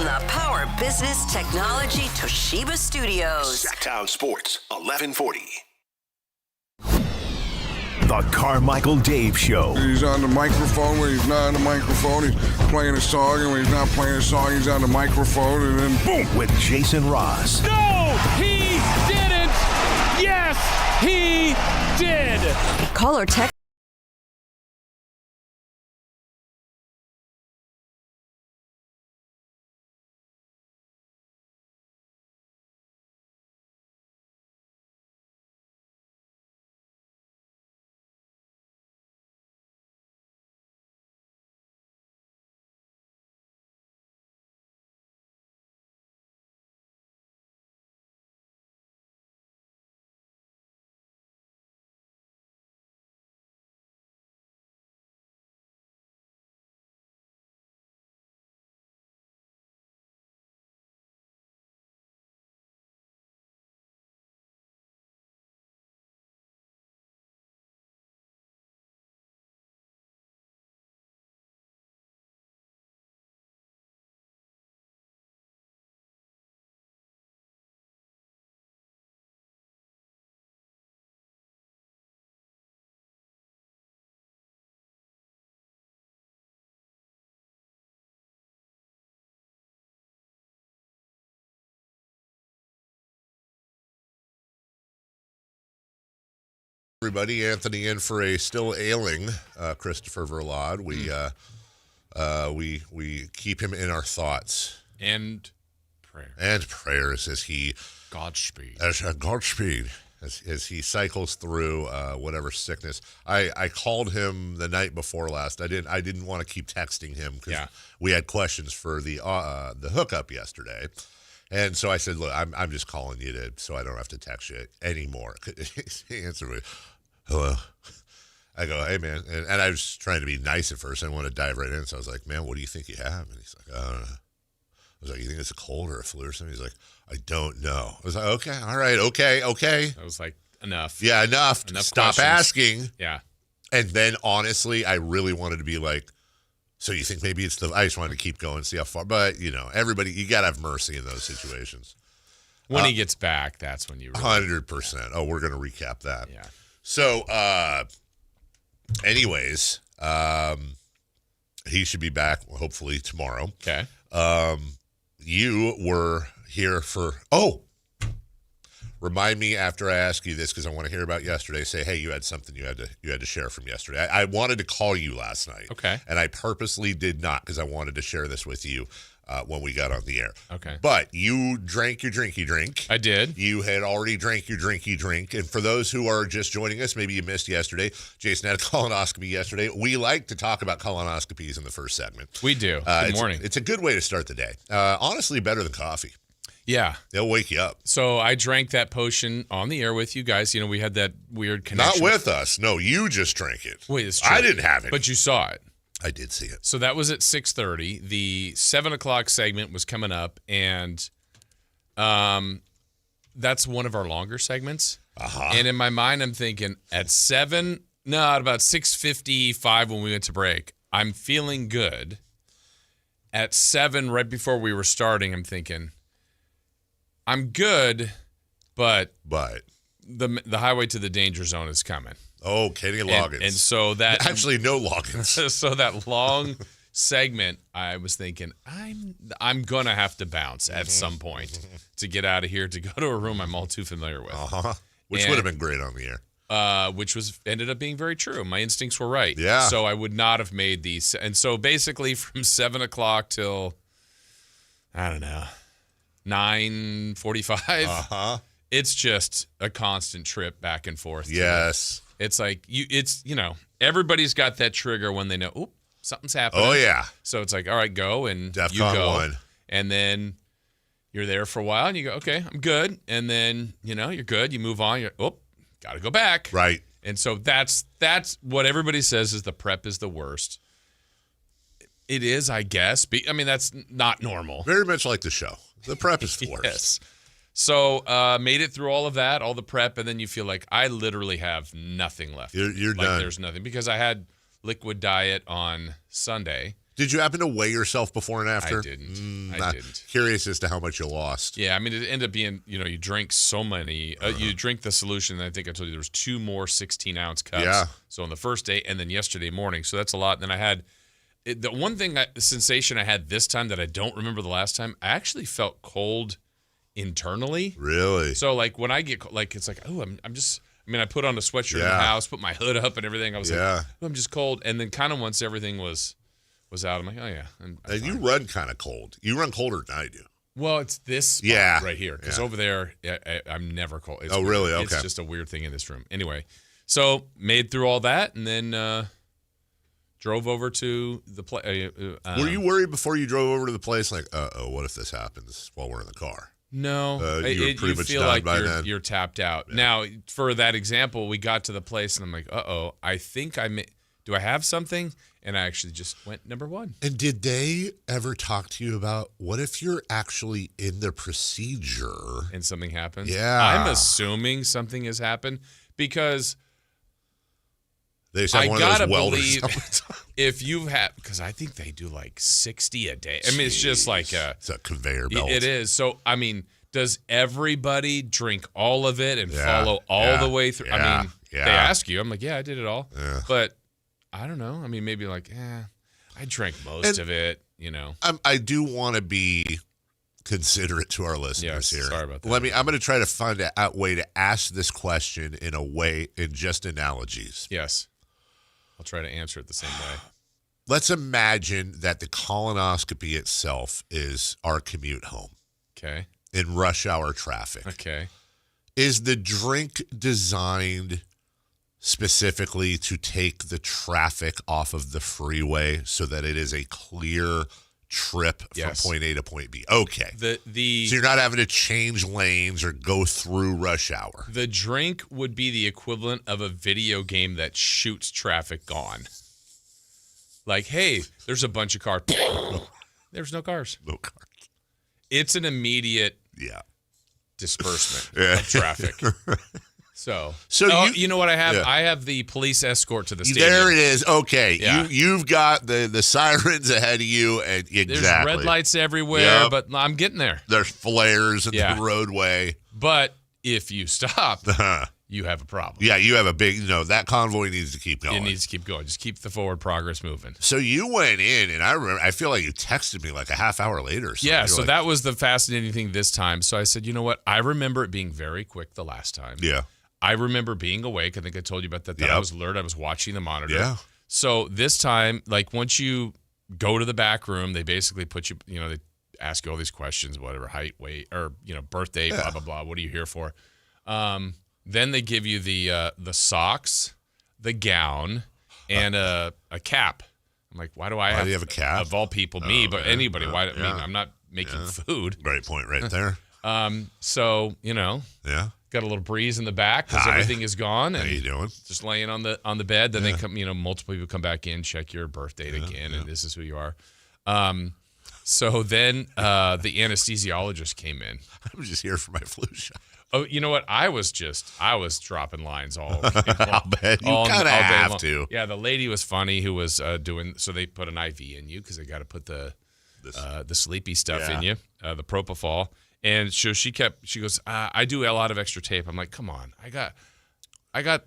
the Power Business Technology Toshiba Studios. Sactown Sports, 1140. The Carmichael Dave Show. He's on the microphone when he's not on the microphone. He's playing a song, and when he's not playing a song, he's on the microphone, and then boom. With Jason Ross. No, he didn't. Yes, he did. Call or text. Everybody, Anthony in for a still ailing Christopher Verlade. We keep him in our thoughts And prayer. and prayers as he Godspeed. Godspeed as he cycles through whatever sickness. I called him the night before last. I didn't want to keep texting him because we had questions for the hookup yesterday. And so I said, look, I'm just calling you so I don't have to text you anymore. He answered me, hello. I go, hey, man. And I was trying to be nice at first. I didn't want to dive right in. So I was like, man, what do you think you have? And he's like, I don't know. I was like, you think it's a cold or a flu or something? He's like, I don't know. I was like, okay, all right, okay. I was like, enough. Yeah, enough. Stop questions. asking. Yeah. And then, honestly, I really wanted to be like, so you think maybe it's I just wanted to keep going, see how far. But, everybody, you got to have mercy in those situations. When he gets back, that's when you really 100%. Oh, we're going to recap that. Yeah. So, anyways, he should be back hopefully tomorrow. Okay. You were here for, remind me after I ask you this because I want to hear about yesterday. Say, hey, you had something you had to share from yesterday. I wanted to call you last night. Okay. And I purposely did not because I wanted to share this with you when we got on the air. Okay. But you drank your drinky drink. I did. You had already drank your drinky drink. And for those who are just joining us, maybe you missed yesterday, Jason had a colonoscopy yesterday. We like to talk about colonoscopies in the first segment. We do. Good morning. It's a good way to start the day. Honestly, better than coffee. Yeah. They'll wake you up. So I drank that potion on the air with you guys. We had that weird connection. Not with us. No, you just drank it. Wait, it's true. I didn't have it. But you saw it. I did see it. So that was at 6:30. The 7 o'clock segment was coming up, and that's one of our longer segments. Uh-huh. And in my mind, I'm thinking at about 6:55 when we went to break, I'm feeling good. At 7, right before we were starting, I'm thinking, I'm good, but the highway to the danger zone is coming. Oh, Kenny Loggins. And so that actually no Loggins. So that long segment, I was thinking, I'm gonna have to bounce at some point to get out of here to go to a room I'm all too familiar with. Which would have been great on the air. Which ended up being very true. My instincts were right. Yeah. So I would not have made these. And so basically from 7 o'clock till, I don't know, 9:45. It's just a constant trip back and forth. Yes. It's like everybody's got that trigger when they know, oop, something's happening. Oh yeah. So it's like, all right, go, and DEFCON you go, 1. and then you're there for a while, and you go, okay, I'm good, and then you're good. You move on. Got to go back. Right. And so that's what everybody says is the prep is the worst. It is, I guess. That's not normal. Very much like the show. The prep is the worst. Yes. So made it through all of that, all the prep, and then you feel like I literally have nothing left. You're like done. There's nothing because I had liquid diet on Sunday, Did you happen to weigh yourself before and after? I didn't. I didn't. Curious as to how much you lost. Yeah, I mean, it ended up being, you drink so many. You drink the solution, and I think I told you there was 2 more 16-ounce cups. Yeah. So on the first day and then yesterday morning. So that's a lot. And then I had the one thing, the sensation I had this time that I don't remember the last time, I actually felt cold internally. Really? So, like, when I get, like, it's like, oh, I'm just, I mean, I put on a sweatshirt in the house, put my hood up and everything. I was like, oh, I'm just cold. And then kind of once everything was out, I'm like, oh, yeah. And you run kind of cold. You run colder than I do. Well, it's this spot right here. Because over there, I'm never cold. It's weird. Really? Okay. It's just a weird thing in this room. Anyway, so made through all that and then drove over to the place. Were you worried before you drove over to the place? Like, what if this happens while we're in the car? No. You feel like you're tapped out. Yeah. Now, for that example, we got to the place and I'm like, I think do I have something? And I actually just went number 1. And did they ever talk to you about what if you're actually in the procedure and something happens? Yeah. I'm assuming something has happened because they just have one of those welders. If you've had, because I think they do like 60 a day. I mean, it's just like it's a conveyor belt. It is. So, I mean, does everybody drink all of it and follow all the way through? Yeah. I mean, they ask you. I'm like, yeah, I did it all. Yeah. But I don't know. I mean, maybe like, I drank most of it, I do want to be considerate to our listeners here. Sorry about that. I'm going to try to find a way to ask this question in just analogies. Yes. I'll try to answer it the same way. Let's imagine that the colonoscopy itself is our commute home. Okay. In rush hour traffic. Okay. Is the drink designed specifically to take the traffic off of the freeway so that it is a clear trip from point A to point B? Okay. So you're not having to change lanes or go through rush hour. The drink would be the equivalent of a video game that shoots traffic gone. Like, hey, there's a bunch of cars. There's no cars. No cars. It's an immediate disbursement of traffic. So you know what I have? I have the police escort to the stadium. There it is. Okay. Yeah. You've got the sirens ahead of you. And There's red lights everywhere, but I'm getting there. There's flares in the roadway. But if you stop, you have a problem. Yeah, you have a big, that convoy needs to keep going. It needs to keep going. Just keep the forward progress moving. So you went in, and I feel like you texted me like a half hour later or something. Yeah, so that was the fascinating thing this time. So I said, you know what? I remember it being very quick the last time. Yeah. I remember being awake. I think I told you about that. I was alert. I was watching the monitor. Yeah. So this time, like once you go to the back room, they basically put you, they ask you all these questions, whatever, height, weight, or, birthday, blah, blah, blah. What are you here for? Then they give you the socks, the gown, and a cap. I'm like, why do I do you have a cap? Of all people, me, but anybody. Why? I mean, I'm not making food. Great point right there. So, Yeah. Got a little breeze in the back because everything is gone. How And you doing? Just laying on the bed. Then they come, multiple people come back in, check your birth date again, and this is who you are. So then the anesthesiologist came in. I was just here for my flu shot. Oh, you know what? I was dropping lines all. I'll bet. You kind of have to. Yeah, the lady was funny who was doing. So they put an IV in you because they got to put the sleepy stuff in you, the propofol. And so she goes, I do a lot of extra tape. I'm like, come on, I got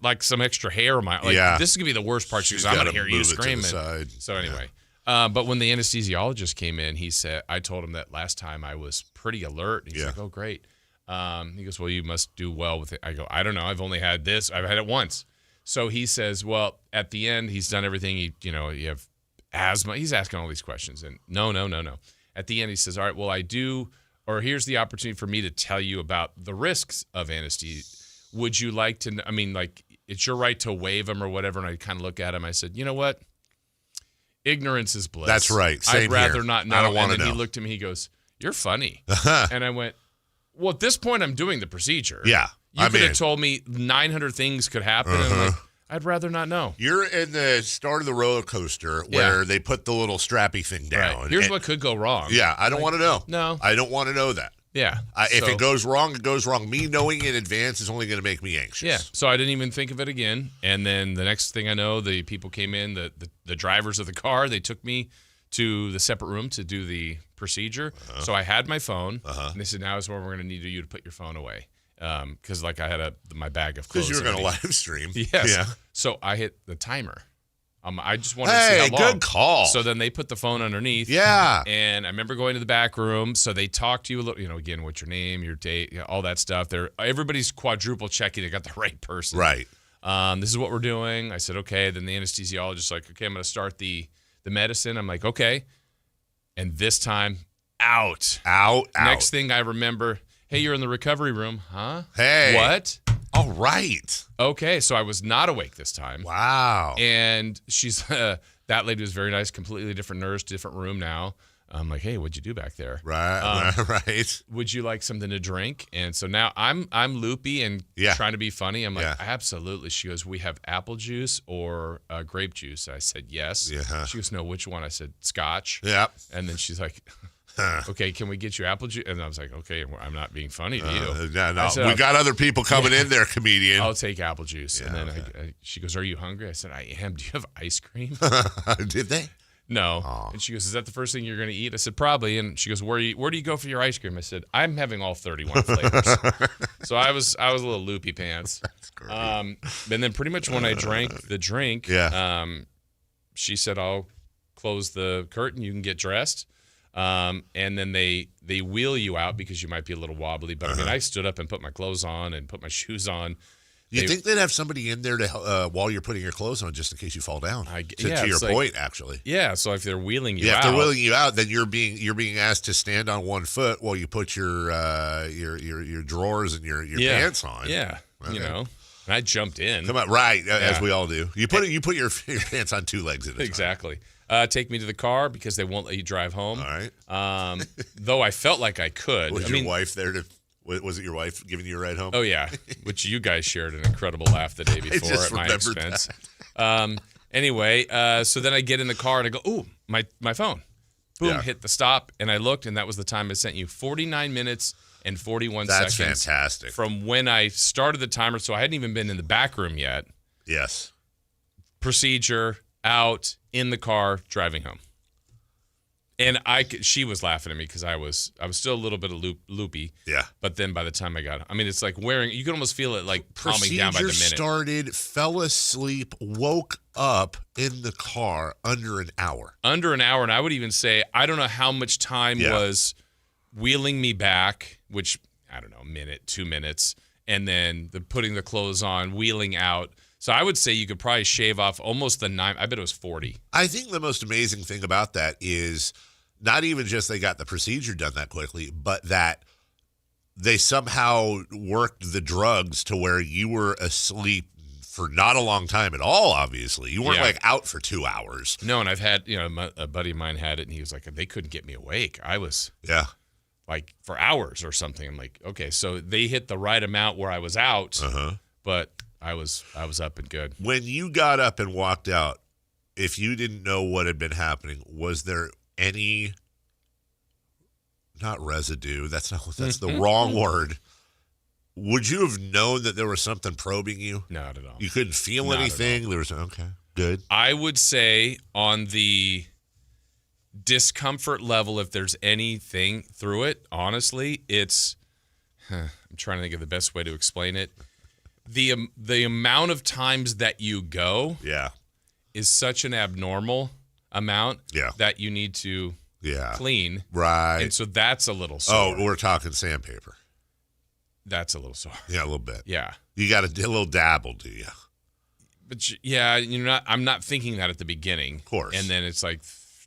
like some extra hair on my. This is gonna be the worst part. She goes, I'm gonna hear you screaming. So anyway, but when the anesthesiologist came in, he said, I told him that last time I was pretty alert. He's like, oh great. He goes, well, you must do well with it. I go, I don't know. I've only had this. I've had it once. So he says, well, at the end, he's done everything. You have asthma. He's asking all these questions, and no. At the end, he says, all right, well, I do. Or here's the opportunity for me to tell you about the risks of anesthesia. Would you like to, it's your right to waive them or whatever. And I kind of look at him. I said, you know what? Ignorance is bliss. That's right. Same I'd rather here. not know. I don't want to know. And then he looked at me. He goes, you're funny. And I went, well, at this point, I'm doing the procedure. Yeah. You could have told me 900 things could happen. And I'm like, I'd rather not know. You're in the start of the roller coaster where they put the little strappy thing down. Right. Here's what could go wrong. Yeah, I don't want to know. No. I don't want to know that. Yeah. If it goes wrong, it goes wrong. Me knowing in advance is only going to make me anxious. Yeah. So I didn't even think of it again. And then the next thing I know, the people came in, the drivers of the car, they took me to the separate room to do the procedure. So I had my phone, and they said, now is where we're going to need you to put your phone away. Because like I had my bag of clothes. Because you were going to live stream. Yes. Yeah. So I hit the timer. I just wanted to see how long. Good call. So then they put the phone underneath. Yeah. And I remember going to the back room. So they talked to you a little, again, what's your name, your date, all that stuff. Everybody's quadruple checking. They got the right person. Right. This is what we're doing. I said, okay. Then the anesthesiologist like, okay, I'm going to start the medicine. I'm like, okay. And this time, out. Next thing I remember, hey, you're in the recovery room. Huh? Hey. What? All right. Okay, so I was not awake this time. Wow. And she's that lady was very nice, completely different nurse, different room now. I'm like, hey, what'd you do back there? Right. Would you like something to drink? And so now I'm loopy and trying to be funny. I'm like, absolutely. She goes, we have apple juice or grape juice. I said, yes. Yeah. She goes, no, which one? I said, Scotch. Yeah. And then she's like, okay, can we get you apple juice? And I was like, okay, I'm not being funny to you. No, said, we got other people coming in there, comedian. I'll take apple juice. And then she goes, are you hungry? I said, I am. Do you have ice cream? Did they? No. Oh. And she goes, is that the first thing you're going to eat? I said, probably. And she goes, where do you go for your ice cream? I said, I'm having all 31 flavors. So I was a little loopy pants. That's great. And then pretty much when I drank the drink, she said, I'll close the curtain. You can get dressed. And then they wheel you out because you might be a little wobbly. But I mean, I stood up and put my clothes on and put my shoes on. You think they'd have somebody in there to while you're putting your clothes on, just in case you fall down? To your point, actually. Yeah. So if they're wheeling you out, if they're wheeling you out, then you're being asked to stand on one foot while you put your drawers and your pants on. Yeah. Okay. And I jumped in. Come on, right? As we all do. You put your pants on two legs at a time. Exactly. Take me to the car because they won't let you drive home. All right. Though I felt like I could. Was your wife there to? Was it your wife giving you a ride home? Oh yeah, which you guys shared an incredible laugh the day before at my expense. Anyway, so then I get in the car and I go, ooh, my phone. Boom, hit the stop, and I looked, and that was the time I sent you. 49 minutes and 41 seconds. That's fantastic. From when I started the timer, so I hadn't even been in the back room yet. Yes. Procedure, out, in the car, driving home. And she was laughing at me because I was still a little bit of loopy. Yeah. But then by the time I got, it's like you can almost feel it like calming down by the minute. Started, fell asleep, woke up in the car under an hour. Under an hour, and I would even say I don't know how much time was wheeling me back, which I don't know, a minute, 2 minutes, and then putting the clothes on, wheeling out. So I would say you could probably shave off almost the 9. I bet it was 40. I think the most amazing thing about that is not even just they got the procedure done that quickly, but that they somehow worked the drugs to where you were asleep for not a long time at all, obviously. You weren't like out for 2 hours. No, and I've had, a buddy of mine had it, and he was like, they couldn't get me awake. I was like for hours or something. I'm like, okay, so they hit the right amount where I was out, but I was up and good. When you got up and walked out, if you didn't know what had been happening, was there any, not residue, that's the wrong word. Would you have known that there was something probing you? Not at all. You couldn't feel anything? There was, okay, good. I would say on the discomfort level, if there's anything through it, honestly, it's, I'm trying to think of the best way to explain it. The amount of times that you go is such an abnormal amount that you need to clean. Right. And so that's a little sore. Oh, we're talking sandpaper. That's a little sore. Yeah, a little bit. Yeah. You got a little dabble, do you? But I'm not thinking that at the beginning. Of course. And then it's like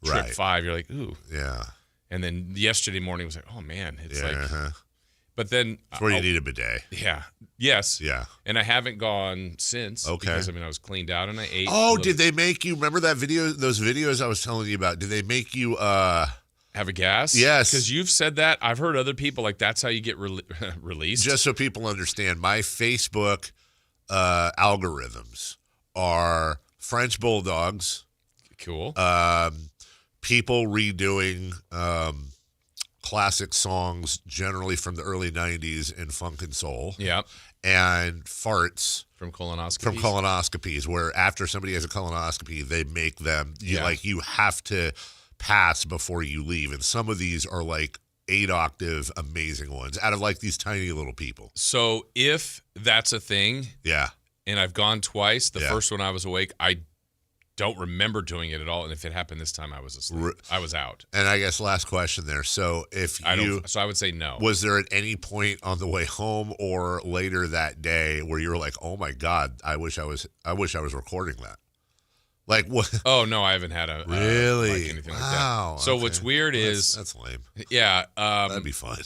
trip 5, you're like, ooh. Yeah. And then yesterday morning was like, oh man, it's like but then that's where you need a bidet. Yeah. Yes. Yeah. And I haven't gone since. Okay. Because I was cleaned out and I ate. Oh, did they make you remember that video? Those videos I was telling you about. Did they make you have a gas? Yes. Because you've said that. I've heard other people like that's how you get released. Just so people understand, my Facebook algorithms are French bulldogs. Cool. People redoing classic songs, generally from the early 90s in funk and soul. Yep. And farts. From colonoscopies? From colonoscopies, where after somebody has a colonoscopy, they make them, you have to pass before you leave. And some of these are like 8-octave amazing ones out of like these tiny little people. So if that's a thing, yeah, and I've gone twice, the first one I was awake, I don't remember doing it at all. And if it happened this time, I was asleep. I was out. And I guess last question there. So so I would say no. Was there at any point on the way home or later that day where you were like, oh my God, I wish I was recording that? Like what? Oh no, I haven't had really like anything like wow. that. So okay. what's weird is that's lame. Yeah, that'd be fun.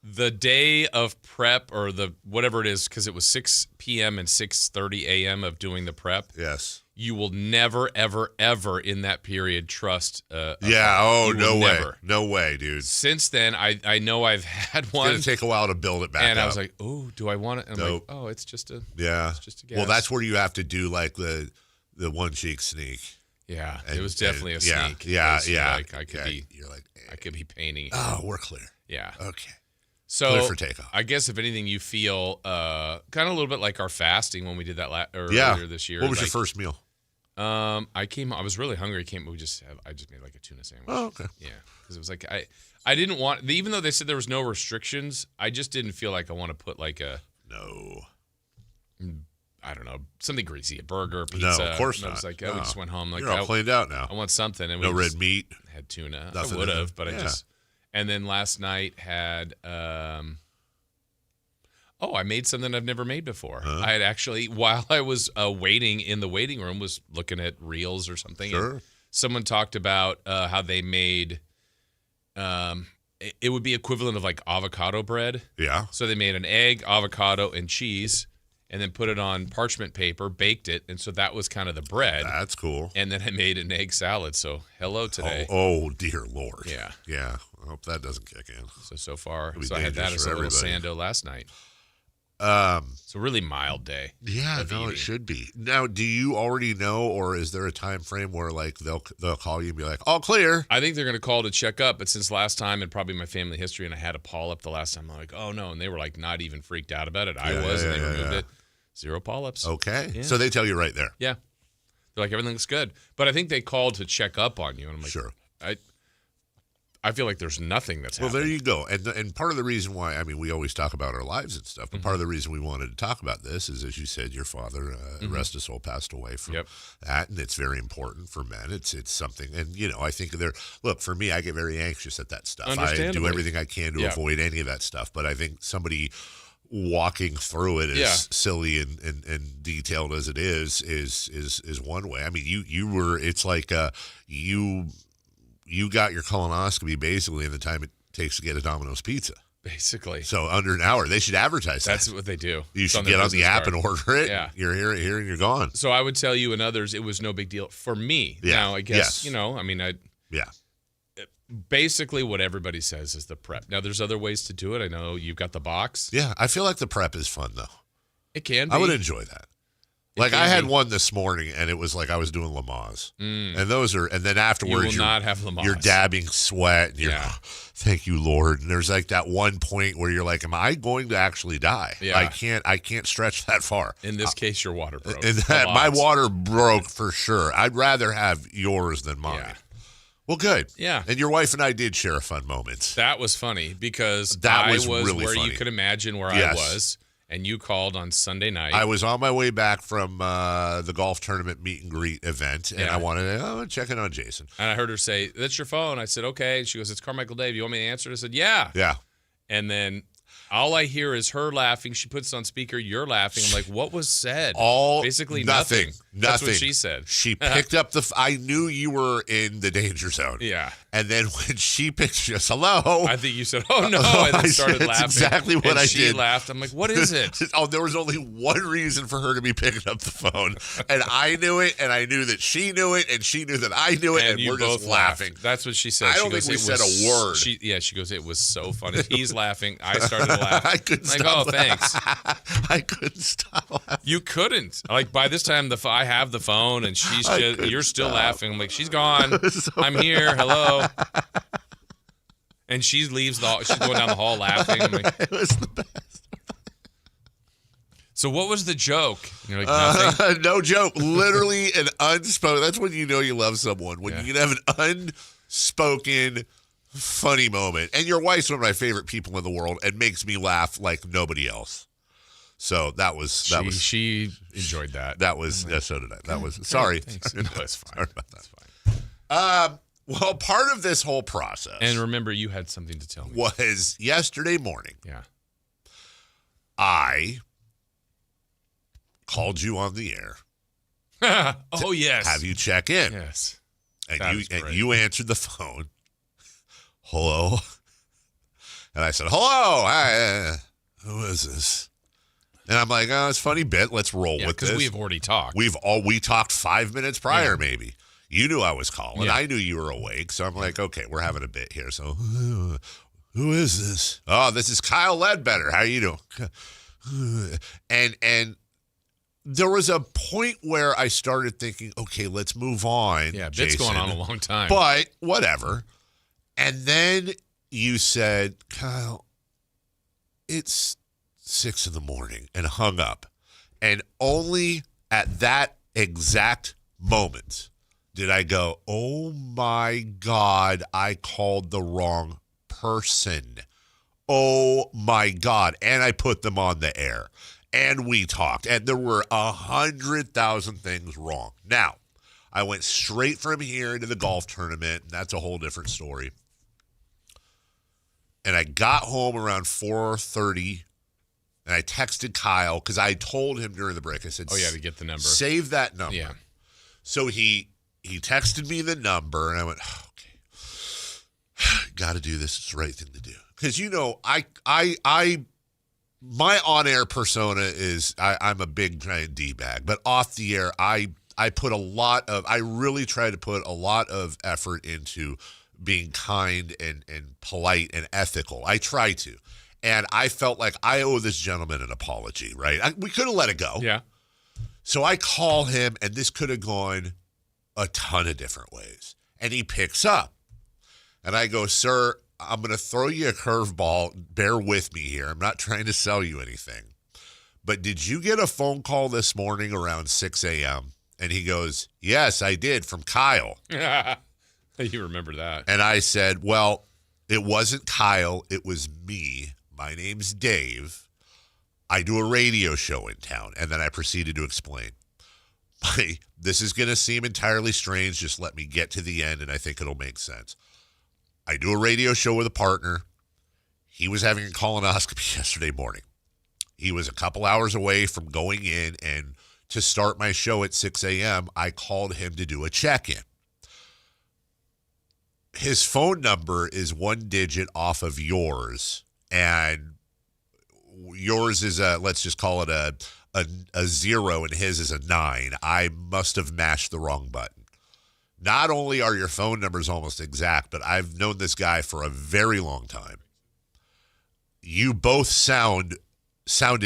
The day of prep or the whatever it is, because it was 6 p.m. and 6:30 a.m. of doing the prep. Yes. You will never, ever, ever in that period trust. Yeah. Oh, no way. Never. No way, dude. Since then, I know I've had one. It's gonna take a while to build it back and up. I was like, oh, do I want it? And I'm like, oh, it's just a It's just a gas. Well, that's where you have to do like the one cheek sneak. Yeah, it was definitely a sneak. Yeah. Like I could be painting. Oh, we're clear. Yeah. Okay. So clear for takeoff. I guess if anything, you feel kind of a little bit like our fasting when we did that earlier this year. What was your first meal? I was really hungry. I just made like a tuna sandwich. Oh, okay. Yeah, because it was like I didn't want, even though they said there was no restrictions, I just didn't feel like I want to put like I don't know, something greasy, a burger, pizza. No, of course not. I was like, we just went home. Like, you're all cleaned out now. I want something. And no red meat. Had tuna. Nothing I would have, but I just. And then last night had. I made something I've never made before. I had actually, while I was waiting in the waiting room, was looking at reels or something. Sure. And someone talked about how they made. It would be equivalent of like avocado bread. Yeah. So they made an egg, avocado, and cheese. And then put it on parchment paper, baked it, and so that was kind of the bread. That's cool. And then I made an egg salad. So hello today. Oh dear Lord. Yeah. Yeah. I hope that doesn't kick in. So far, I had that as a little sando last night. So really mild day. Yeah, no, it should be. Now, do you already know, or is there a time frame where like they'll call you and be like, all clear? I think they're going to call to check up, but since last time and probably my family history, and I had a polyp the last time, I'm like, oh no, and they were like not even freaked out about it. I was, and they removed it. 0 polyps. Okay. Yeah. So they tell you right there. Yeah. They're like, everything looks good. But I think they called to check up on you. And I'm like, sure. I feel like there's nothing that's happened. Well, there you go. And part of the reason why, I mean, we always talk about our lives and stuff, but part of the reason we wanted to talk about this is, as you said, your father, rest his soul, passed away from that. And it's very important for men. It's something. And, I think look, for me, I get very anxious at that stuff. I do everything I can to avoid any of that stuff. But I think somebody walking through it as silly and detailed as it is one way. I mean, you were, it's like you got your colonoscopy basically in the time it takes to get a Domino's pizza. Basically. So under an hour. They should advertise that. That's what they do. You should get on the app and order it. Yeah. You're here and you're gone. So I would tell you and others it was no big deal for me. Yeah. Now, I guess, Yeah. Basically what everybody says is the prep. Now, there's other ways to do it. I know you've got the box. Yeah. I feel like the prep is fun, though. It can be. I would enjoy that. Like I had one this morning, and it was like I was doing Lamaze, and then afterwards, you will not have Lamaze. You're dabbing sweat, and you're, thank you, Lord. And there's like that one point where you're like, am I going to actually die? Yeah. I can't stretch that far. In this case, your water broke. My water broke for sure. I'd rather have yours than mine. Yeah. Well, good. Yeah. And your wife and I did share a fun moment. That was funny because that was really where funny. You could imagine where I was. And you called on Sunday night. I was on my way back from the golf tournament meet and greet event, and I wanted to check in on Jason. And I heard her say, that's your phone. I said, okay. And she goes, it's Carmichael Dave. You want me to answer it? I said, yeah. Yeah. And then all I hear is her laughing. She puts it on speaker. You're laughing. I'm like, what was said? Basically nothing. Nothing. That's what she said. She picked up I knew you were in the danger zone. Yeah. And then when she picked you, hello. I think you said, oh, no. And then started laughing. That's exactly what I did. She laughed. I'm like, what is it? There was only one reason for her to be picking up the phone. And I knew it, and I knew that she knew it, and she knew that I knew it, and we're just laughing. That's what she said. I don't think we said a word. She goes, it was so funny. He's laughing. I started to laugh. I couldn't stop. Oh, thanks. I couldn't stop laughing. You couldn't. Like by this time, I have the phone, and you're still laughing. I'm like, she's gone. I'm here. Hello. And she leaves she's going down the hall laughing. I'm like, it was the best. So what was the joke? You're like, nothing. No joke. Literally an unspoken. That's when you know you love someone. When you can have an spoken, funny moment. And your wife's one of my favorite people in the world and makes me laugh like nobody else. So she enjoyed that. So did I. That was sorry. Thanks. No, it's fine. Sorry about that. That's fine. Well, part of this whole process, And remember, you had something to tell me. was yesterday morning. Yeah. I called you on the air. Oh, yes. Have you check in? Yes. And you answered the phone. Hello. And I said, hello. Hi, who is this? And I'm like, oh, it's a funny bit. Let's roll with this. Because we've already talked. We talked 5 minutes prior, maybe. You knew I was calling. Yeah. I knew you were awake. So I'm like, okay, we're having a bit here. So who is this? Oh, this is Kyle Ledbetter. How you doing? And there was a point where I started thinking, okay, let's move on. Yeah, bit's Jason. going on a long time. But whatever. And then you said, Kyle, it's 6 a.m. and hung up. And only at that exact moment did I go, oh my God, I called the wrong person. Oh my God. And I put them on the air. And we talked. And there were 100,000 things wrong. Now, I went straight from here into the golf tournament, and that's a whole different story. And I got home around 4:30, and I texted Kyle because I told him during the break. I said, oh, yeah, to get the number. Save that number. Yeah. So he texted me the number, and I went, oh, okay, got to do this. It's the right thing to do. Because, my on-air persona is I'm a big giant D-bag, but off the air, I really try to put a lot of effort into being kind and polite and ethical. I try to. And I felt like I owe this gentleman an apology, right? We could have let it go. Yeah. So I call him, and this could have gone a ton of different ways. And he picks up. And I go, sir, I'm going to throw you a curveball. Bear with me here. I'm not trying to sell you anything. But did you get a phone call this morning around 6 a.m.? And he goes, yes, I did, from Kyle. You remember that. And I said, well, it wasn't Kyle. It was me. My name's Dave. I do a radio show in town. And then I proceeded to explain. This is going to seem entirely strange. Just let me get to the end, and I think it'll make sense. I do a radio show with a partner. He was having a colonoscopy yesterday morning. He was a couple hours away from going in, and to start my show at 6 a.m., I called him to do a check-in. His phone number is one digit off of yours, and yours is let's just call it a 0, and his is a 9. I must have mashed the wrong button. Not only are your phone numbers almost exact, but I've known this guy for a very long time. You both sounded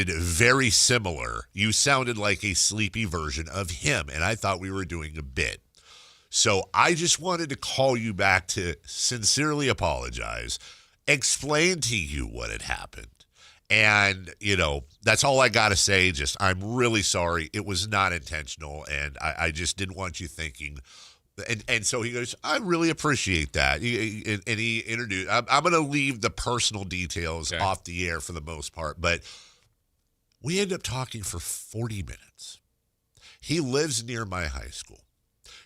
very similar. You sounded like a sleepy version of him, and I thought we were doing a bit. So I just wanted to call you back to sincerely apologize, explain to you what had happened. And, that's all I got to say. Just, I'm really sorry. It was not intentional, and I just didn't want you thinking. And so he goes, I really appreciate that. And he introduced, I'm going to leave the personal details off the air for the most part, but we ended up talking for 40 minutes. He lives near my high school.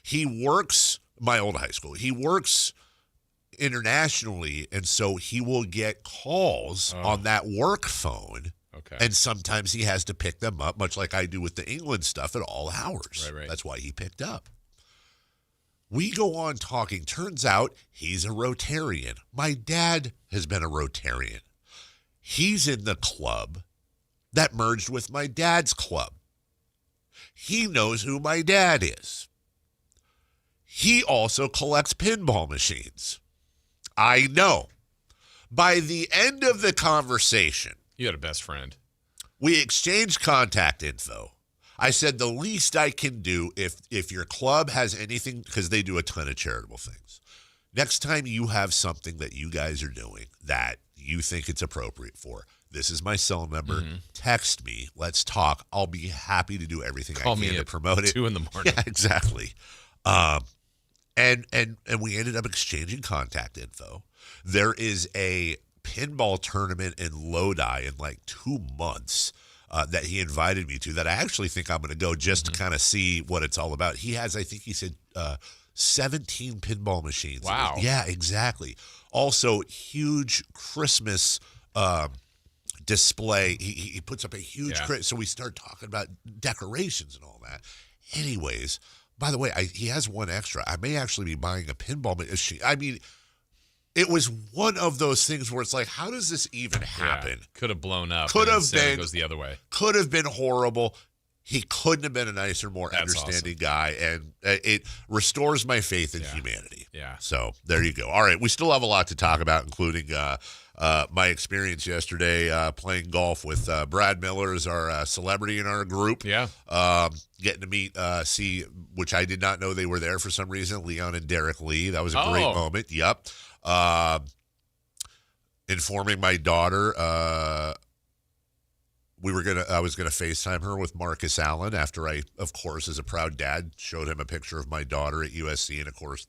He works, my old high school. He works internationally, and so he will get calls on that work phone. Okay. And sometimes he has to pick them up, much like I do with the England stuff at all hours. Right. That's why he picked up. We go on talking. Turns out he's a Rotarian. My dad has been a Rotarian. He's in the club that merged with my dad's club. He knows who my dad is. He also collects pinball machines. I know. By the end of the conversation, you had a best friend. We exchanged contact info. I said the least I can do if your club has anything, because they do a ton of charitable things. Next time you have something that you guys are doing that you think it's appropriate for, this is my cell number. Mm-hmm. Text me. Let's talk. I'll be happy to do everything I can to promote it. 2 a.m. Yeah, exactly. And we ended up exchanging contact info. There is a pinball tournament in Lodi in like 2 months that he invited me to that I actually think I'm going to go just to kind of see what it's all about. He has, I think he said, 17 pinball machines. Wow. Yeah, exactly. Also, huge Christmas display. He puts up a huge so we start talking about decorations and all that. Anyways, by the way, he has one extra. I may actually be buying a pinball machine. I mean, it was one of those things where it's like, how does this even happen? Could have blown up. Could have been. It goes the other way. Could have been horrible. He couldn't have been a nicer, more That's understanding guy, and it restores my faith in humanity. Yeah. So there you go. All right, we still have a lot to talk about, including my experience yesterday playing golf with Brad Miller is our celebrity in our group. Yeah. Getting to meet, which I did not know they were there for some reason, Leon and Derek Lee. That was a great moment. Yep. Informing my daughter, I was gonna FaceTime her with Marcus Allen after I, of course, as a proud dad, showed him a picture of my daughter at USC, and of course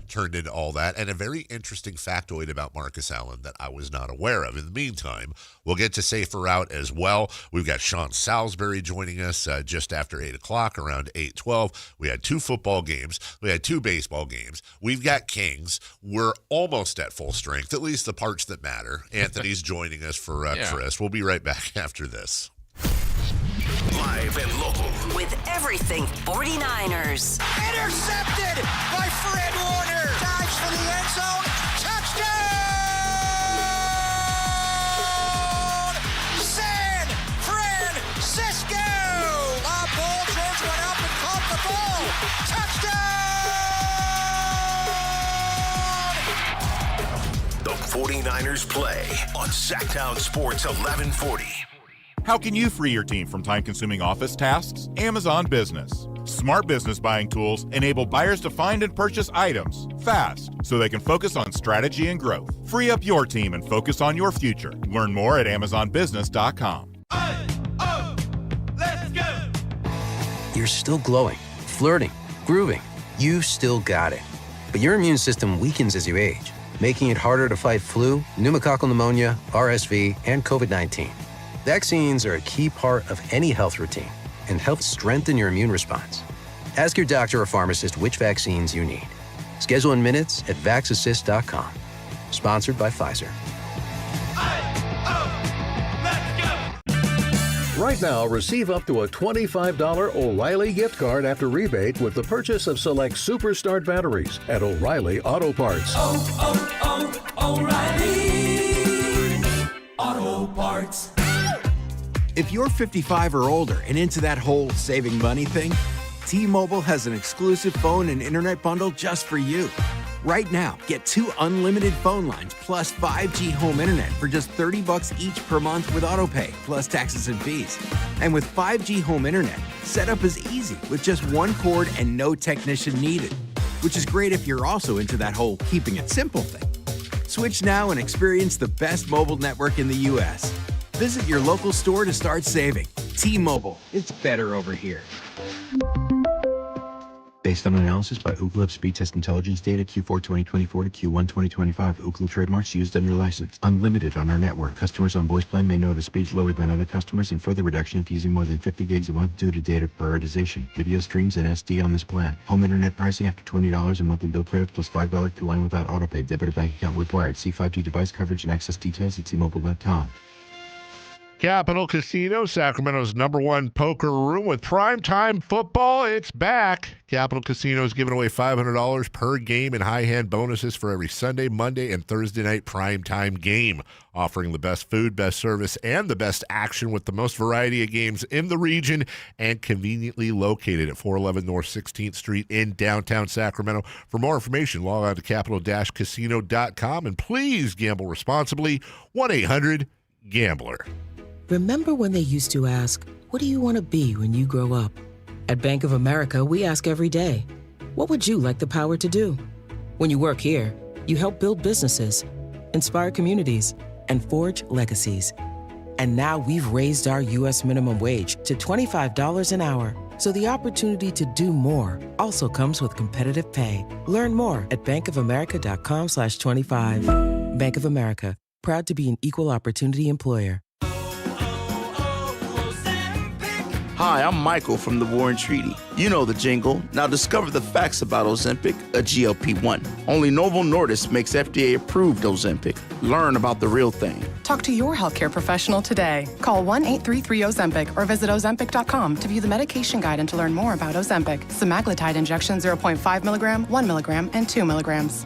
turned into all that. And a very interesting factoid about Marcus Allen that I was not aware of. In the meantime, we'll get to Safer Out as well. We've got Sean Salisbury joining us just after 8 o'clock, around 8:12. We had 2 football games. We had 2 baseball games. We've got Kings. We're almost at full strength, at least the parts that matter. Anthony's joining us for Chris. We'll be right back after this. Live and local. With everything 49ers. Intercepted by Fred Warner. Dives for the end zone. Touchdown! San Francisco! Lob ball. George went up and caught the ball. Touchdown! The 49ers play on Sactown Sports 1140. How can you free your team from time-consuming office tasks? Amazon Business. Smart business buying tools enable buyers to find and purchase items fast so they can focus on strategy and growth. Free up your team and focus on your future. Learn more at amazonbusiness.com. Let's go! You're still glowing, flirting, grooving. You still got it. But your immune system weakens as you age, making it harder to fight flu, pneumococcal pneumonia, RSV, and COVID-19. Vaccines are a key part of any health routine and help strengthen your immune response. Ask your doctor or pharmacist which vaccines you need. Schedule in minutes at vaxassist.com. Sponsored by Pfizer. Right now, receive up to a $25 O'Reilly gift card after rebate with the purchase of select Superstart batteries at O'Reilly Auto Parts. O'Reilly Auto Parts. If you're 55 or older and into that whole saving money thing, T-Mobile has an exclusive phone and internet bundle just for you. Right now, get 2 unlimited phone lines plus 5G home internet for just $30 each per month with AutoPay, plus taxes and fees. And with 5G home internet, setup is easy with just 1 cord and no technician needed, which is great if you're also into that whole keeping it simple thing. Switch now and experience the best mobile network in the U.S. Visit your local store to start saving. T-Mobile, it's better over here. Based on analysis by Ookla Speed Test Intelligence data Q4 2024 to Q1 2025, Ookla trademarks used under license. Unlimited on our network. Customers on voice plan may notice speeds lower than other customers and further reduction if using more than 50 gigs a month due to data prioritization. Video streams and SD on this plan. Home internet pricing after $20 a monthly bill credit plus $5 to line without autopay. Debit or bank account required. See 5G device coverage and access details at T-Mobile.com. Capital Casino, Sacramento's #1 poker room with primetime football. It's back. Capital Casino is giving away $500 per game in high-hand bonuses for every Sunday, Monday, and Thursday night primetime game, offering the best food, best service, and the best action with the most variety of games in the region and conveniently located at 411 North 16th Street in downtown Sacramento. For more information, log on to capital-casino.com, and please gamble responsibly. 1-800-GAMBLER. Remember when they used to ask, what do you want to be when you grow up? At Bank of America, we ask every day, what would you like the power to do? When you work here, you help build businesses, inspire communities, and forge legacies. And now we've raised our U.S. minimum wage to $25 an hour. So the opportunity to do more also comes with competitive pay. Learn more at bankofamerica.com/25. Bank of America, proud to be an equal opportunity employer. Hi, I'm Michael from the Warren Treaty. You know the jingle. Now discover the facts about Ozempic, a GLP-1. Only Novo Nordisk makes FDA-approved Ozempic. Learn about the real thing. Talk to your healthcare professional today. Call 1-833-OZEMPIC or visit Ozempic.com to view the medication guide and to learn more about Ozempic. Semaglutide injection 0.5 milligram, 1 milligram, and 2 milligrams.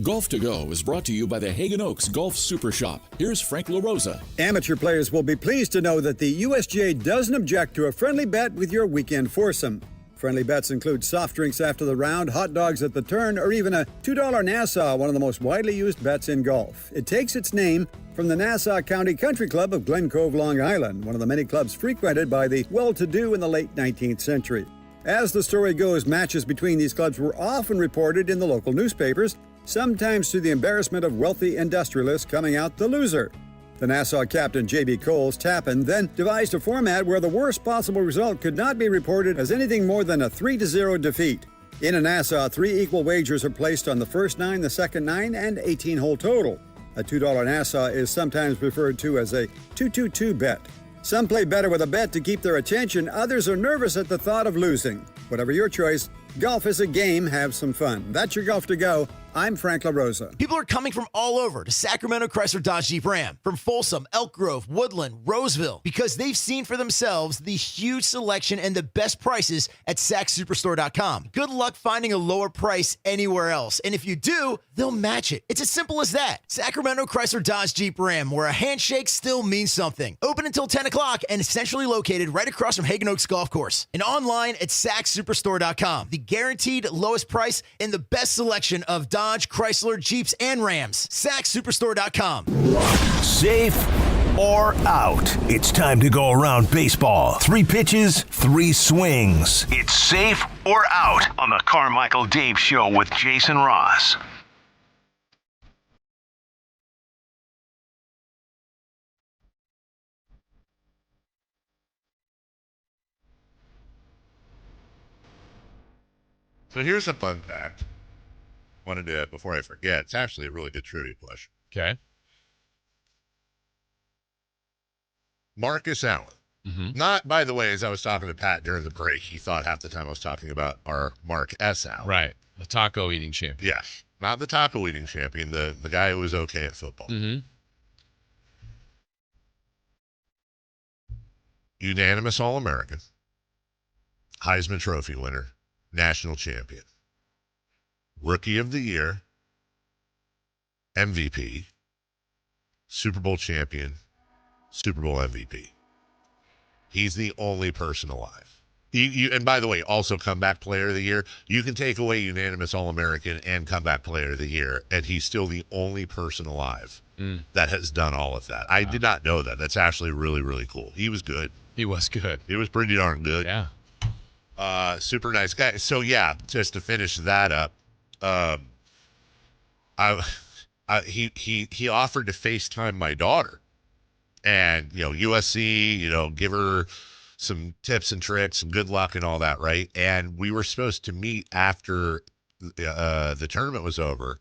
Golf to Go is brought to you by the Hagen Oaks Golf Super Shop. Here's Frank LaRosa. Amateur players will be pleased to know that the USGA doesn't object to a friendly bet with your weekend foursome. Friendly bets include soft drinks after the round, hot dogs at the turn, or even a $2 Nassau, one of the most widely used bets in golf. It takes its name from the Nassau County Country Club of Glen Cove, Long Island, one of the many clubs frequented by the well-to-do in the late 19th century. As the story goes, matches between these clubs were often reported in the local newspapers, sometimes to the embarrassment of wealthy industrialists coming out the loser. The Nassau captain J.B. Coles Tappan then devised a format where the worst possible result could not be reported as anything more than a 3-0 defeat. In a Nassau, 3 equal wagers are placed on the first 9, the second 9, and 18-hole total. A $2 Nassau is sometimes referred to as a 2-2-2 bet. Some play better with a bet to keep their attention, others are nervous at the thought of losing. Whatever your choice, golf is a game, have some fun. That's your Golf to Go. I'm Frank LaRosa. People are coming from all over to Sacramento Chrysler Dodge Jeep Ram, from Folsom, Elk Grove, Woodland, Roseville, because they've seen for themselves the huge selection and the best prices at SacSuperstore.com. Good luck finding a lower price anywhere else. And if you do, they'll match it. It's as simple as that. Sacramento Chrysler Dodge Jeep Ram, where a handshake still means something. Open until 10 o'clock and centrally located right across from Hagen Oaks Golf Course. And online at SacSuperstore.com. The guaranteed lowest price and the best selection of Dodge, Chrysler, Jeeps, and Rams. SacSuperstore.com. Safe or out? It's time to go around baseball. 3 pitches, 3 swings. It's safe or out on the Carmichael Dave Show with Jason Ross. So here's a fun fact. Wanted to, before I forget, it's actually a really good trivia question. Okay. Marcus Allen. Not, by the way, as I was talking to Pat during the break, he thought half the time I was talking about our Mark S. Allen. Right. The taco eating champion. Yes. Not the taco eating champion, the guy who was okay at football. Unanimous All-American. Heisman Trophy winner. National champion. Rookie of the Year, MVP, Super Bowl champion, Super Bowl MVP. He's the only person alive. And by the way, also comeback player of the year. You can take away unanimous All-American and comeback player of the year, and he's still the only person alive that has done all of that. I did not know that. That's actually really, really cool. He was good. He was good. He was pretty darn good. Yeah. Super nice guy. So yeah, just to finish that up, he offered to FaceTime my daughter, and USC, give her some tips and tricks and good luck and all that, right? And we were supposed to meet after the tournament was over.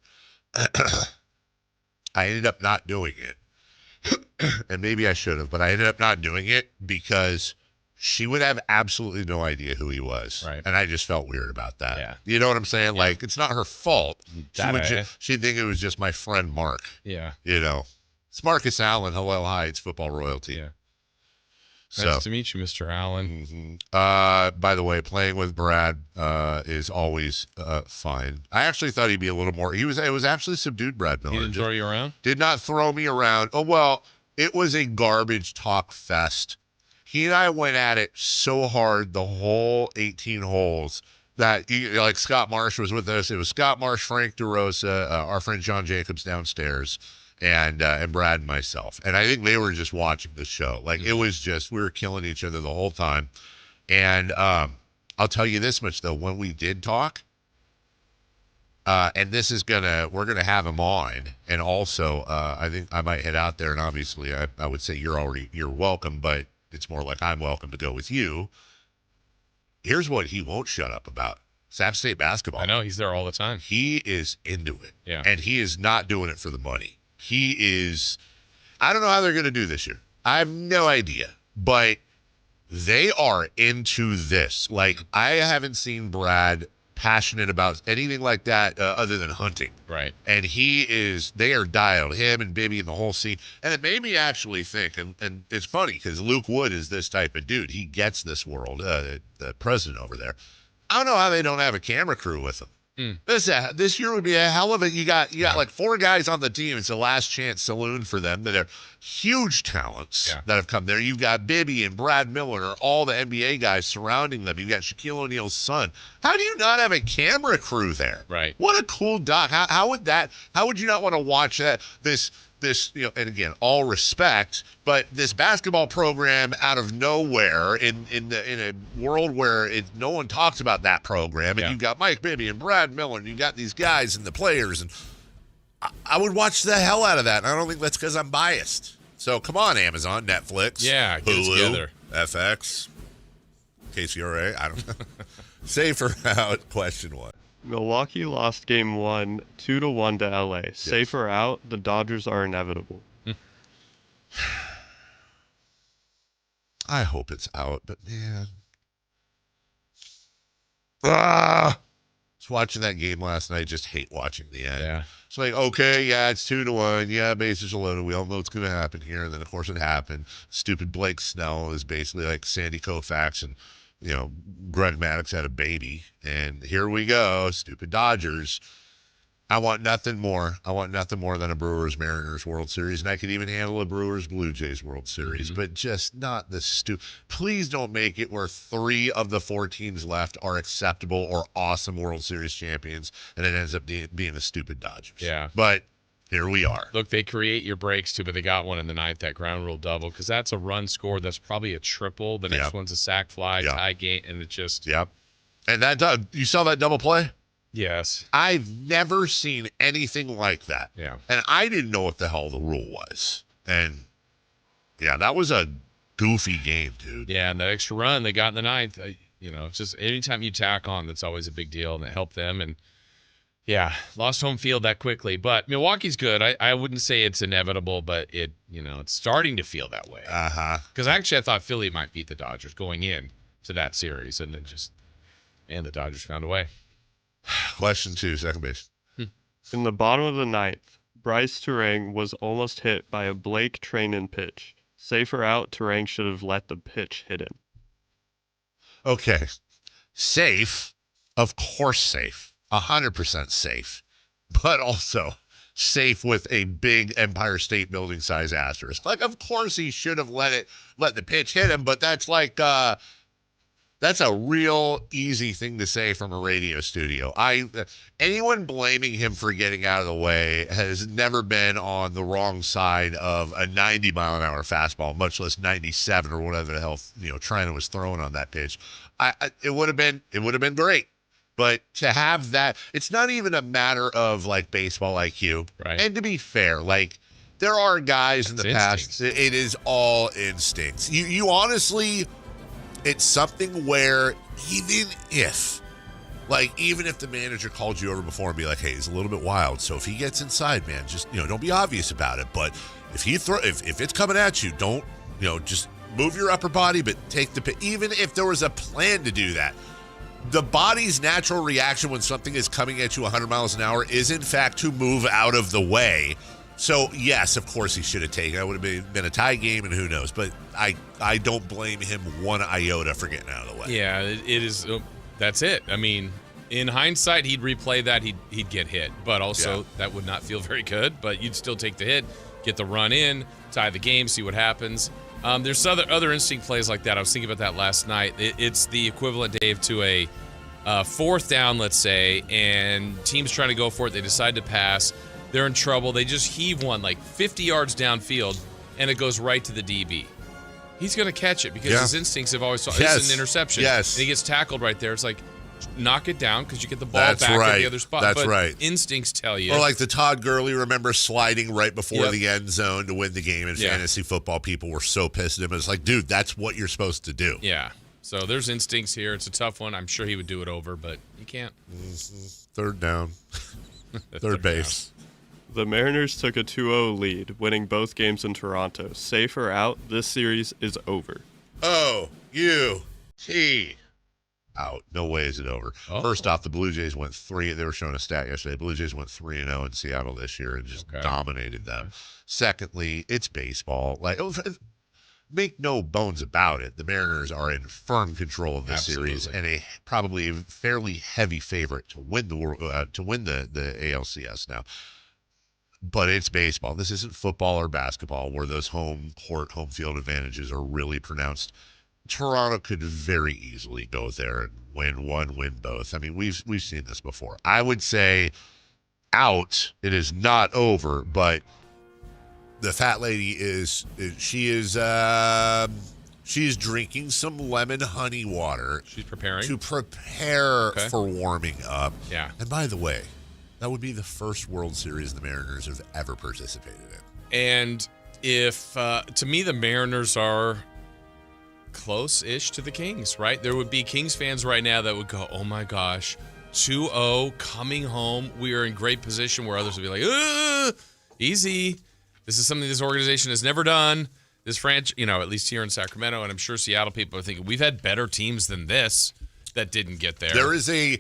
I ended up not doing it, and maybe I should have, but I ended up not doing it because she would have absolutely no idea who he was. Right. And I just felt weird about that. Yeah. You know what I'm saying? Yeah. Like, it's not her fault. She'd think it was just my friend Mark. Yeah. It's Marcus Allen, Hillel Heights, football royalty. Yeah. So, nice to meet you, Mr. Allen. By the way, playing with Brad is always fine. I actually thought he'd be a little more. It was actually subdued, Brad Miller. He didn't throw you around? Did not throw me around. Oh, well, it was a garbage talk fest. He and I went at it so hard the whole 18 holes that, like, Scott Marsh was with us. It was Scott Marsh, Frank DeRosa, our friend John Jacobs downstairs, and Brad and myself. And I think they were just watching the show. Like, it was just, we were killing each other the whole time. And I'll tell you this much, though. When we did talk, And this is we're gonna have him on, and also I think I might head out there, and obviously I would say you're welcome, but it's more like I'm welcome to go with you. Here's what he won't shut up about: Sapp State basketball. I know he's there all the time. He is into it, yeah, and he is not doing it for the money. He is. I don't know how they're gonna do this year. I have no idea, but they are into this. Like, I haven't seen Brad passionate about anything like that other than hunting. Right. And they are dialed, him and Bibby and the whole scene. And it made me actually think, and it's funny because Luke Wood is this type of dude. He gets this world, the president over there. I don't know how they don't have a camera crew with him. This year would be a hell of a. You got like 4 guys on the team. It's a last chance saloon for them. That are huge talents that have come there. You've got Bibby and Brad Miller, all the NBA guys surrounding them. You've got Shaquille O'Neal's son. How do you not have a camera crew there? Right. What a cool doc. How would you not want to watch that? This, and again, all respect, but this basketball program out of nowhere in a world where no one talks about that program, and you've got Mike Bibby and Brad Miller, and you've got these guys and the players, and I would watch the hell out of that. And I don't think that's because I'm biased. So come on, Amazon, Netflix, get Hulu, it together. FX, KCRA. I don't know. Safer out. Question 1. Milwaukee lost game 1, 2-1 to LA. Yes. Safer out, the Dodgers are inevitable. I hope it's out, but man. Just watching that game last night, just hate watching the end. Yeah. It's like, okay, yeah, it's 2-1. Yeah, bases are loaded. We all know what's going to happen here. And then, of course, it happened. Stupid Blake Snell is basically like Sandy Koufax and, Greg Maddux had a baby, and here we go. Stupid Dodgers. I want nothing more. I want nothing more than a Brewers-Mariners World Series, and I could even handle a Brewers-Blue Jays World Series, but just not the stupid. Please don't make it where 3 of the 4 teams left are acceptable or awesome World Series champions, and it ends up being the stupid Dodgers. Yeah. But here we are. Look, they create your breaks too, but they got one in the 9th, that ground rule double, because that's a run scored. That's probably a triple. The next one's a sac fly, tie game, and it just. Yep. And you saw that double play? Yes. I've never seen anything like that. Yeah. And I didn't know what the hell the rule was. And, yeah, that was a goofy game, dude. Yeah, and that extra run they got in the 9th, it's just anytime you tack on, that's always a big deal, and it helped them. And, yeah, lost home field that quickly. But Milwaukee's good. I wouldn't say it's inevitable, but it's starting to feel that way. Uh-huh. Because actually I thought Philly might beat the Dodgers going in to that series, and then the Dodgers found a way. Question 2, second base. In the bottom of the 9th, Bryce Turang was almost hit by a Blake Treinen pitch. Safer out, Turang should have let the pitch hit him. Okay. Safe. Of course safe. 100% safe. But also safe with a big Empire State Building size asterisk. Like, of course he should have let the pitch hit him, but that's like that's a real easy thing to say from a radio studio. Anyone blaming him for getting out of the way has never been on the wrong side of a 90-mile-an-hour fastball, much less 97 or whatever the hell Treinen was throwing on that pitch. It would have been great. But to have that, it's not even a matter of like baseball IQ. Right. And to be fair, like there are guys in the past, it is all instincts. You honestly, it's something where even if the manager called you over before and be like, hey, he's a little bit wild. So if he gets inside, man, just, don't be obvious about it. But if if it's coming at you, don't, just move your upper body, but take the pitch. Even if there was a plan to do that. The body's natural reaction when something is coming at you 100 miles an hour is, in fact, to move out of the way. So, yes, of course he should have taken it. It would have been a tie game, and who knows. But I don't blame him one iota for getting out of the way. Yeah, it is. That's it. I mean, in hindsight, he'd replay that. He'd get hit. But also, that would not feel very good. But you'd still take the hit, get the run in, tie the game, see what happens. There's other instinct plays like that. I was thinking about that last night. It's the equivalent, Dave, to a 4th down, let's say, and team's trying to go for it. They decide to pass. They're in trouble. They just heave one like 50 yards downfield, and it goes right to the DB. He's going to catch it because his instincts have always thought it's an interception. Yes. And he gets tackled right there. It's like, knock it down because you get the ball That's back right. at the other spot. That's but right. Instincts tell you. Or like the Todd Gurley, remember sliding right before Yep. the end zone to win the game in fantasy football. People were so pissed at him. It's like, dude, that's what you're supposed to do. Yeah. So there's instincts here. It's a tough one. I'm sure he would do it over, but you can't. Third down. Third base. The Mariners took a 2-0 lead, winning both games in Toronto. Safe or out, this series is over. O-U-T. Out. No way is it over. Oh. First off, the Blue Jays went 3. They were showing a stat yesterday. Blue Jays went 3-0 in Seattle this year and just dominated them. Secondly, it's baseball. Make no bones about it. The Mariners are in firm control of this series and probably a fairly heavy favorite to win the ALCS now. But it's baseball. This isn't football or basketball where those home field advantages are really pronounced. Toronto could very easily go there and win one, win both. I mean, we've seen this before. I would say out. It is not over, but the fat lady she's drinking some lemon honey water. She's preparing to prepare for warming up. Yeah. And by the way, that would be the first World Series the Mariners have ever participated in. And if, to me, the Mariners are close-ish to the Kings, right? There would be Kings fans right now that would go, oh my gosh, 2-0, coming home. We are in great position, where others would be like, easy. This is something this organization has never done. This franchise, at least here in Sacramento, and I'm sure Seattle people are thinking, we've had better teams than this that didn't get there. There is a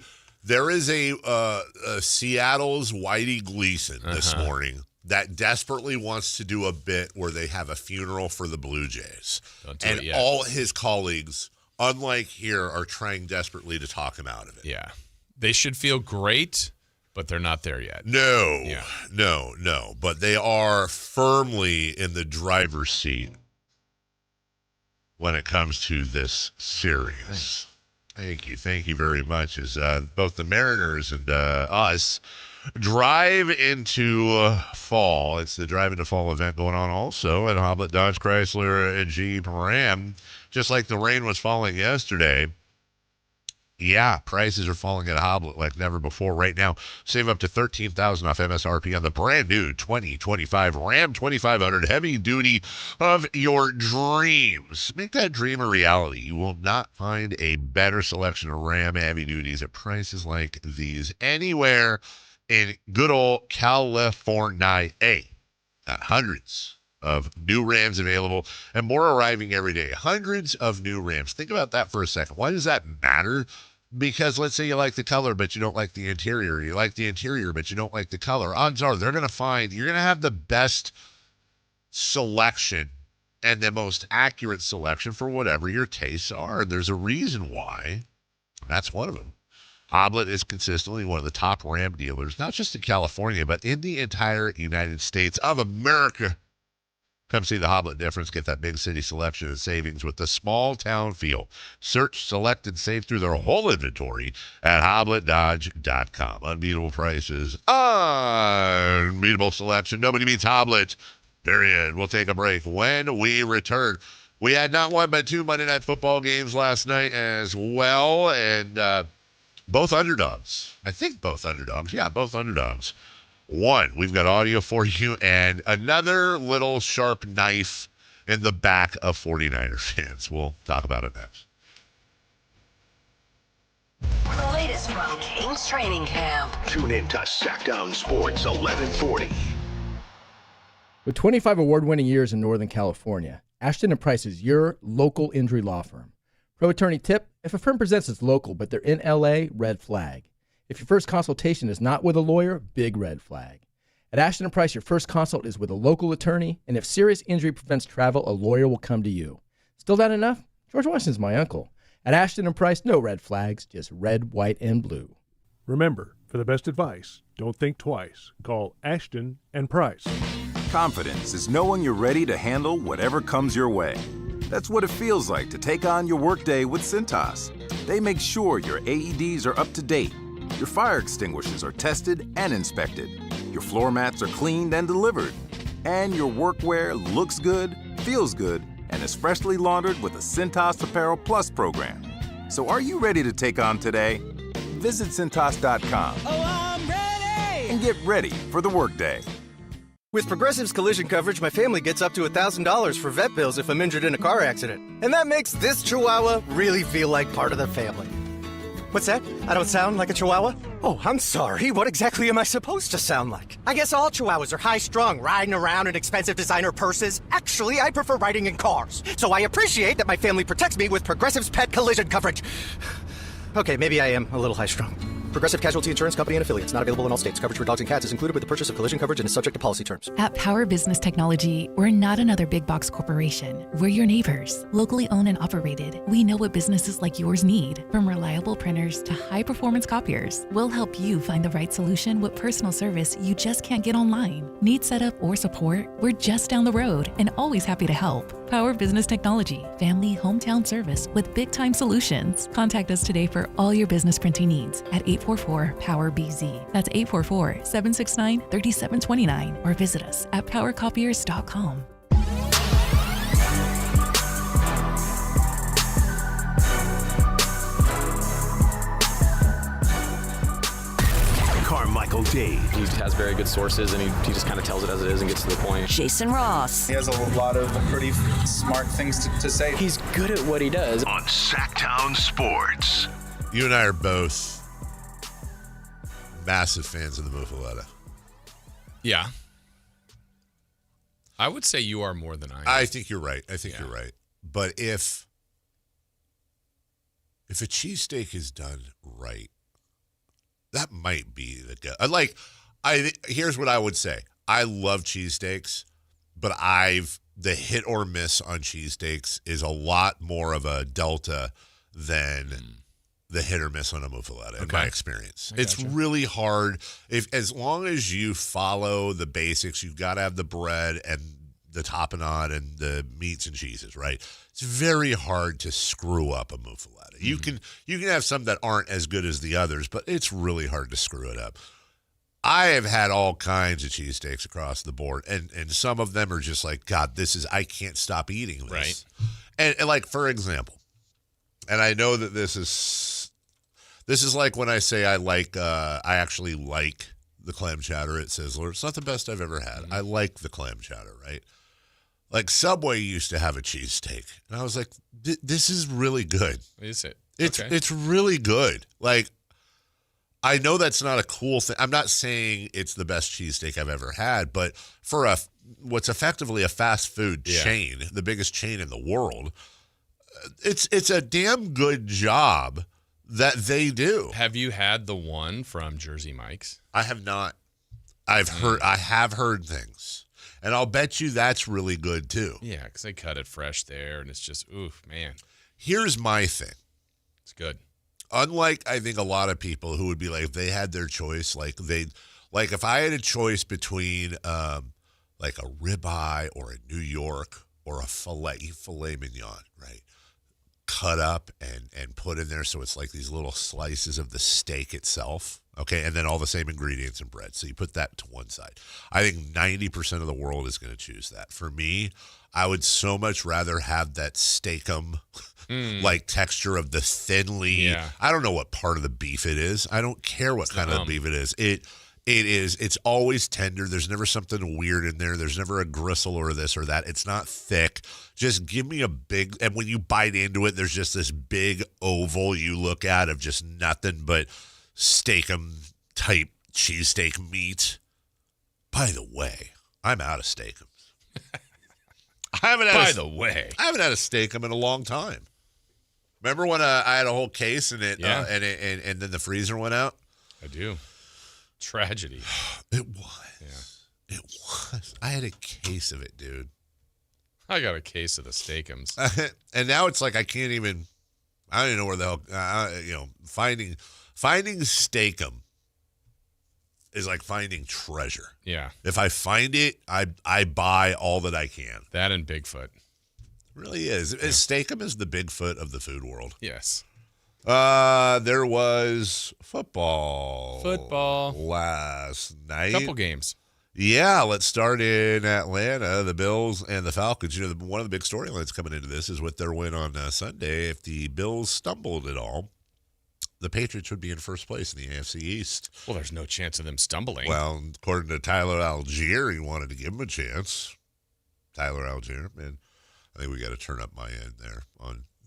Seattle's Whitey Gleason this morning that desperately wants to do a bit where they have a funeral for the Blue Jays. And all his colleagues, unlike here, are trying desperately to talk him out of it. Yeah. They should feel great, but they're not there yet. No. But they are firmly in the driver's seat when it comes to this series. Thank you very much. As both the Mariners and us drive into fall. It's the Drive into Fall event going on also at Hoblet Dodge Chrysler and Jeep Ram. Just like the rain was falling yesterday. Yeah, prices are falling at Hoblet like never before right now. Save up to $13,000 off MSRP on the brand new 2025 Ram 2500 heavy duty of your dreams. Make that dream a reality. You will not find a better selection of Ram heavy duties at prices like these anywhere in good old California. Got hundreds of new Rams available and more arriving every day. Hundreds of new Rams. Think about that for a second. Why does that matter? Because let's say you like the color, but you don't like the interior. You like the interior, but you don't like the color. Odds are you're going to have the best selection and the most accurate selection for whatever your tastes are. And there's a reason why. That's one of them. Hoblet is consistently one of the top Ram dealers, not just in California, but in the entire United States of America. Come see the Hoblet difference. Get that big city selection and savings with the small town feel. Search, select, and save through their whole inventory at HobletDodge.com. Unbeatable prices, unbeatable selection. Nobody beats Hoblet, period. We'll take a break. When we return, we had not one but two Monday Night Football games last night as well, and both underdogs. I think both underdogs. Yeah, both underdogs. One, we've got audio for you, and another little sharp knife in the back of 49er fans. We'll talk about it next. For the latest from Kings training camp. Tune in to Sactown Sports 1140. With 25 award-winning years in Northern California, Ashton & Price is your local injury law firm. Pro attorney tip, if a firm presents as local but they're in LA, red flag. If your first consultation is not with a lawyer, big red flag. At Ashton & Price, your first consult is with a local attorney, and if serious injury prevents travel, a lawyer will come to you. Still not enough? George Washington's my uncle. At Ashton & Price, no red flags, just red, white, and blue. Remember, for the best advice, don't think twice. Call Ashton & Price. Confidence is knowing you're ready to handle whatever comes your way. That's what it feels like to take on your workday with Cintas. They make sure your AEDs are up to date. Your fire extinguishers are tested and inspected. Your floor mats are cleaned and delivered. And your workwear looks good, feels good, and is freshly laundered with the Cintas Apparel Plus program. So are you ready to take on today? Visit Cintas.com. Oh, I'm ready! And get ready for the workday. With Progressive's collision coverage, my family gets up to $1,000 for vet bills if I'm injured in a car accident. And that makes this Chihuahua really feel like part of the family. What's that? I don't sound like a Chihuahua? Oh, I'm sorry. What exactly am I supposed to sound like? I guess all Chihuahuas are high-strung, riding around in expensive designer purses. Actually, I prefer riding in cars. So I appreciate that my family protects me with Progressive's pet collision coverage. Okay, maybe I am a little high-strung. Progressive Casualty Insurance Company and Affiliates. Not available in all states. Coverage for dogs and cats is included with the purchase of collision coverage and is subject to policy terms. At Power Business Technology, we're not another big box corporation. We're your neighbors. Locally owned and operated. We know what businesses like yours need. From reliable printers to high-performance copiers, we'll help you find the right solution with personal service you just can't get online. Need setup or support? We're just down the road and always happy to help. Power Business Technology. Family hometown service with big-time solutions. Contact us today for all your business printing needs at 844-POWER-BZ. That's 844-769-3729 or visit us at powercopiers.com. Carmichael Dave. He has very good sources, and he just kind of tells it as it is and gets to the point. Jason Ross. He has a lot of pretty smart things to say. He's good at what he does. On Sactown Sports. You and I are both massive fans of the Muffaletta. Yeah. I would say you are more than I am. I think you're right. You're right. But if a cheesesteak is done right, that might be the go. Here's what I would say. I love cheesesteaks, but the hit or miss on cheesesteaks is a lot more of a delta than the hit or miss on a muffaletta in my experience. It's really hard. As long as you follow the basics, you've got to have the bread and the tapenade and the meats and cheeses, right? It's very hard to screw up a muffaletta. You can have some that aren't as good as the others, but it's really hard to screw it up. I have had all kinds of cheesesteaks across the board, and some of them are just like, God, I can't stop eating this. Right. And like, for example, and I know that this is like when I say I actually like the clam chowder at Sizzler. It's not the best I've ever had. I like the clam chowder, right? Like Subway used to have a cheesesteak, and I was like, this is really good. Is it? It's really good. Like, I know that's not a cool thing. I'm not saying it's the best cheesesteak I've ever had, but for what's effectively a fast food chain, the biggest chain in the world, it's a damn good job that they do. Have you had the one from Jersey Mike's? I have not. I have heard things. And I'll bet you that's really good too. Yeah, because they cut it fresh there, and it's just, oof, man. Here's my thing. It's good. Unlike, I think, a lot of people who would be like, if they had their choice, like if I had a choice between like a ribeye or a New York or a filet mignon, right? Cut up and put in there so it's like these little slices of the steak itself, okay? And then all the same ingredients and bread. So you put that to one side. I think 90% of the world is going to choose that. For me, I would so much rather have that steakum like texture of the thinly, I don't know what part of the beef it is. I don't care what kind of beef it is. It's always tender. There's never something weird in there. There's never a gristle or this or that. It's not thick. Just give me a big, and when you bite into it, there's just this big oval you look at of just nothing but steakum type cheesesteak meat. By the way, I'm out of steakums. I haven't had a steakum in a long time. Remember when I had a whole case and and then the freezer went out? I do. Tragedy. It was. Yeah. It was. I had a case of it, dude. I got a case of the steakums. And now it's like I don't even know where the hell, finding steakum is like finding treasure. Yeah. If I find it, I buy all that I can. That and Bigfoot. It really is. Yeah. Steakum is the Bigfoot of the food world. Yes. There was football last night. Couple games. Yeah, let's start in Atlanta. The Bills and the Falcons. One of the big storylines coming into this is with their win on Sunday. If the Bills stumbled at all, the Patriots would be in first place in the AFC East. Well, there's no chance of them stumbling. Well, according to Tyler Algier, he wanted to give him a chance. Tyler Algier, man. I think we got to turn up my end there.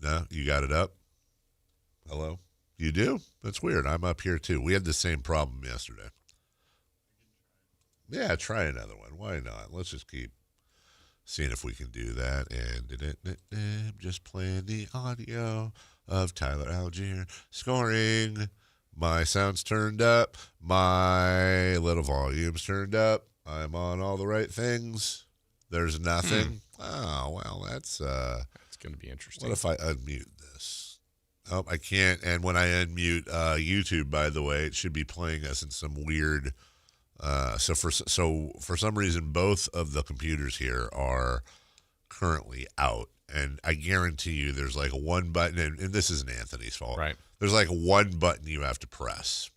No, you got it up? Hello? You do? That's weird. I'm up here too. We had the same problem yesterday. Yeah, try another one. Why not? Let's just keep seeing if we can do that. And just playing the audio of Tyler Algier scoring. My sound's turned up. My little volume's turned up. I'm on all the right things. There's nothing. Oh, well, that's going to be interesting. What if I unmute this? Oh, I can't. And when I unmute YouTube, by the way, it should be playing us in some weird. So for some reason, both of the computers here are currently out, and I guarantee you, there's like one button, and this isn't Anthony's fault. Right. There's like one button you have to press,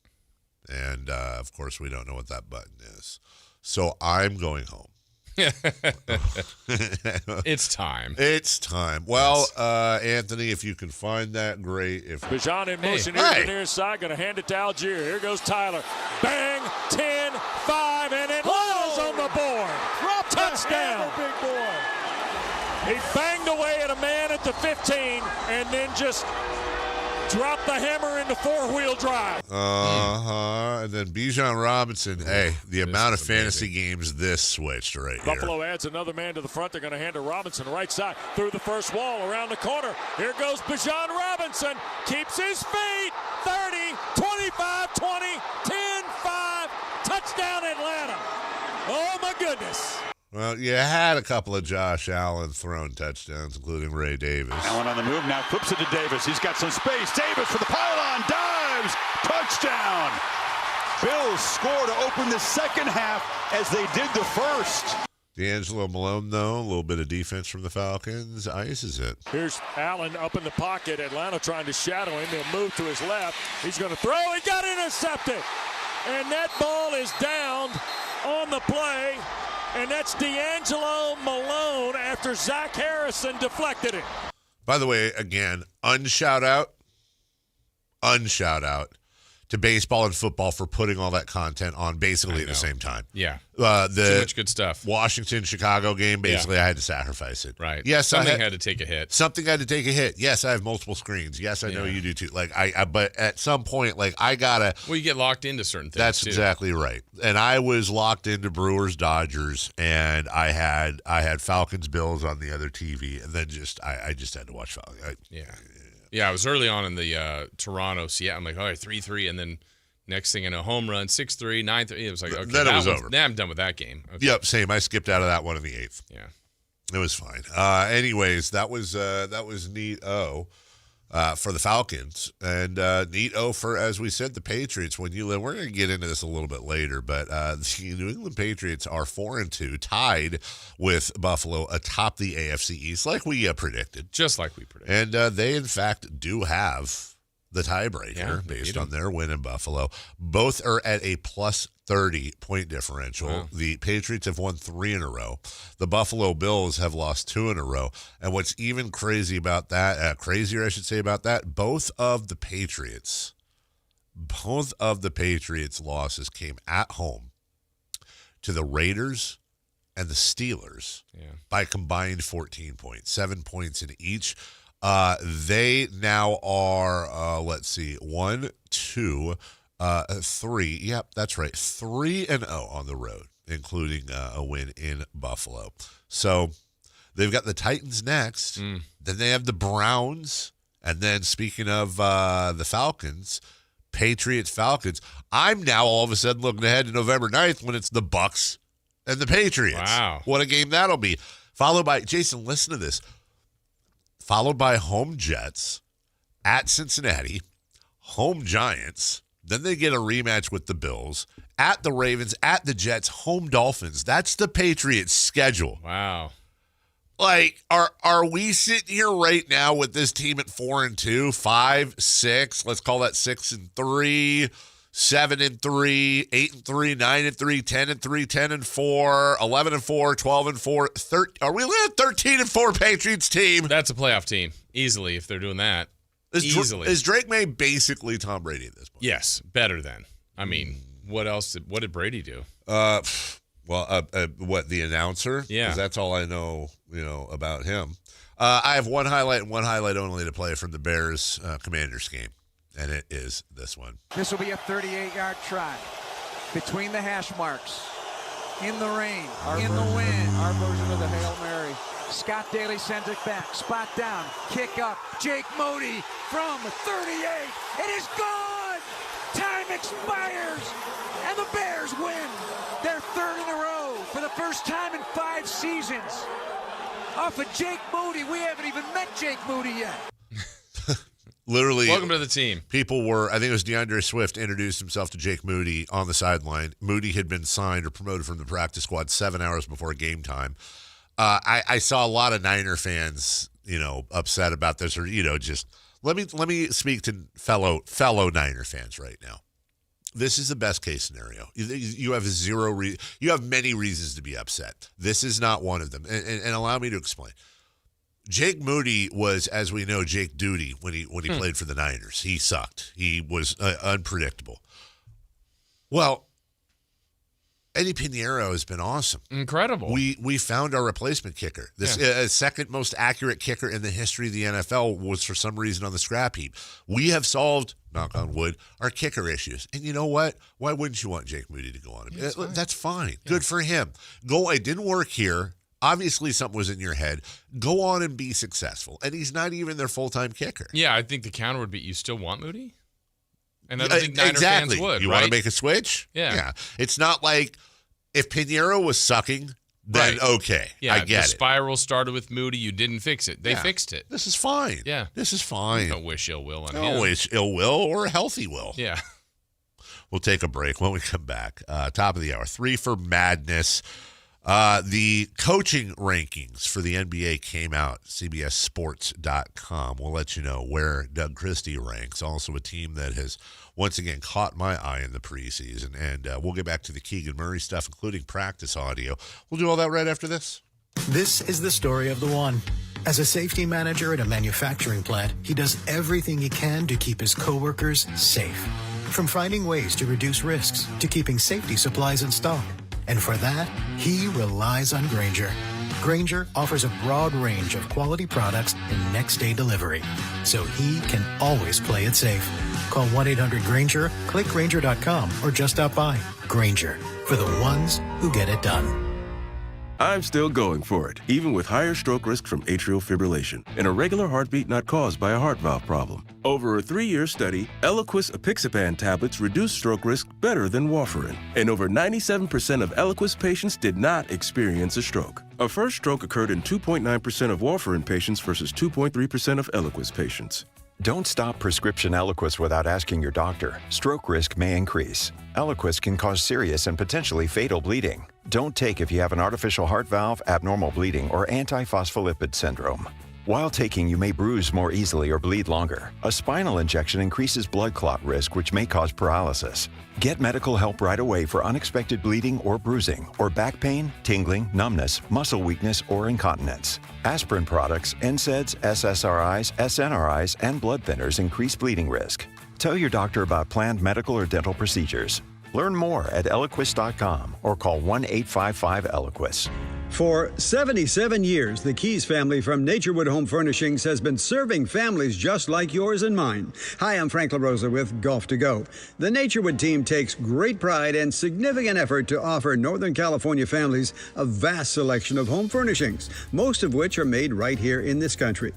and of course, we don't know what that button is. So I'm going home. It's time. It's time. Well, yes. Anthony, if you can find that, great. If Bijan in motion here to the near side, going to hand it to Algier. Here goes Tyler. Bang, 10, 5, and Atlanta's on the board. Touchdown. Big boy. He banged away at a man at the 15 and then just dropped the hammer into four-wheel drive. And then Bijan Robinson. Hey, the amount of fantasy games this switched right here. Buffalo adds another man to the front. They're going to hand to Robinson right side through the first wall around the corner. Here goes Bijan Robinson. Keeps his feet. 30, 25, 20, 10, 5. Touchdown Atlanta. Oh, my goodness. Well, you had a couple of Josh Allen thrown touchdowns, including Ray Davis. Allen on the move now, flips it to Davis. He's got some space. Davis for the pylon, dives, touchdown. Bills score to open the second half as they did the first. D'Angelo Malone, though, a little bit of defense from the Falcons, ices it. Here's Allen up in the pocket. Atlanta trying to shadow him. He'll move to his left. He's going to throw. He got intercepted. And that ball is down on the play. And that's D'Angelo Malone after Zach Harrison deflected it. By the way, again, unshout out to baseball and football for putting all that content on basically at the same time. Yeah. Too much good stuff. Washington-Chicago game, basically I had to sacrifice it. Right. Yes, Something had to take a hit. Something had to take a hit. Yes, I have multiple screens. Yes, I know you do too. Like but at some point, like I gotta. Well, you get locked into certain things. That's too. exactly right. And I was locked into Brewers-Dodgers, and I had Falcons-Bills on the other TV, and then I just had to watch Falcons. Yeah, I was early on in the Toronto, Seattle. I'm like, all right, 3-3, and then next thing I know, home run, 6-3, 9-3. It was like, okay, then it was over. Now I'm done with that game. Okay. Yep, same. I skipped out of that one in the 8th. Yeah, it was fine. Anyways, that was neat. For the Falcons, and neat for, as we said, the Patriots. We're going to get into this a little bit later, but the New England Patriots are 4-2, tied with Buffalo atop the AFC East, like we predicted. Just like we predicted. And they, in fact, do have the tiebreaker based on their win in Buffalo. Both are at a plus 30-point differential. Wow. The Patriots have won 3 in a row. The Buffalo Bills have lost 2 in a row. And what's even crazier about that, both of the Patriots' losses came at home to the Raiders and the Steelers by combined 14 points, 7 points in each. They now are, 1, 2, 3. Yep, that's right. 3-0 on the road, including a win in Buffalo. So they've got the Titans next. Then they have the Browns. And then speaking of the Falcons, Patriots-Falcons, I'm now all of a sudden looking ahead to November 9th when it's the Bucs and the Patriots. Wow. What a game that'll be. Followed by, Jason, listen to this. Followed by home Jets at Cincinnati, home Giants. Then they get a rematch with the Bills, at the Ravens, at the Jets, home Dolphins. That's the Patriots' schedule. Wow. Like, are we sitting here right now with this team at 4-2, 5, 6? Let's call that 6-3, 7-3, 8-3, 9-3, 10-3, 10-4, 11-4, 12-4. Are we looking at 13-4 Patriots team? That's a playoff team easily if they're doing that. Easily. Is Drake May basically Tom Brady at this point? Yes, better than. I mean, what did Brady do? What, the announcer? Yeah. Because that's all I know, about him. I have one highlight and one highlight only to play from the Bears Commanders game, and it is this one. This will be a 38-yard try between the hash marks. In the rain, in the wind. Our version of the Hail Mary. Scott Daly sends it back. Spot down. Kick up. Jake Moody from 38. It is gone. Time expires. And the Bears win. Their third in a row for the first time in 5 seasons. Off of Jake Moody. We haven't even met Jake Moody yet. Literally, welcome to the team. People were, I think it was DeAndre Swift introduced himself to Jake Moody on the sideline. Moody had been signed or promoted from the practice squad 7 hours before game time. I saw a lot of Niner fans, upset about this, or just let me speak to fellow Niner fans right now. This is the best case scenario. You have you have many reasons to be upset. This is not one of them, and allow me to explain. Jake Moody was, as we know, Jake Duty when he played for the Niners. He sucked. He was unpredictable. Well, Eddie Pinheiro has been awesome. Incredible. We found our replacement kicker. This second most accurate kicker in the history of the NFL was for some reason on the scrap heap. We have solved, knock on wood, our kicker issues. And you know what? Why wouldn't you want Jake Moody to go on? That's fine. Yeah. Good for him. It didn't work here. Obviously, something was in your head. Go on and be successful. And he's not even their full-time kicker. Yeah, I think the counter would be, you still want Moody? And I don't think Niner fans would, You want to make a switch? Yeah. It's not like if Pinheiro was sucking, then okay. Yeah, I get the spiral started with Moody. You didn't fix it. They fixed it. This is fine. Yeah. This is fine. Don't wish ill will on him. Don't wish ill will or healthy will. Yeah. We'll take a break. When we come back, top of the hour, 3 for Madness. The coaching rankings for the NBA came out, CBSSports.com. We'll let you know where Doug Christie ranks. Also a team that has once again caught my eye in the preseason. And we'll get back to the Keegan Murray stuff, including practice audio. We'll do all that right after this. This is the story of the one. As a safety manager at a manufacturing plant, he does everything he can to keep his coworkers safe. From finding ways to reduce risks to keeping safety supplies in stock. And for that, he relies on Grainger. Grainger offers a broad range of quality products and next-day delivery, so he can always play it safe. Call 1-800-GRAINGER, click Grainger.com, or just stop by. Grainger, for the ones who get it done. I'm still going for it, even with higher stroke risk from atrial fibrillation and a regular heartbeat not caused by a heart valve problem. Over a 3-year study, Eliquis apixaban tablets reduced stroke risk better than warfarin, and over 97% of Eliquis patients did not experience a stroke. A first stroke occurred in 2.9% of warfarin patients versus 2.3% of Eliquis patients. Don't stop prescription Eliquis without asking your doctor. Stroke risk may increase. Eliquis can cause serious and potentially fatal bleeding. Don't take if you have an artificial heart valve, abnormal bleeding, or antiphospholipid syndrome. While taking, you may bruise more easily or bleed longer. A spinal injection increases blood clot risk, which may cause paralysis. Get medical help right away for unexpected bleeding or bruising, or back pain, tingling, numbness, muscle weakness, or incontinence. Aspirin products, NSAIDs, SSRIs, SNRIs, and blood thinners increase bleeding risk. Tell your doctor about planned medical or dental procedures. Learn more at Eliquis.com or call 1-855-ELIQUIS. For 77 years, the Keys family from Naturewood Home Furnishings has been serving families just like yours and mine. Hi, I'm Frank LaRosa with Golf to Go. The Naturewood team takes great pride and significant effort to offer Northern California families a vast selection of home furnishings, most of which are made right here in this country.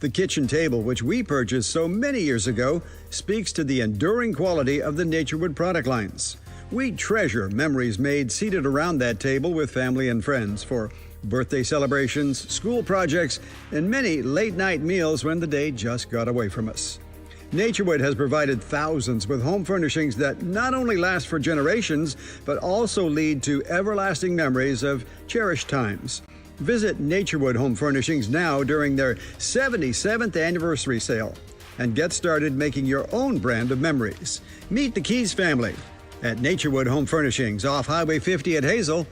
The kitchen table, which we purchased so many years ago, speaks to the enduring quality of the Naturewood product lines. We treasure memories made seated around that table with family and friends for birthday celebrations, school projects, and many late-night meals when the day just got away from us. Naturewood has provided thousands with home furnishings that not only last for generations, but also lead to everlasting memories of cherished times. Visit Naturewood Home Furnishings now during their 77th anniversary sale and get started making your own brand of memories. Meet the Keys family at Naturewood Home Furnishings off Highway 50 at Hazel.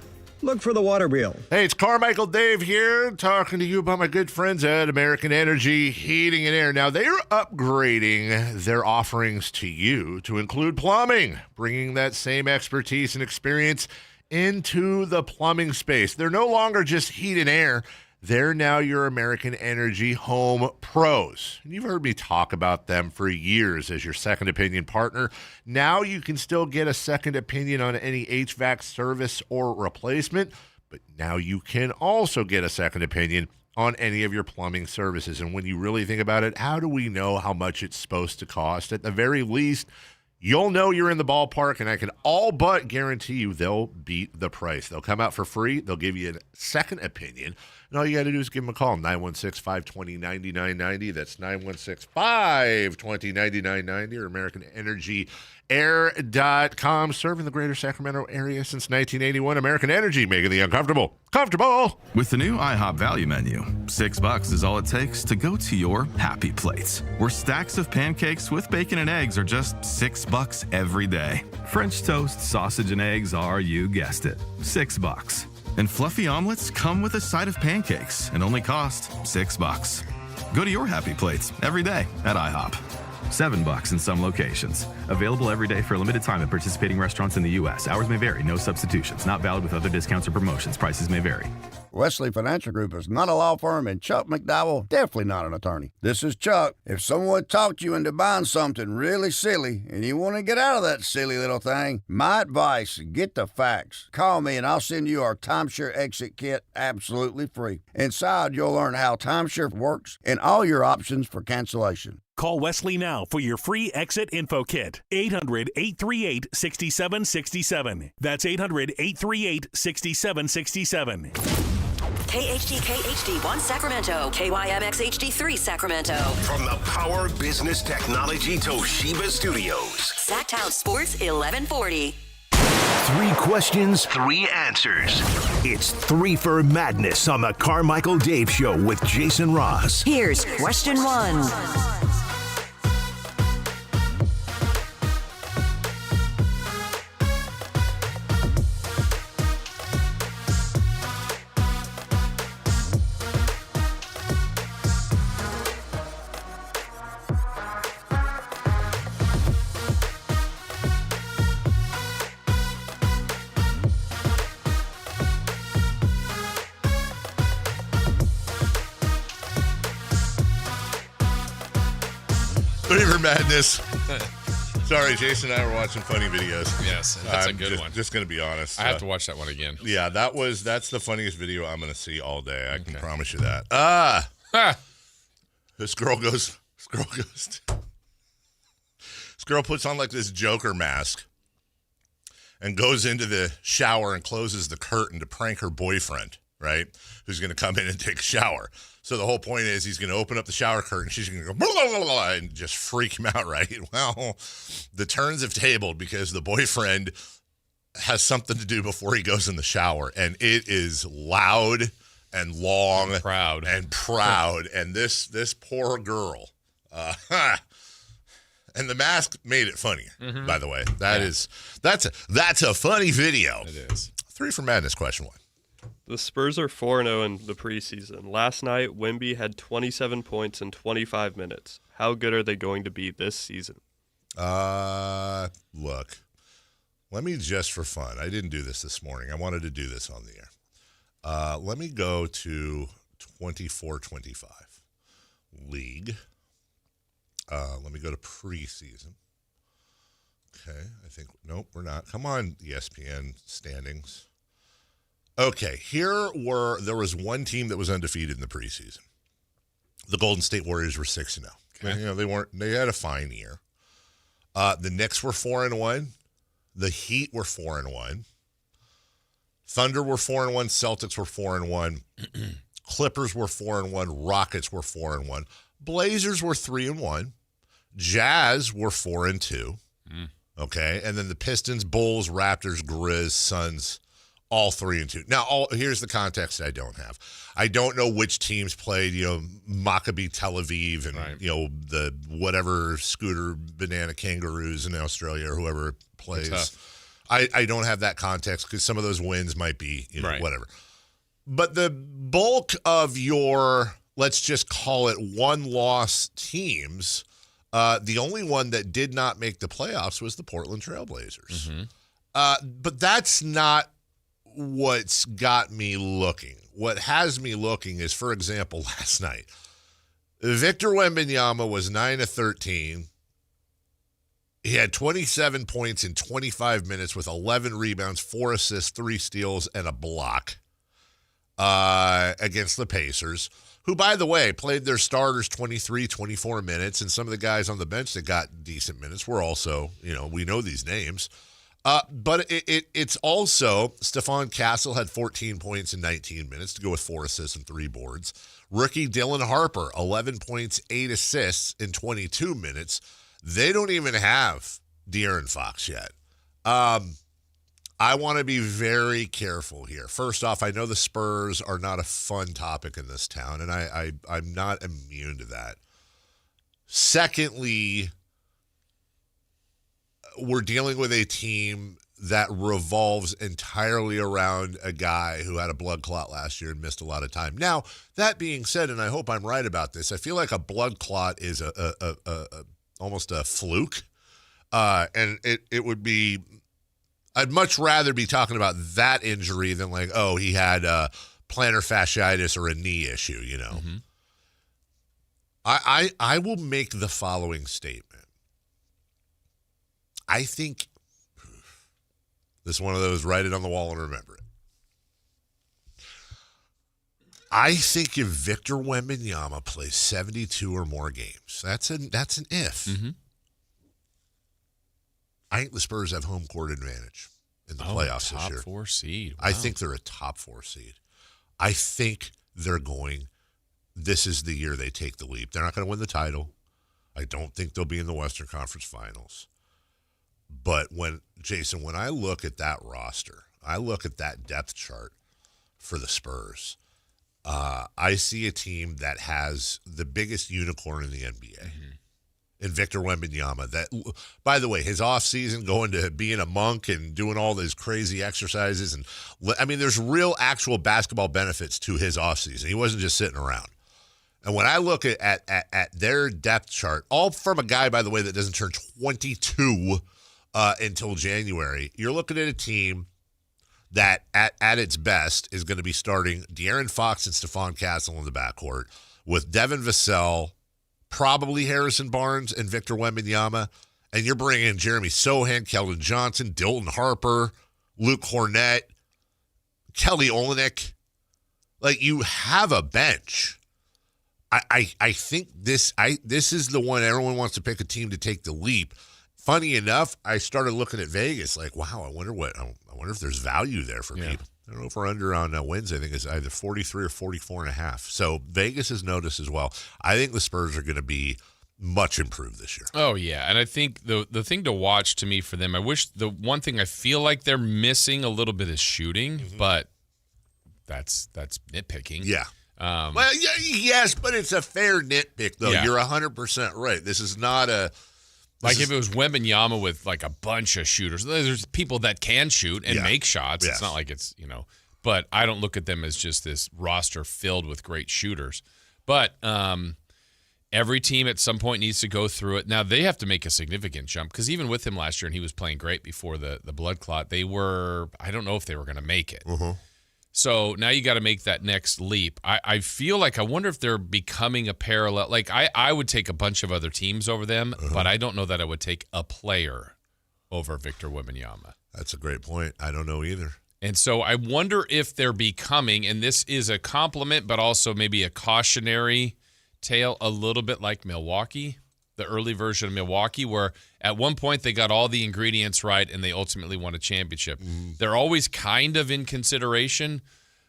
look for the water bill. Hey, it's Carmichael Dave here, talking to you about my good friends at American Energy Heating and Air. Now, they're upgrading their offerings to you to include plumbing, bringing that same expertise and experience into the plumbing space. They're no longer just heat and air. They're now your American Energy Home Pros. And you've heard me talk about them for years as your second opinion partner. Now you can still get a second opinion on any HVAC service or replacement, but now you can also get a second opinion on any of your plumbing services. And when you really think about it, how do we know how much it's supposed to cost? At the very least, you'll know you're in the ballpark, and I can all but guarantee you they'll beat the price. They'll come out for free. They'll give you a second opinion. And all you got to do is give them a call, 916-520-9990. That's 916-520-9990 or AmericanEnergyAir.com. Serving the greater Sacramento area since 1981. American Energy, making the uncomfortable comfortable. With the new IHOP value menu, $6 is all it takes to go to your happy place, where stacks of pancakes with bacon and eggs are just $6 every day. French toast, sausage, and eggs are, you guessed it, $6. And fluffy omelets come with a side of pancakes and only cost $6. Go to your happy plates every day at IHOP. $7 in some locations. Available every day for a limited time at participating restaurants in the U.S. Hours may vary. No substitutions. Not valid with other discounts or promotions. Prices may vary. Wesley Financial Group is not a law firm, and Chuck McDowell definitely not an attorney. This is Chuck. If someone talked you into buying something really silly and you want to get out of that silly little thing, my advice, get the facts. Call me and I'll send you our timeshare exit kit absolutely free. Inside, you'll learn how timeshare works and all your options for cancellation. Call Wesley now for your free exit info kit. 800-838-6767. That's 800-838-6767. KHD 1 Sacramento, KYMX HD3 Sacramento. From the Power Business Technology Toshiba Studios. Sactown Sports 1140. 3 questions, 3 answers. It's 3 for Madness on the Carmichael Dave Show with Jason Ross. Here's question 1. For Madness. Sorry, Jason and I were watching funny videos. Yes, that's a good one. Just going to be honest. I have to watch that one again. Yeah, that's the funniest video I'm going to see all day. I can promise you that. This girl puts on like this Joker mask and goes into the shower and closes the curtain to prank her boyfriend, right? Who's going to come in and take a shower. So the whole point is he's going to open up the shower curtain. She's going to go blah, blah, blah, blah, and just freak him out, right? Well, the turns have tabled because the boyfriend has something to do before he goes in the shower, and it is loud and long and proud. And this poor girl, and the mask made it funnier. Mm-hmm. By the way, that's a funny video. It is. 3 for Madness. Question 1. The Spurs are 4-0 in the preseason. Last night, Wemby had 27 points in 25 minutes. How good are they going to be this season? Look, let me just for fun. I didn't do this morning. I wanted to do this on the air. Let me go to 24-25 league. Let me go to preseason. Okay, nope, we're not. Come on, ESPN standings. Okay, there was one team that was undefeated in the preseason. The Golden State Warriors were 6-0. Okay. They had a fine year. The Knicks were 4-1. The Heat were 4-1. Thunder were 4-1. Celtics were 4-1. Clippers were 4-1. Rockets were 4-1. Blazers were 3-1. Jazz were 4-2. Okay, and then the Pistons, Bulls, Raptors, Grizz, Suns, all 3-2. Now, here's the context I don't have. I don't know which teams played, Maccabi Tel Aviv and, right. The whatever Scooter Banana Kangaroos in Australia or whoever plays. I don't have that context because some of those wins might be, Right. whatever. But the bulk of your, let's just call it one-loss teams, the only one that did not make the playoffs was the Portland Trailblazers. Mm-hmm. But that's not what's got me looking. What has me looking is, for example, last night, Victor Wembanyama was 9 of 13. He had 27 points in 25 minutes with 11 rebounds, 4 assists, 3 steals, and a block against the Pacers, who, by the way, played their starters 23, 24 minutes, and some of the guys on the bench that got decent minutes were also, we know these names. But it's also Stephon Castle had 14 points in 19 minutes to go with 4 assists and 3 boards. Rookie Dylan Harper, 11 points, 8 assists in 22 minutes. They don't even have De'Aaron Fox yet. I want to be very careful here. First off, I know the Spurs are not a fun topic in this town, and I'm not immune to that. Secondly, we're dealing with a team that revolves entirely around a guy who had a blood clot last year and missed a lot of time. Now, that being said, and I hope I'm right about this, I feel like a blood clot is almost a fluke. And it would be, I'd much rather be talking about that injury than like, oh, he had plantar fasciitis or a knee issue, Mm-hmm. I will make the following statement. I think this is one of those, write it on the wall and remember it. I think if Victor Wembanyama plays 72 or more games, that's an if. Mm-hmm. I think the Spurs have home court advantage in the playoffs this year. Top 4 seed. Wow. I think they're a top 4 seed. I think they're going, this is the year they take the leap. They're not going to win the title. I don't think they'll be in the Western Conference Finals. But Jason, when I look at that roster, I look at that depth chart for the Spurs, I see a team that has the biggest unicorn in the NBA. Mm-hmm. In Victor Wembanyama. That, by the way, his offseason going to being a monk and doing all those crazy exercises. And I mean, there's real actual basketball benefits to his offseason. He wasn't just sitting around. And when I look at their depth chart, all from a guy, by the way, that doesn't turn 22 until January, you're looking at a team that at its best is going to be starting De'Aaron Fox and Stephon Castle in the backcourt with Devin Vassell, probably Harrison Barnes and Victor Wembanyama, and you're bringing in Jeremy Sohan, Keldon Johnson, Dilton Harper, Luke Cornett, Kelly Olynyk. Like, you have a bench. I think this is the one everyone wants to pick a team to take the leap. Funny enough, I started looking at Vegas like, wow, I wonder if there's value there for people. I don't know if we're under on wins. I think it's either 43 or 44.5. So Vegas has noticed as well. I think the Spurs are going to be much improved this year. Oh, yeah. And I think the thing to watch to me for them, I wish the one thing I feel like they're missing a little bit is shooting, but that's nitpicking. Yeah. Well, yes, but it's a fair nitpick, though. Yeah. You're 100% right. This is not a... Like if it was Wembanyama with like a bunch of shooters, there's people that can shoot and make shots. Yes. It's not like it's, but I don't look at them as just this roster filled with great shooters. But every team at some point needs to go through it. Now they have to make a significant jump because even with him last year, and he was playing great before the blood clot, I don't know if they were going to make it. Uh-huh. So now you got to make that next leap. I feel like I wonder if they're becoming a parallel. Like I would take a bunch of other teams over them, but I don't know that I would take a player over Victor Wembanyama. That's a great point. I don't know either. And so I wonder if they're becoming, and this is a compliment, but also maybe a cautionary tale, a little bit like Milwaukee, the early version of Milwaukee, where at one point they got all the ingredients right and they ultimately won a championship. They're always kind of in consideration,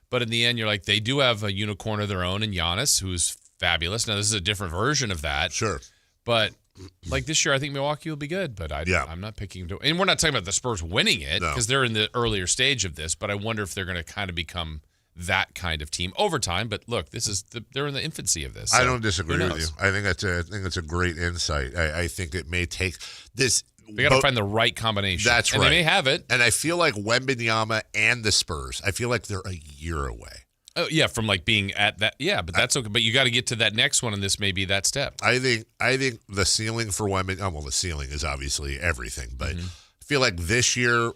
but in the end, you're like, they do have a unicorn of their own in Giannis, who's fabulous. Now, this is a different version of that. Sure. But like this year, I think Milwaukee will be good, but I'm not picking them. And we're not talking about the Spurs winning it because they're in the earlier stage of this, but I wonder if they're going to kind of become that kind of team over time. But look, they're in the infancy of this. So I don't disagree with you. I think that's a great insight. I think it may take this. They got to find the right combination. That's and right. They may have it. And I feel like Wembanyama and the Spurs, I feel like they're a year away. Oh yeah, from like being at that. Yeah, but that's okay. But you got to get to that next one, and this may be that step. I think the ceiling for Wembanyama. Well, the ceiling is obviously everything, but I feel like this year,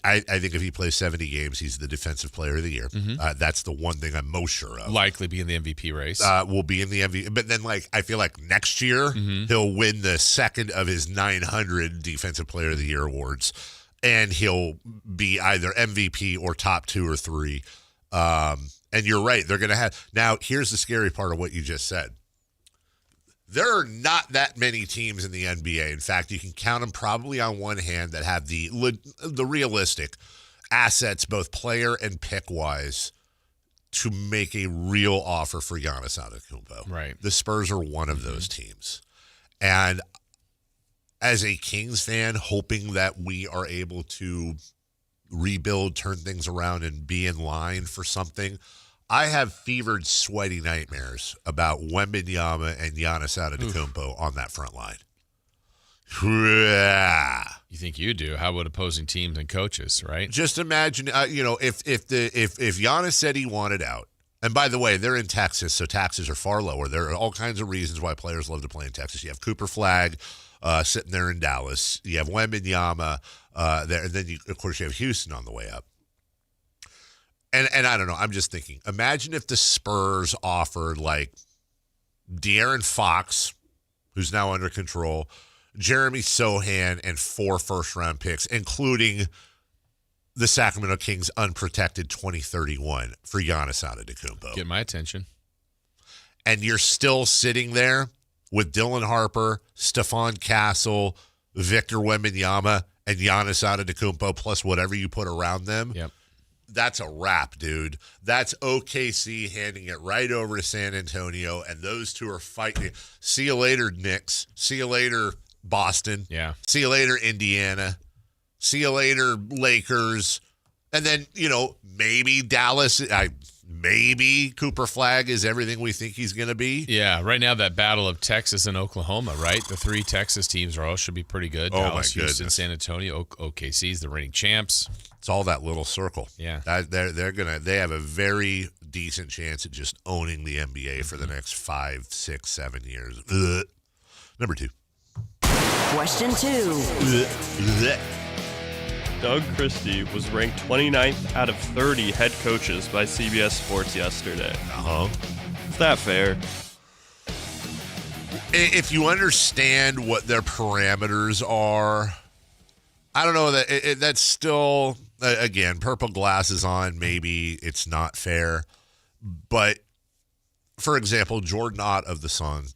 I think if he plays 70 games, he's the defensive player of the year. That's the one thing I'm most sure of. Likely be in the MVP race. Will be in the MVP. But then, I feel like next year he'll win the second of his 900 Defensive Player of the Year awards, and he'll be either MVP or top 2 or 3. And you're right. They're going to have. Now, here's the scary part of what you just said. There are not that many teams in the NBA. In fact, you can count them probably on one hand that have the realistic assets, both player and pick-wise, to make a real offer for Giannis Antetokounmpo. Right. The Spurs are one of those teams. And as a Kings fan, hoping that we are able to rebuild, turn things around, and be in line for something, I have fevered, sweaty nightmares about Wembanyama and Giannis Antetokounmpo on that front line. You think you do? How would opposing teams and coaches, right? Just imagine, if Giannis said he wanted out, and by the way, they're in Texas, so taxes are far lower. There are all kinds of reasons why players love to play in Texas. You have Cooper Flagg sitting there in Dallas. You have Wembanyama there, and then of course you have Houston on the way up. And I don't know. I'm just thinking. Imagine if the Spurs offered De'Aaron Fox, who's now under control, Jeremy Sohan, and 4 first-round picks, including the Sacramento Kings unprotected 2031 for Giannis Antetokounmpo. Get my attention. And you're still sitting there with Dylan Harper, Stephon Castle, Victor Wembanyama, and Giannis Antetokounmpo, plus whatever you put around them. Yep. That's a wrap, dude. That's OKC handing it right over to San Antonio, and those two are fighting. See you later, Knicks. See you later, Boston. Yeah. See you later, Indiana. See you later, Lakers. And then, maybe Dallas. Maybe Cooper Flagg is everything we think he's going to be. Yeah, right now that battle of Texas and Oklahoma, right? The 3 Texas teams should be pretty good. Oh, Dallas, my Houston, goodness. San Antonio, OKC's the reigning champs. It's all that little circle. Yeah. They have a very decent chance at just owning the NBA for the next 5, 6, 7 years. Ugh. Number 2. Question 2. Doug Christie was ranked 29th out of 30 head coaches by CBS Sports yesterday. Is that fair? If you understand what their parameters are, I don't know that that's still, again, purple glasses on. Maybe it's not fair, but for example, Jordan Ott of the Suns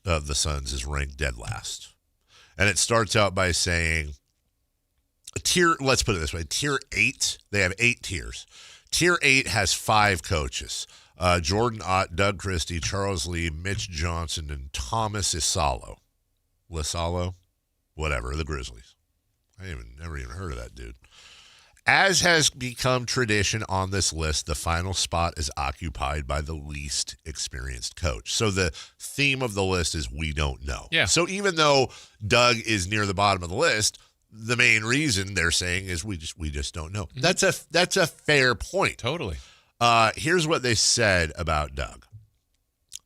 is ranked dead last, and it starts out by saying let's put it this way, tier 8, they have 8 tiers. Tier 8 has 5 coaches. Jordan Ott, Doug Christie, Charles Lee, Mitch Johnson, and Thomas Isalo. Whatever, the Grizzlies. I never even heard of that dude. As has become tradition on this list, the final spot is occupied by the least experienced coach. So the theme of the list is we don't know. Yeah. So even though Doug is near the bottom of the list, the main reason they're saying is we just don't know. Mm-hmm. That's a fair point. Totally. Here's what they said about Doug.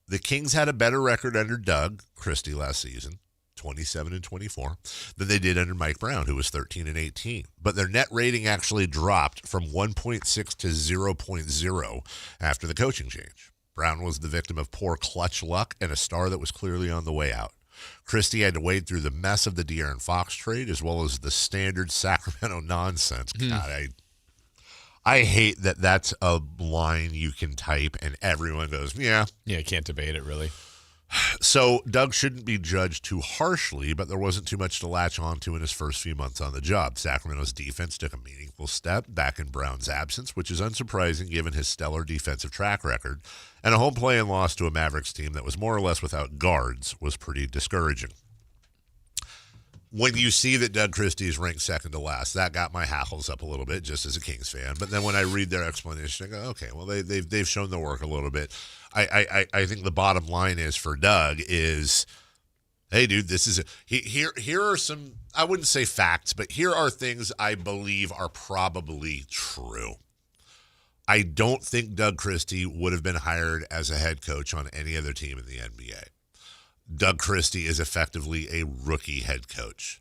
The Kings had a better record under Doug Christie last season, 27-24, than they did under Mike Brown, who was 13-18. But their net rating actually dropped from 1.6 to 0.0 after the coaching change. Brown was the victim of poor clutch luck and a star that was clearly on the way out. Christie had to wade through the mess of the De'Aaron Fox trade as well as the standard Sacramento nonsense. God, I hate that that's a line you can type and everyone goes, yeah. Yeah, can't debate it, really. So Doug shouldn't be judged too harshly, but there wasn't too much to latch onto in his first few months on the job. Sacramento's defense took a meaningful step back in Brown's absence, which is unsurprising given his stellar defensive track record. And a home play and loss to a Mavericks team that was more or less without guards was pretty discouraging. When you see that Doug Christie is ranked second to last, that got my hackles up a little bit, just as a Kings fan. But then when I read their explanation, I go, okay, well, they've shown their work a little bit. I think the bottom line is for Doug is Hey, dude, this is here are some, I wouldn't say facts, but here are things I believe are probably true. I don't think Doug Christie would have been hired as a head coach on any other team in the NBA. Doug Christie is effectively a rookie head coach.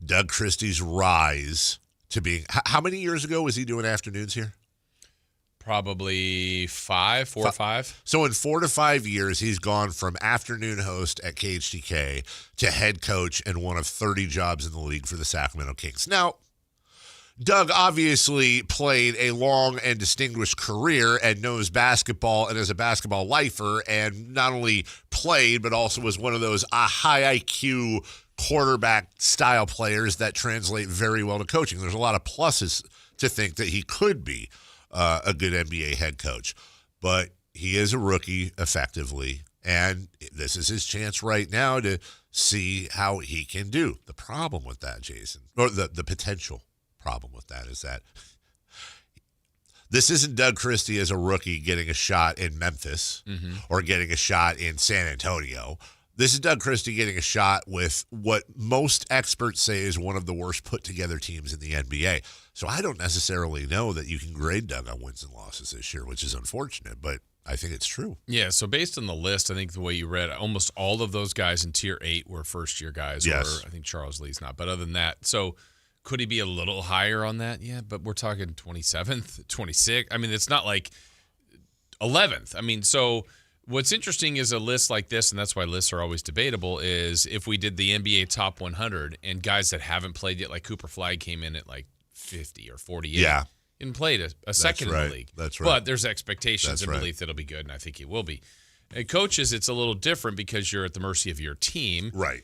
Doug Christie's rise to being, how many years ago was he doing afternoons here? Probably 4 or 5. So in 4 to 5 years, he's gone from afternoon host at KHTK to head coach and one of 30 jobs in the league for the Sacramento Kings. Now, Doug obviously played a long and distinguished career and knows basketball and is a basketball lifer, and not only played but also was one of those high IQ quarterback style players that translate very well to coaching. There's a lot of pluses to think that he could be a good NBA head coach, but he is a rookie effectively, and this is his chance right now to see how he can do. The problem with that, Jason, or the potential problem with that, is that this isn't Doug Christie as a rookie getting a shot in Memphis or getting a shot in San Antonio. This is Doug Christie getting a shot with what most experts say is one of the worst put-together teams in the NBA. So I don't necessarily know that you can grade Doug on wins and losses this year, which is unfortunate, but I think it's true. Yeah, so based on the list, I think the way you read, almost all of those guys in Tier 8 were first-year guys. Yes. Or I think Charles Lee's not. But other than that, so could he be a little higher on that? Yeah, but we're talking 27th, 26th. I mean, it's not like 11th. I mean, so what's interesting is a list like this, and that's why lists are always debatable, is if we did the NBA top 100 and guys that haven't played yet, like Cooper Flagg came in at like 50 or 48. Yeah. And played a second in the league. That's right. But there's expectations and belief that it'll be good, and I think he will be. And coaches, it's a little different because you're at the mercy of your team. Right.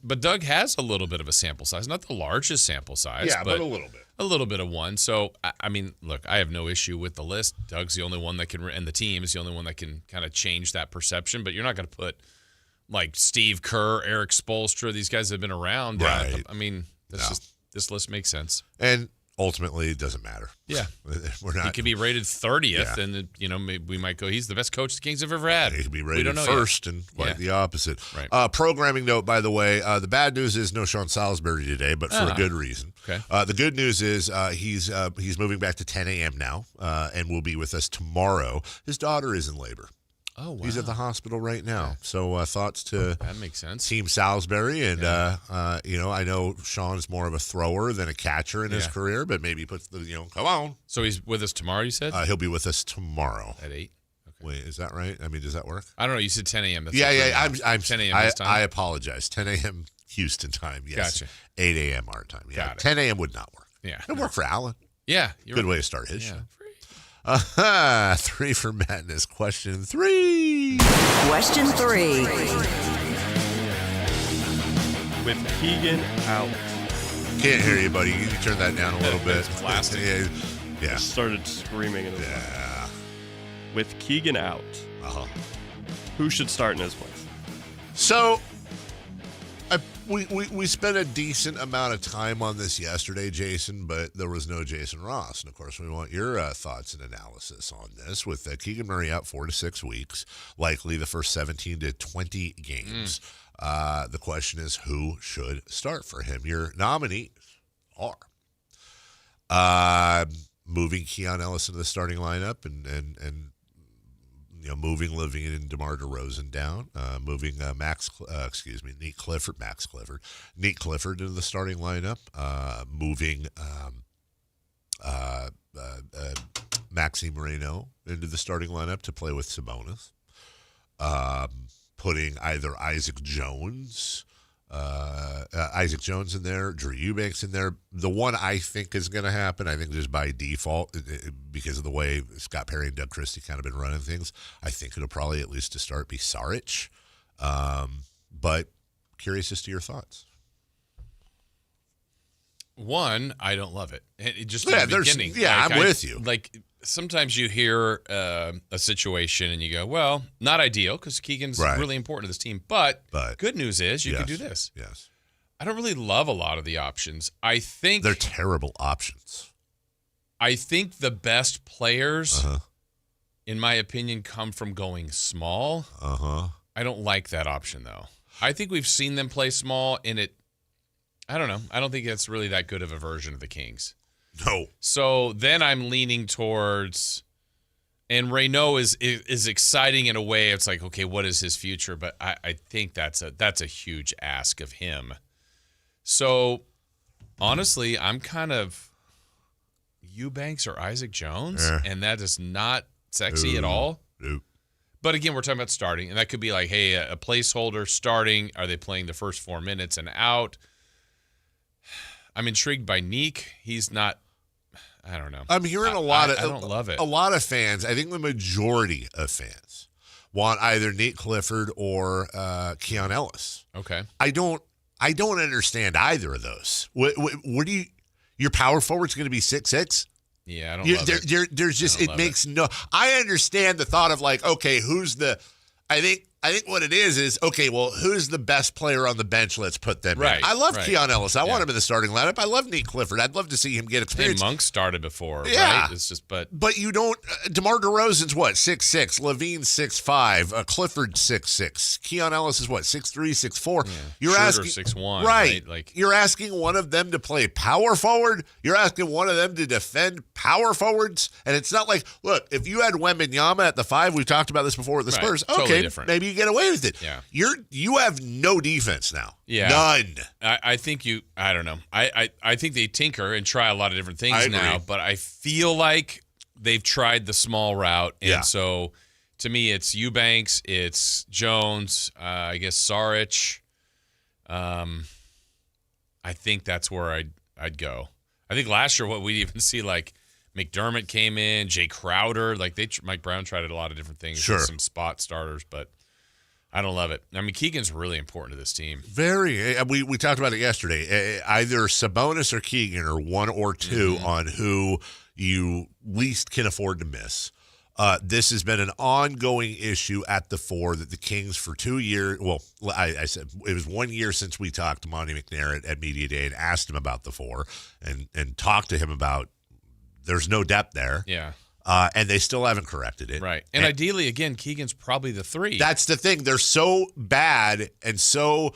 But Doug has a little bit of a sample size. Not the largest sample size. Yeah, but a little bit. A little bit of one. So, I mean, look, I have no issue with the list. Doug's the only one that can, and the team is the only one that can kind of change that perception. But you're not going to put, like, Steve Kerr, Eric Spoelstra, these guys that have been around. Right. I mean, this list makes sense. And ultimately, it doesn't matter. Yeah. We're not. He could be rated 30th, and maybe we might go, he's the best coach the Kings have ever had. He could be rated first, and quite the opposite. Right. Programming note, by the way, the bad news is no Sean Salisbury today, but for a good reason. Okay. The good news is he's moving back to 10 a.m. now, and will be with us tomorrow. His daughter is in labor. Oh, wow. He's at the hospital right now. So thoughts to that makes sense. Team Salisbury. And, I know Sean's more of a thrower than a catcher in his career, but maybe he puts come on. So he's with us tomorrow, you said? He'll be with us tomorrow. At 8? Okay. Wait, is that right? I mean, does that work? I don't know. You said 10 a.m. That's I'm 10 a.m. his time? I apologize. 10 a.m. Houston time, yes. Gotcha. 8 a.m. our time. Yeah. Got it. 10 a.m. would not work. Yeah. It'd work for Alan. Yeah. Good way to start his show. 3 for Madness. Question 3. Question 3. With Keegan out. Can't hear you, buddy. You can turn that down a little bit. It's plastic. Yeah. Started screaming in his With Keegan out, who should start in his place? So, we spent a decent amount of time on this yesterday, Jason, but there was no Jason Ross. And, of course, we want your thoughts and analysis on this. With Keegan Murray out 4 to 6 weeks, likely the first 17 to 20 games. The question is, who should start for him? Your nominees are moving Keon Ellis into the starting lineup and moving Levine and DeMar DeRozan down, moving Neat Clifford into the starting lineup, moving Maxi Moreno into the starting lineup to play with Sabonis, putting either Isaac Jones in there, Drew Eubanks in there. The one I think is going to happen, I think just by default, because of the way Scott Perry and Doug Christie kind of been running things, I think it'll probably, at least to start, be Saric. But curious as to your thoughts. One, I don't love it. Just in the beginning. Yeah, I'm with you. Like, sometimes you hear a situation and you go, well, not ideal because Keegan's really important to this team. But good news is you can do this. Yes. I don't really love a lot of the options. I think they're terrible options. I think the best players, in my opinion, come from going small. I don't like that option, though. I think we've seen them play small, and I don't know. I don't think it's really that good of a version of the Kings. No. So then I'm leaning towards, and Reynaud is exciting in a way. It's like, okay, what is his future? But I think that's a huge ask of him. So honestly, I'm kind of Eubanks or Isaac Jones, and that is not sexy at all. Nope. But again, we're talking about starting, and that could be like, hey, a placeholder starting. Are they playing the first 4 minutes and out? I'm intrigued by Neek. He's not. I don't know. I'm hearing I don't love it. A lot of fans, I think the majority of fans, want either Nate Clifford or Keon Ellis. Okay. I don't understand either of those. What do you? Your power forward's going to be 6'6"? Yeah, I don't love it. There's just it makes no. I understand the thought of like, okay, who's the? I think what it is okay, well, who's the best player on the bench? Let's put them in. I love Keon Ellis. I want him in the starting lineup. I love Nate Clifford. I'd love to see him get experience. Hey, Monk started before, yeah. right? It's just, but you don't. DeMar DeRozan's what, 6'6", Levine's 6'5", Clifford 6'6", Keon Ellis is what, 6'3", 6'4". Yeah. You're Schroeder asking 6'1", right? Like you're asking one of them to play power forward. You're asking one of them to defend power forwards, and it's not like, look, if you had Wembanyama at the 5, we've talked about this before with the Spurs. Totally okay, different. maybe you get away with it. Yeah. You have no defense now. Yeah. None. I think I don't know. I think they tinker and try a lot of different things now, but I feel like they've tried the small route. And so to me, it's Eubanks, it's Jones, I guess Saric. I think that's where I'd go. I think last year what we'd even see, like McDermott came in, Jay Crowder, like Mike Brown tried a lot of different things. Sure. Some spot starters, but I don't love it. I mean, Keegan's really important to this team. Very. We talked about it yesterday. Either Sabonis or Keegan are 1 or 2 on who you least can afford to miss. This has been an ongoing issue at the 4 that the Kings for 2 years. Well, I said it was 1 year since we talked to Monty McNair at Media Day and asked him about the 4 and talked to him about there's no depth there. Yeah. And they still haven't corrected it. Right. And ideally, again, Keegan's probably the 3. That's the thing. They're so bad and so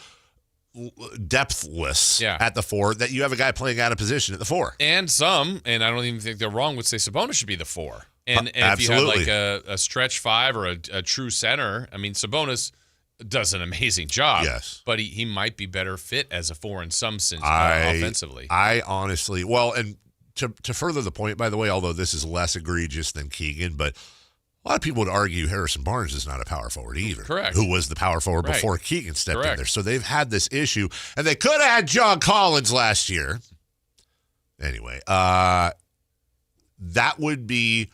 depthless at the 4 that you have a guy playing out of position at the 4. And I don't even think they're wrong, would say Sabonis should be the 4. And if you had like a stretch 5 or a true center, I mean, Sabonis does an amazing job. Yes. But he might be better fit as a 4 in some sense offensively. I honestly, and to further the point, by the way, although this is less egregious than Keegan, but a lot of people would argue Harrison Barnes is not a power forward either. Correct. Who was the power forward before Keegan stepped in there. So they've had this issue, and they could have had John Collins last year. Anyway, that would be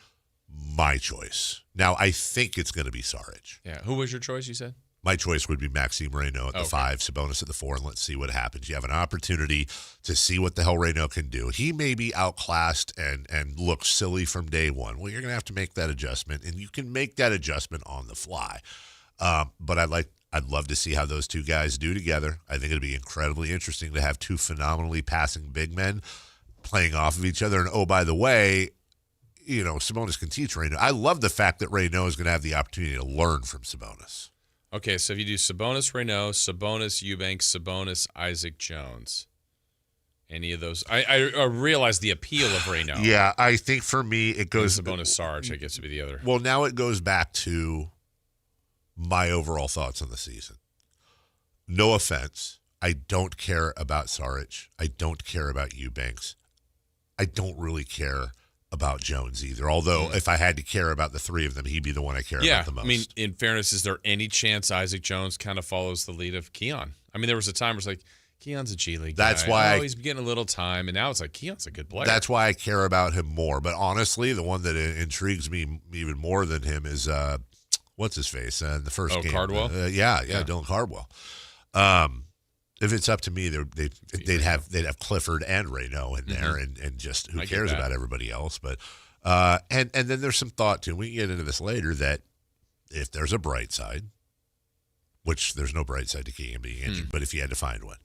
my choice. Now, I think it's going to be Saric. Yeah. Who was your choice, you said? My choice would be Maxime Reynaud at the 5, Sabonis at the 4, and let's see what happens. You have an opportunity to see what the hell Reynaud can do. He may be outclassed and look silly from day one. Well, you're going to have to make that adjustment, and you can make that adjustment on the fly. But I'd love to see how those two guys do together. I think it'd be incredibly interesting to have 2 phenomenally passing big men playing off of each other. And, oh, by the way, Sabonis can teach Reynaud. I love the fact that Reynaud is going to have the opportunity to learn from Sabonis. Okay, so if you do Sabonis, Reynaud, Sabonis, Eubanks, Sabonis, Isaac Jones, any of those, I realize the appeal of Reynaud. Yeah, I think for me it goes and Sabonis, Saric, I guess would be the other. Well, now it goes back to my overall thoughts on the season. No offense, I don't care about Saric. I don't care about Eubanks. I don't really care about Jones either. Although if I had to care about the 3 of them, he'd be the one I care about the most. I mean, in fairness, is there any chance Isaac Jones kind of follows the lead of Keon? I mean, there was a time where it's like, Keon's a G League That's guy. why he's getting a little time, and now it's like Keon's a good player. That's why I care about him more. But honestly, the one that intrigues me even more than him is what's his face in the first game? Cardwell. Dylan Cardwell. If it's up to me, they'd have Clifford and Reynaud in there, and just who cares about everybody else. But and then there's some thought too. We can get into this later that if there's a bright side, which there's no bright side to Keegan being injured, but if you had to find one,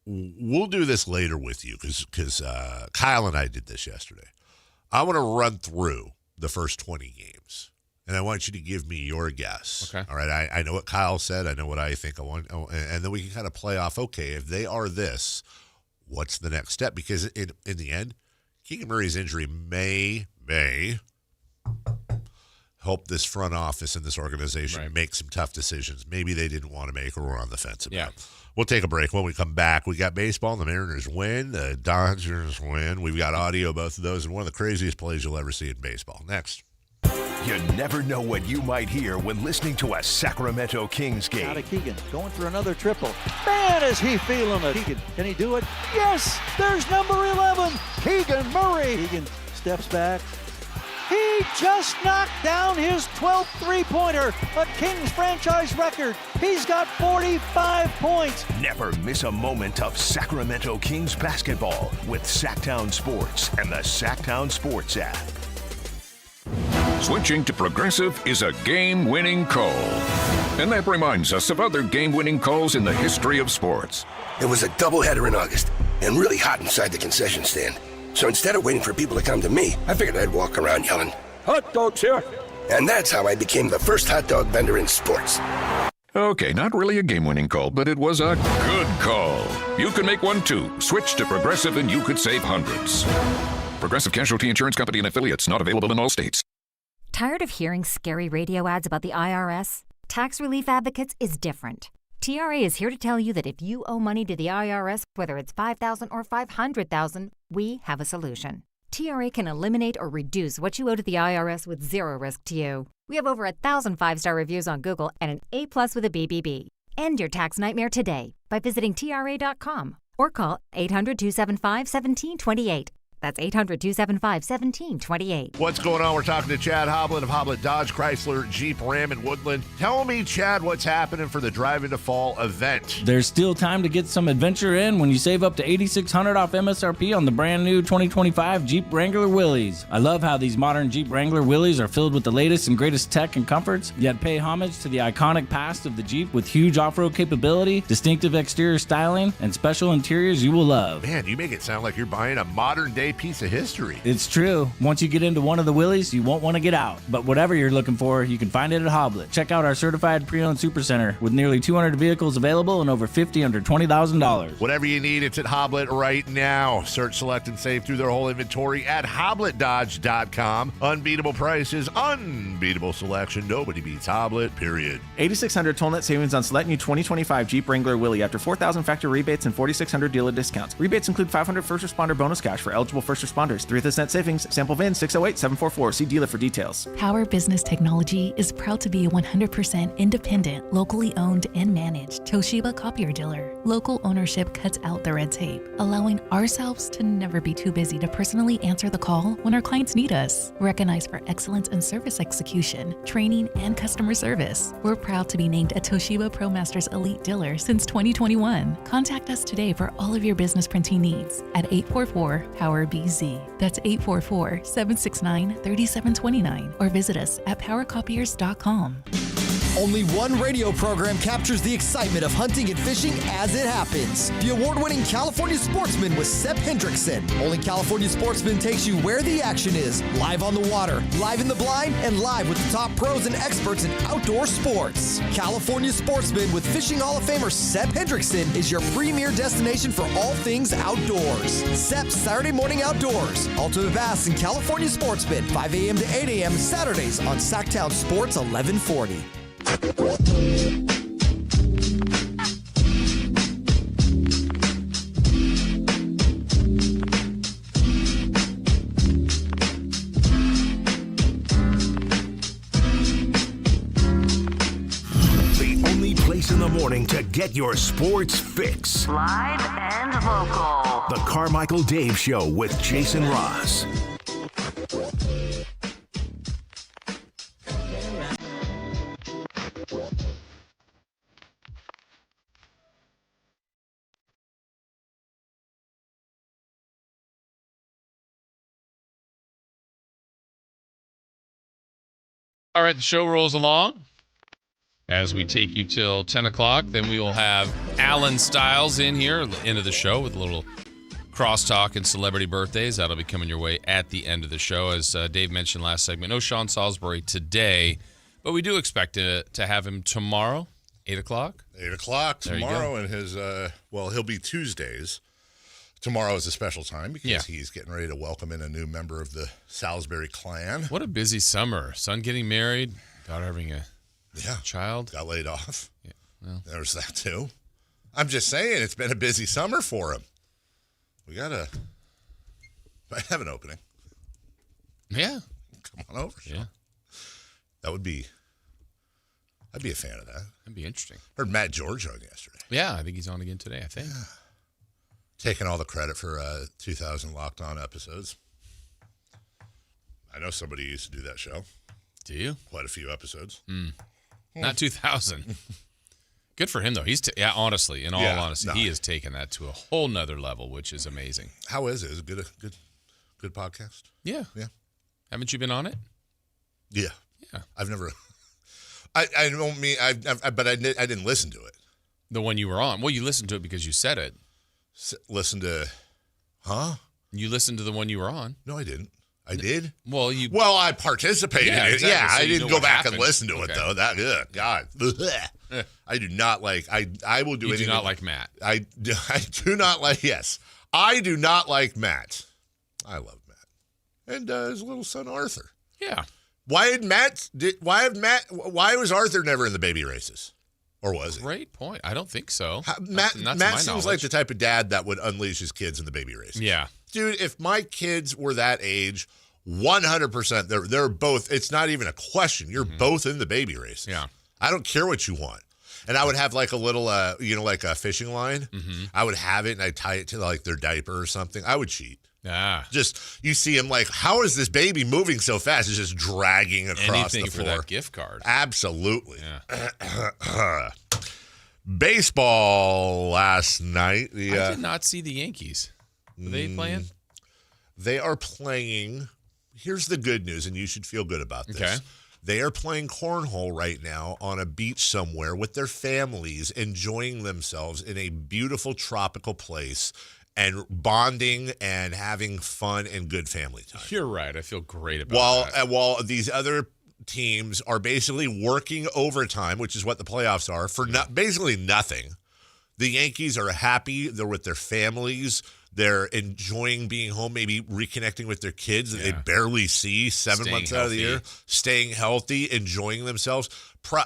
we'll do this later with you because Kyle and I did this yesterday. I want to run through the first 20 games and I want you to give me your guess. Okay. All right. I know what Kyle said. I know what I think I want. And then we can kind of play off, okay, if they are this, what's the next step? Because in the end, Keegan Murray's injury may help this front office and this organization make some tough decisions maybe they didn't want to make or were on the fence about. Yeah. We'll take a break. When we come back, we got baseball. The Mariners win. The Dodgers win. We've got audio, both of those, and one of the craziest plays you'll ever see in baseball. Next. You never know what you might hear when listening to a Sacramento Kings game. Out of Keegan, going for another triple. Man, is he feeling it. Keegan, can he do it? Yes, there's number 11, Keegan Murray. Keegan steps back. He just knocked down his 12th three-pointer, a Kings franchise record. He's got 45 points. Never miss a moment of Sacramento Kings basketball with Sactown Sports and the Sactown Sports app. Switching to Progressive is a game-winning call. And that reminds us of other game-winning calls in the history of sports. It was a doubleheader in August and really hot inside the concession stand. So instead of waiting for people to come to me, I figured I'd walk around yelling, "Hot dogs here!" And that's how I became the first hot dog vendor in sports. Okay, not really a game-winning call, but it was a good call. You can make one too. Switch to Progressive and you could save hundreds. Progressive Casualty Insurance Company and affiliates, not available in all states. Tired of hearing scary radio ads about the IRS? Tax Relief Advocates is different. TRA is here to tell you that if you owe money to the IRS, whether it's $5,000 or $500,000, we have a solution. TRA can eliminate or reduce what you owe to the IRS with zero risk to you. We have over 1,000 5-star reviews on Google and an A+ with a BBB. End your tax nightmare today by visiting TRA.com or call 800-275-1728. That's 800-275-1728. What's going on? We're talking to Chad Hoblett of Hoblett Dodge, Chrysler, Jeep, Ram, and Woodland. Tell me, Chad, what's happening for the Drive into Fall event? There's still time to get some adventure in when you save up to $8,600 off MSRP on the brand new 2025 Jeep Wrangler Willys. I love how these modern Jeep Wrangler Willys are filled with the latest and greatest tech and comforts, yet pay homage to the iconic past of the Jeep with huge off-road capability, distinctive exterior styling, and special interiors you will love. Man, you make it sound like you're buying a modern-day piece of history. It's true. Once you get into one of the Willys, you won't want to get out. But whatever you're looking for, you can find it at Hoblett. Check out our certified pre-owned supercenter with nearly 200 vehicles available and over 50 under $20,000. Whatever you need, it's at Hoblett right now. Search, select, and save through their whole inventory at HoblettDodge.com. Unbeatable prices, unbeatable selection. Nobody beats Hoblett, period. $8,600 toll net savings on select new 2025 Jeep Wrangler Willys after $4,000 factory rebates and $4,600 dealer discounts. Rebates include $500 first responder bonus cash for eligible first responders. 3% savings. Sample VIN 608-744. See dealer for details. Power Business Technology is proud to be a 100% independent, locally owned and managed Toshiba copier dealer. Local ownership cuts out the red tape, allowing ourselves to never be too busy to personally answer the call when our clients need us. Recognized for excellence in service execution, training, and customer service, we're proud to be named a Toshiba ProMasters Elite dealer since 2021. Contact us today for all of your business printing needs at 844-POWER-BZ. That's 844-769-3729 or visit us at powercopiers.com. Only one radio program captures the excitement of hunting and fishing as it happens. The award-winning California Sportsman with Sep Hendrickson. Only California Sportsman takes you where the action is. Live on the water, live in the blind, and live with the top pros and experts in outdoor sports. California Sportsman with Fishing Hall of Famer Sep Hendrickson is your premier destination for all things outdoors. Sep's Saturday Morning Outdoors. Ultimate Bass and California Sportsman, 5 a.m. to 8 a.m. Saturdays on Sactown Sports 1140. The only place in the morning to get your sports fix. Live and local. The Carmichael Dave Show with Jason Ross. All right, the show rolls along as we take you till 10 o'clock. Then we will have Alan Stiles in here, into the show with a little crosstalk and celebrity birthdays. That'll be coming your way at the end of the show. As Dave mentioned last segment, no Sean Salisbury today, but we do expect to have him tomorrow, 8 o'clock. 8 o'clock tomorrow, and his, he'll be Tuesdays. Tomorrow is a special time because he's getting ready to welcome in a new member of the Salisbury clan. What a busy summer. Son getting married, daughter having a child. Got laid off. Yeah, well. There's that too. I'm just saying, it's been a busy summer for him. We might have an opening. Yeah. Come on over. Yeah. I'd be a fan of that. That'd be interesting. Heard Matt George on yesterday. Yeah, I think he's on again today, I think. Yeah. Taking all the credit for 2,000 Locked On episodes. I know somebody used to do that show. Do you? Quite a few episodes. Not 2,000. Good for him, though. Honestly, in all honesty, he has taken that to a whole nother level, which is amazing. How is it? Is it good podcast? Yeah. Yeah. Haven't you been on it? Yeah. Yeah. I've never. I don't mean but I didn't listen to it. The one you were on. Well, you listened to it because you said it. Listen to, You listened to the one you were on. No, I didn't. I did. Well, I participated in it. Exactly. Yeah, So I didn't go back and listen to it though. That God, I do not like. I will do. You anything. do not like Matt. I do not like. Yes, I do not like Matt. I love Matt and his little son Arthur. Yeah. Why was Arthur never in the baby races? Or was he? Great point. I don't think so. Matt not to my seems knowledge. like the type of dad that would unleash his kids in the baby races. Yeah. Dude, if my kids were that age, 100%, they're both, it's not even a question. You're both in the baby races. Yeah. I don't care what you want. And I would have like a little, like a fishing line. I would have it and I'd tie it to like their diaper or something. I would cheat. Just, you see him like, how is this baby moving so fast? It's just dragging across Anything the floor. for that gift card. Absolutely. Yeah. Baseball last night. I did not see the Yankees. Are they playing? They are playing. Here's the good news, and you should feel good about this. Okay. They are playing cornhole right now on a beach somewhere with their families, enjoying themselves in a beautiful tropical place and bonding and having fun and good family time. You're right. I feel great about that. While these other teams are basically working overtime, which is what the playoffs are, for basically nothing. The Yankees are happy. They're with their families. They're enjoying being home, maybe reconnecting with their kids that they barely see 7 months out of the year, staying healthy, enjoying themselves.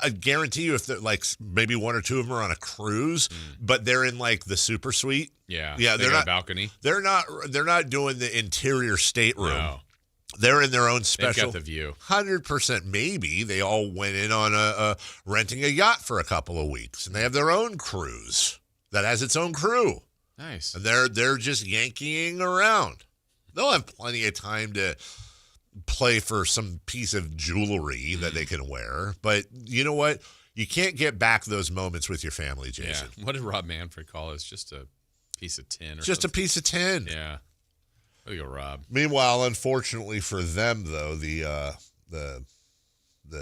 I guarantee you if they're like maybe one or two of them are on a cruise, but they're in like the super suite. Yeah. They're not a balcony. They're not doing the interior stateroom. No. They're in their own special. They've got the view. 100% maybe. They all went in on renting a yacht for a couple of weeks, and they have their own cruise that has its own crew. Nice. And they're just yanking around. They'll have plenty of time to play for some piece of jewelry that they can wear. But you know what? You can't get back those moments with your family, Jason. Yeah. What did Rob Manfred call it? It's just a piece of tin or Just something. a piece of tin. Yeah. There you go, Rob. Meanwhile, unfortunately for them, though, the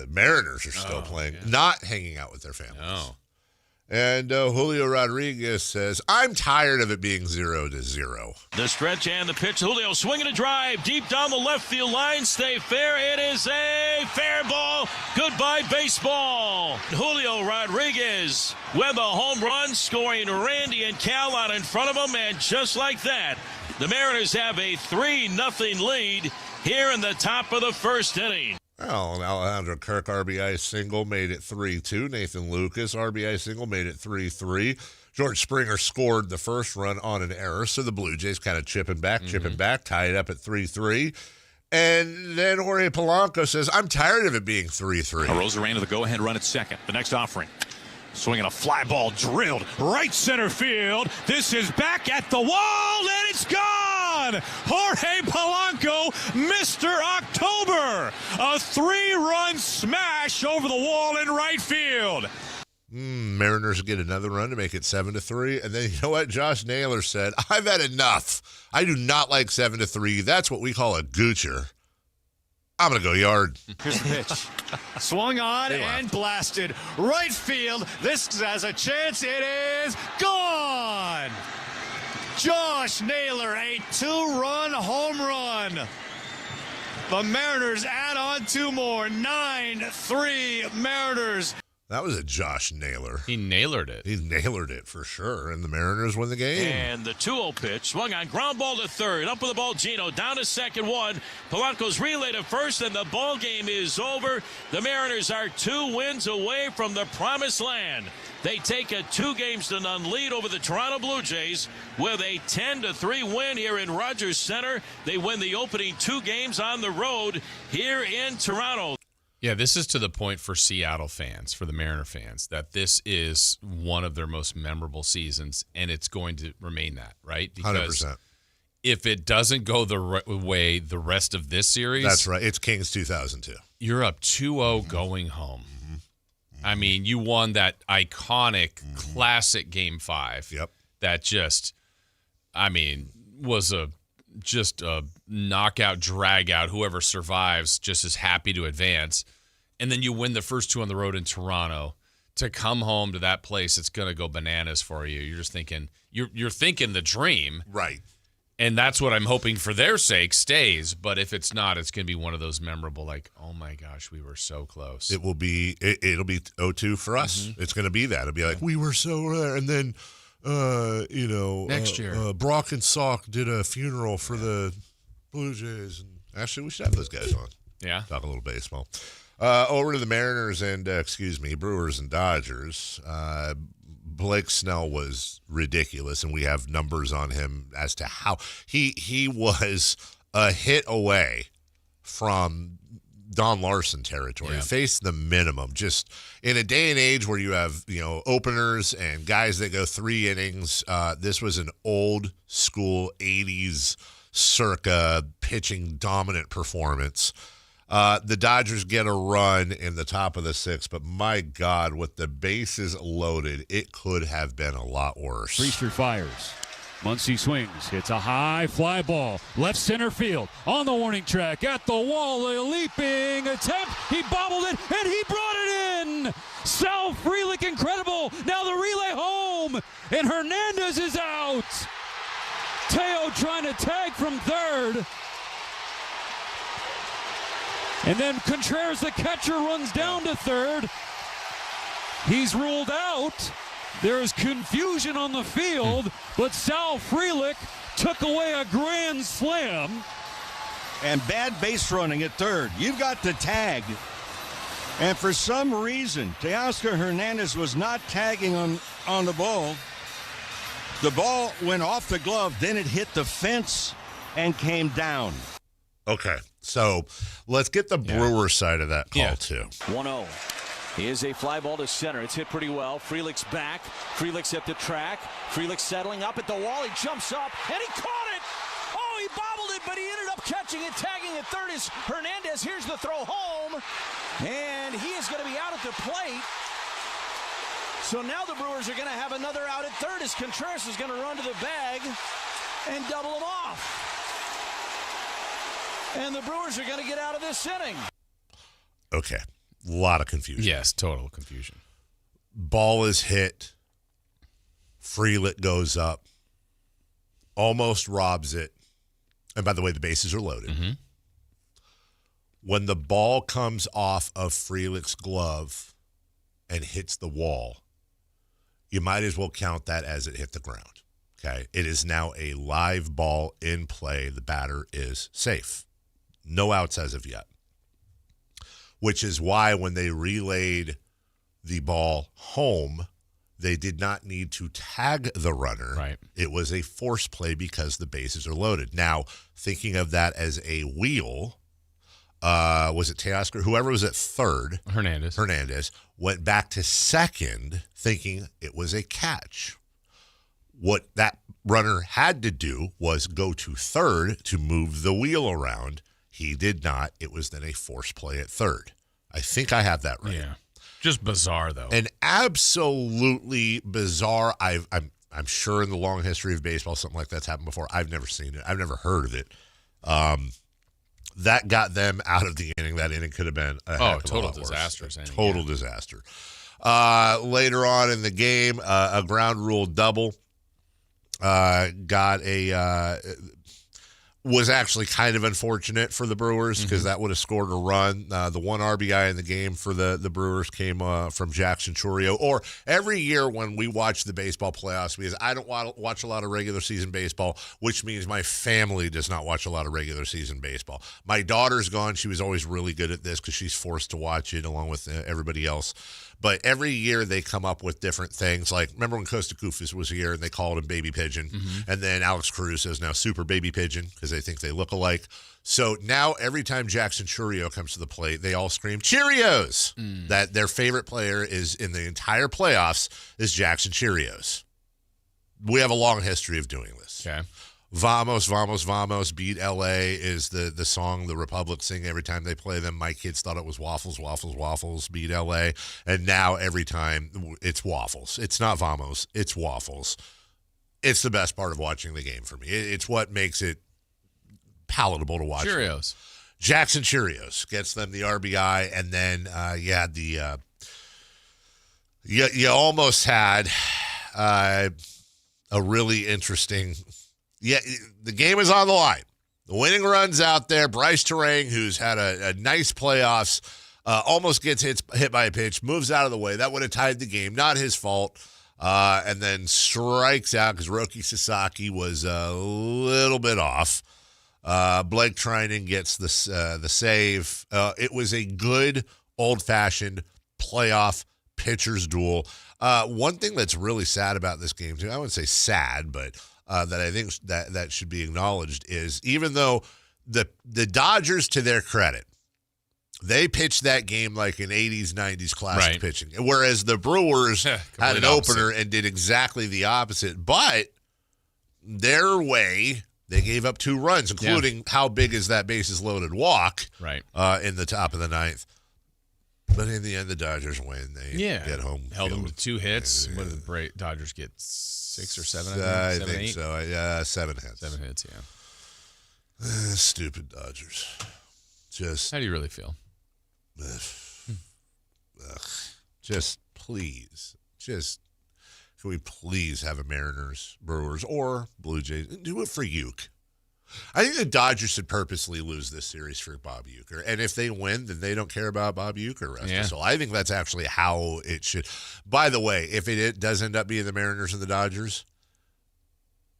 Mariners are still playing, not hanging out with their families. No. And Julio Rodriguez says, I'm tired of it being 0-0. The stretch and the pitch. Julio swinging a drive deep down the left field line. Stay fair. It is a fair ball. Goodbye, baseball. Julio Rodriguez with a home run, scoring Randy and Cal out in front of him. And just like that, the Mariners have a 3-0 lead here in the top of the first inning. Well, Alejandro Kirk RBI single made it 3-2. Nathan Lucas RBI single made it 3-3. George Springer scored the first run on an error, so the Blue Jays kind of chipping back, tie it up at 3-3. And then Jorge Polanco says, I'm tired of it being 3-3. Arozarena the go-ahead run at second. The next offering. Swinging a fly ball drilled right center field. This is back at the wall, and it's gone! Jorge Polanco, Mr. October. A 3-run smash over the wall in right field. Mariners get another run to make it 7-3. And then you know what? Josh Naylor said, I've had enough. I do not like 7-3. That's what we call a goocher. I'm going to go yard. Here's the pitch. Swung on and blasted. Right field. This has a chance. It is gone. Josh Naylor, a 2-run home run. The Mariners add on 2 more. 9-3 Mariners. That was a Josh Naylor. He nailered it. He nailered it for sure, and the Mariners win the game. And the 2-0 pitch swung on, ground ball to third. Up with the ball, Gino down to second, 1. Polanco's relay to first, and the ball game is over. The Mariners are 2 wins away from the promised land. They take a 2-0 lead over the Toronto Blue Jays with a 10-3 win here in Rogers Center. They win the opening 2 games on the road here in Toronto. Yeah, this is to the point for Seattle fans, for the Mariner fans, that this is one of their most memorable seasons, and it's going to remain that, right? Because 100%. If it doesn't go the way the rest of this series. That's right. It's Kings 2002. You're up 2-0 going home. I mean, you won that iconic classic Game 5. Yep. That just, was just a knockout, drag out. Whoever survives just is happy to advance. And then you win the first 2 on the road in Toronto. To come home to that place, it's going to go bananas for you. You're just thinking, you're thinking the dream. Right. And that's what I'm hoping for their sake stays. But if it's not, it's going to be one of those memorable, like, oh my gosh, we were so close. It'll be 0-2 for us. It's going to be that. It'll be like, we were so there. And then, next year, Brock and Salk did a funeral for the Blue Jays. And actually, we should have those guys on. Yeah. Talk a little baseball. Over to the Mariners and, Brewers and Dodgers. Blake Snell was ridiculous, and we have numbers on him as to how he was a hit away from Don Larson territory. Yeah. Faced the minimum. Just in a day and age where you have openers and guys that go 3 innings, this was an old school 80s circa pitching dominant performance. The Dodgers get a run in the top of the 6th, but my God, with the bases loaded, it could have been a lot worse. Priester fires. Muncy swings, hits a high fly ball, left center field, on the warning track, at the wall, a leaping attempt, he bobbled it, and he brought it in! Sal Frelick, incredible, now the relay home, and Hernandez is out! Teo trying to tag from third. And then Contreras, the catcher, runs down to third. He's ruled out. There's confusion on the field, but Sal Frelick took away a grand slam. And bad base running at third. You've got the tag. And for some reason, Teoscar Hernandez was not tagging on the ball. The ball went off the glove, then it hit the fence and came down. Okay, so let's get the Brewers side of that call, too. 1-0. Here's a fly ball to center. It's hit pretty well. Frelick's back. Frelick's at the track. Frelick settling up at the wall. He jumps up, and he caught it! Oh, he bobbled it, but he ended up catching it. Tagging at third is Hernandez. Here's the throw home, and he is going to be out at the plate. So now the Brewers are going to have another out at third as Contreras is going to run to the bag and double him off. And the Brewers are going to get out of this inning. Okay. A lot of confusion. Yes, total confusion. Ball is hit. Frelick goes up. Almost robs it. And by the way, the bases are loaded. Mm-hmm. When the ball comes off of Frelick's glove and hits the wall, you might as well count that as it hit the ground. Okay? It is now a live ball in play. The batter is safe. No outs as of yet. Which is why when they relayed the ball home, they did not need to tag the runner. Right. It was a force play because the bases are loaded. Now, thinking of that as a wheel, was it Teoscar? Whoever was at third, Hernandez, went back to second thinking it was a catch. What that runner had to do was go to third to move the wheel around. He did not. It was then a force play at third. I think I have that right. Yeah. Just bizarre, though. And absolutely bizarre. I'm sure in the long history of baseball, something like that's happened before. I've never seen it. I've never heard of it. That got them out of the inning. That inning could have been a heck of total a lot disaster. worse. Total disaster. Later on in the game, a ground rule double was actually kind of unfortunate for the Brewers because that would have scored a run. The one RBI in the game for the Brewers came from Jackson Chourio. Or every year when we watch the baseball playoffs, because I don't watch a lot of regular season baseball, which means my family does not watch a lot of regular season baseball. My daughter's gone. She was always really good at this because she's forced to watch it along with everybody else. But every year they come up with different things. Like, remember when Costa Kufis was here and they called him Baby Pigeon? And then Alex Cruz is now Super Baby Pigeon because they think they look alike. So now every time Jackson Chourio comes to the plate, they all scream Cheerios. That their favorite player is in the entire playoffs is Jackson Cheerios. We have a long history of doing this. Okay. Vamos, vamos, vamos, beat L.A. is the song the Republic sing every time they play them. My kids thought it was waffles, waffles, waffles, beat L.A. And now every time it's waffles. It's not vamos, it's waffles. It's the best part of watching the game for me. It's what makes it palatable to watch. Cheerios. Jackson Cheerios gets them the RBI, and then, you almost had a really interesting... Yeah, the game is on the line. The winning run's out there. Bryce Terang, who's had a nice playoffs, almost gets hit by a pitch, moves out of the way. That would have tied the game. Not his fault. And then strikes out because Roki Sasaki was a little bit off. Blake Trinan gets the save. It was a good, old-fashioned playoff pitcher's duel. One thing that's really sad about this game, too, I wouldn't say sad, but... that I think that should be acknowledged is even though the Dodgers, to their credit, they pitched that game like an 80s, 90s classic pitching, whereas the Brewers had an opener and did exactly the opposite. But their way, they gave up 2 runs, including how big is that bases loaded walk in the top of the 9th. But in the end, the Dodgers win. They get home. Held them to 2 hits. What did the Dodgers get? 6 or 7? I think so. Yeah, 7 hits. 7 hits, yeah. Stupid Dodgers. Just. How do you really feel? Just please. Just. Can we please have a Mariners, Brewers, or Blue Jays? Do it for Uke. I think the Dodgers should purposely lose this series for Bob Uecker. And if they win, then they don't care about Bob Uecker. So I think that's actually how it should. By the way, if it does end up being the Mariners and the Dodgers,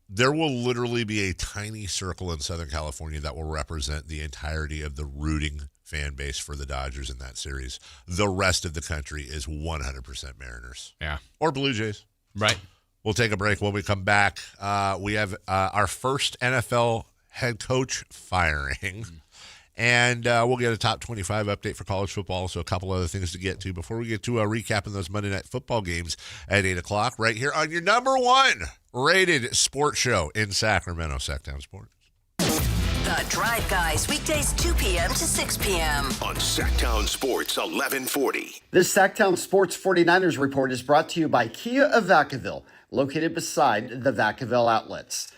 there will literally be a tiny circle in Southern California that will represent the entirety of the rooting fan base for the Dodgers in that series. The rest of the country is 100% Mariners. Yeah. Or Blue Jays. Right. We'll take a break. When we come back, we have our first NFL head coach firing, and we'll get a top 25 update for college football, so a couple other things to get to before we get to recapping those Monday Night Football games at 8 o'clock right here on your number 1 rated sports show in Sacramento, Sactown Sports. The Drive Guys, weekdays 2 p.m. to 6 p.m. on Sactown Sports 1140. This Sactown Sports 49ers report is brought to you by Kia of Vacaville, located beside the Vacaville outlets.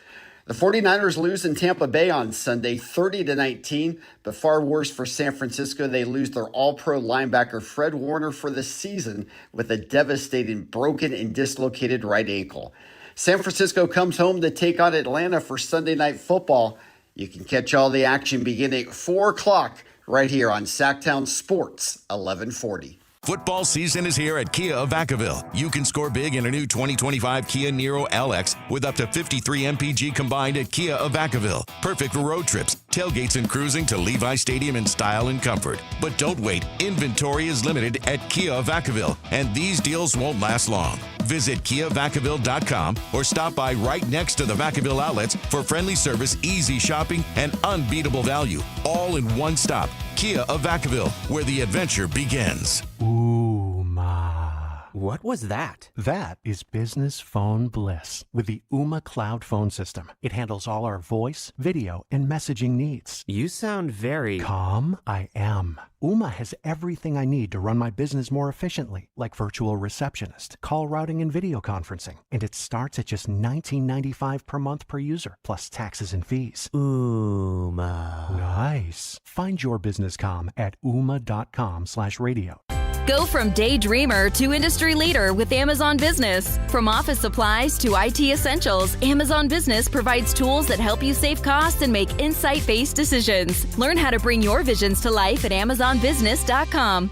The 49ers lose in Tampa Bay on Sunday 30-19, but far worse for San Francisco. They lose their all-pro linebacker Fred Warner for the season with a devastating broken and dislocated right ankle. San Francisco comes home to take on Atlanta for Sunday Night Football. You can catch all the action beginning at 4 o'clock right here on Sactown Sports 1140. Football season is here at Kia of Vacaville. You can score big in a new 2025 Kia Niro LX with up to 53 MPG combined at Kia of Vacaville. Perfect for road trips, tailgates, and cruising to Levi Stadium in style and comfort. But don't wait. Inventory is limited at Kia of Vacaville, and these deals won't last long. Visit KiaVacaville.com or stop by right next to the Vacaville outlets for friendly service, easy shopping, and unbeatable value. All in one stop. Kia of Vacaville, where the adventure begins. What was that? That is business phone bliss with the Ooma Cloud Phone System. It handles all our voice, video, and messaging needs. You sound very... Calm. I am. Ooma has everything I need to run my business more efficiently, like virtual receptionist, call routing, and video conferencing. And it starts at just $19.95 per month per user, plus taxes and fees. Ooma. Nice. Find your business comm at ooma.com/radio. Go from daydreamer to industry leader with Amazon Business. From office supplies to IT essentials, Amazon Business provides tools that help you save costs and make insight-based decisions. Learn how to bring your visions to life at AmazonBusiness.com.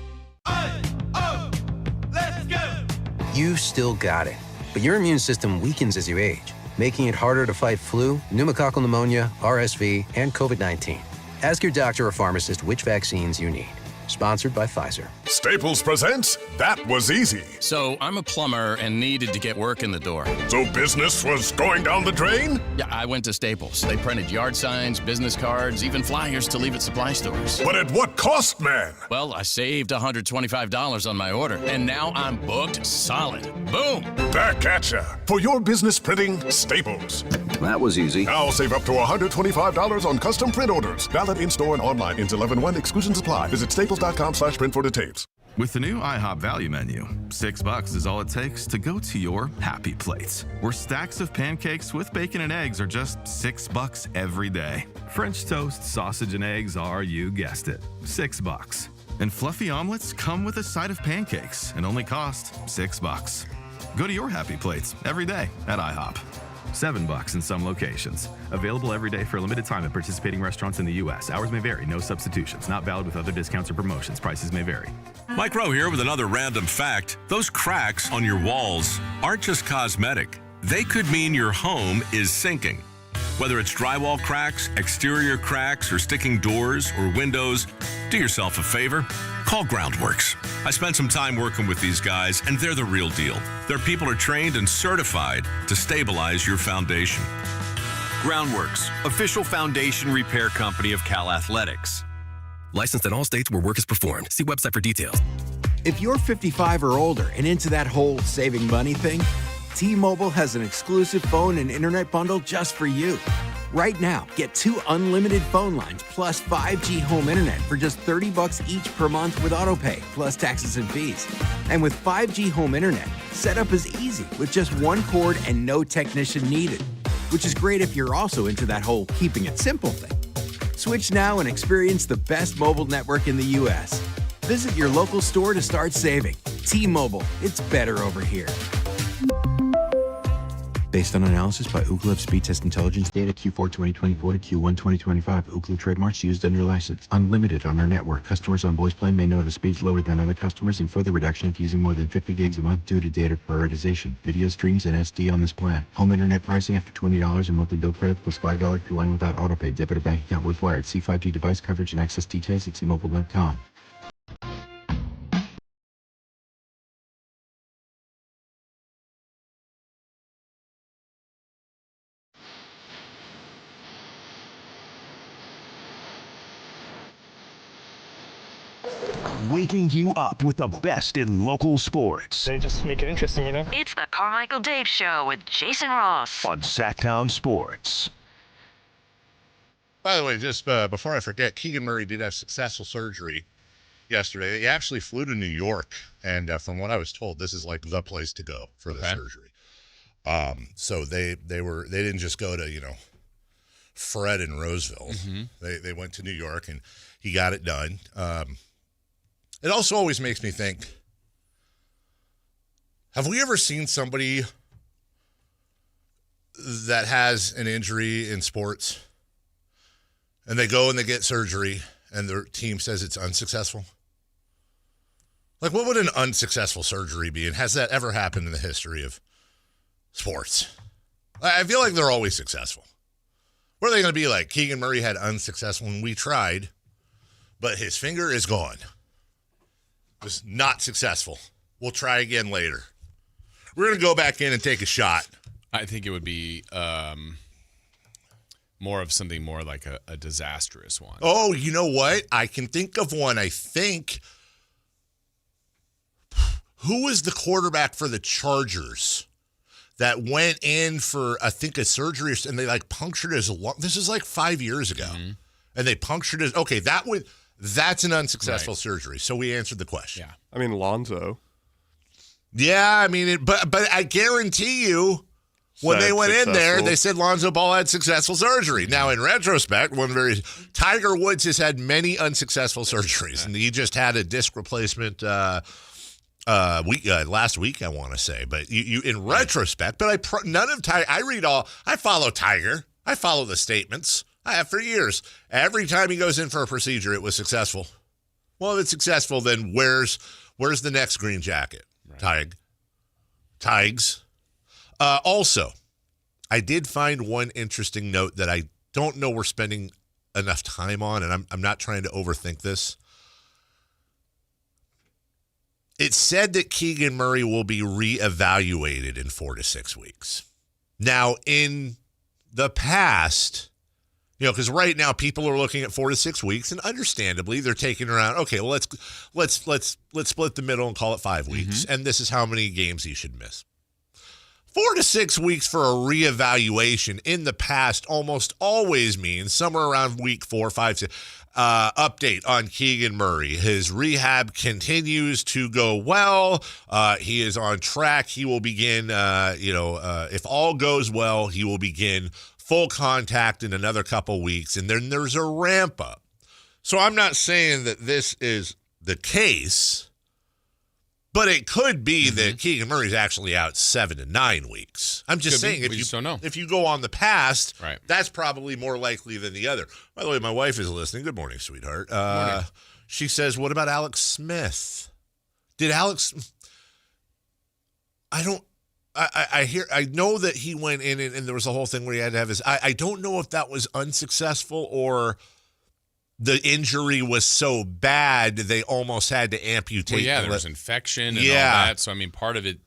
You still got it, but your immune system weakens as you age, making it harder to fight flu, pneumococcal pneumonia, RSV, and COVID-19. Ask your doctor or pharmacist which vaccines you need. Sponsored by Pfizer. Staples presents That Was Easy. So I'm a plumber and needed to get work in the door. So business was going down the drain? Yeah, I went to Staples. They printed yard signs, business cards, even flyers to leave at supply stores. But at what cost, man? Well, I saved $125 on my order, and now I'm booked solid. Boom! Back at ya. For your business printing, Staples. That was easy. Now save up to $125 on custom print orders. Valid in-store and online. Ends 11/1. Exclusions apply. Visit staples.com/print for details. With the new IHOP value menu, $6 is all it takes to go to your happy plates, where stacks of pancakes with bacon and eggs are just $6 every day. French toast, sausage, and eggs are, you guessed it, $6. And fluffy omelets come with a side of pancakes and only cost $6. Go to your happy plates every day at IHOP. $7 in some locations. Available every day for a limited time at participating restaurants in the U.S. Hours may vary. No substitutions. Not valid with other discounts or promotions. Prices may vary. Mike Rowe here with another random fact. Those cracks on your walls aren't just cosmetic. They could mean your home is sinking. Whether it's drywall cracks, exterior cracks, or sticking doors or windows, do yourself a favor. Call Groundworks. I spent some time working with these guys, and they're the real deal. Their people are trained and certified to stabilize your foundation. Groundworks, official foundation repair company of Cal Athletics. Licensed in all states where work is performed. See website for details. If you're 55 or older and into that whole saving money thing, T-Mobile has an exclusive phone and internet bundle just for you. Right now, get 2 unlimited phone lines plus 5G home internet for just $30 each per month with autopay, plus taxes and fees. And with 5G home internet, setup is easy with just 1 cord and no technician needed, which is great if you're also into that whole keeping it simple thing. Switch now and experience the best mobile network in the U.S. Visit your local store to start saving. T-Mobile, it's better over here. Based on analysis by Ookla of speed test intelligence data Q4 2024 to Q1 2025, Ookla trademarks used under license. Unlimited on our network. Customers on voice plan may notice speeds lower than other customers and further reduction if using more than 50 gigs a month due to data prioritization. Video streams and SD on this plan. Home internet pricing after $20 and monthly bill credit plus $5 per line without autopay. Debit or bank account required. See 5G device coverage and access details at T-Mobile.com. Waking you up with the best in local sports. They just make it interesting, you know? It's the Carmichael Dave Show with Jason Ross on Sactown Sports. By the way, just before I forget, Keegan Murray did have successful surgery yesterday. He actually flew to New York, and from what I was told, this is like the place to go for the surgery. So they didn't just go to, Fred in Roseville. Mm-hmm. They went to New York, and he got it done. It also always makes me think, have we ever seen somebody that has an injury in sports and they go and they get surgery and their team says it's unsuccessful? Like, what would an unsuccessful surgery be? And has that ever happened in the history of sports? I feel like they're always successful. What are they going to be like? Keegan Murray had unsuccessful when we tried, but his finger is gone. It was not successful. We'll try again later. We're going to go back in and take a shot. I think it would be more of something more like a disastrous one. Oh, you know what? I can think of one. I think, who was the quarterback for the Chargers that went in for, I think, a surgery, and they punctured his lung? This is 5 years ago. Mm-hmm. And they punctured his, okay, that's an unsuccessful surgery. So we answered the question. Yeah. I mean, Lonzo. Yeah, I mean, but I guarantee you, When they went in there, they said Lonzo Ball had successful surgery. Now, in retrospect, Tiger Woods has had many unsuccessful surgeries, and he just had a disc replacement last week, I want to say. But you in retrospect, but none of Tiger. I follow Tiger. I follow the statements. I have for years. Every time he goes in for a procedure, it was successful. Well, if it's successful, then where's the next green jacket? Right. Tigs. Also, I did find one interesting note that I don't know we're spending enough time on, and I'm not trying to overthink this. It said that Keegan Murray will be reevaluated in 4 to 6 weeks. Now, in the past, because right now people are looking at 4 to 6 weeks, and understandably they're taking around. Okay, well let's split the middle and call it 5 weeks, and this is how many games he should miss. 4 to 6 weeks for a reevaluation in the past almost always means somewhere around week 4, 5, 6. Update on Keegan Murray. His rehab continues to go well. He is on track. He will begin, if all goes well, he will begin full contact in another couple weeks, and then there's a ramp up. So I'm not saying that this is the case, but it could be that Keegan Murray's actually out 7 to 9 weeks. I'm just saying, if you go on the past, that's probably more likely than the other. By the way, my wife is listening. Good morning, sweetheart. Morning. She says, what about Alex Smith? I know that he went in and there was a whole thing where he had to have I don't know if that was unsuccessful or the injury was so bad they almost had to amputate. Well, there was infection and all that. So, part of it.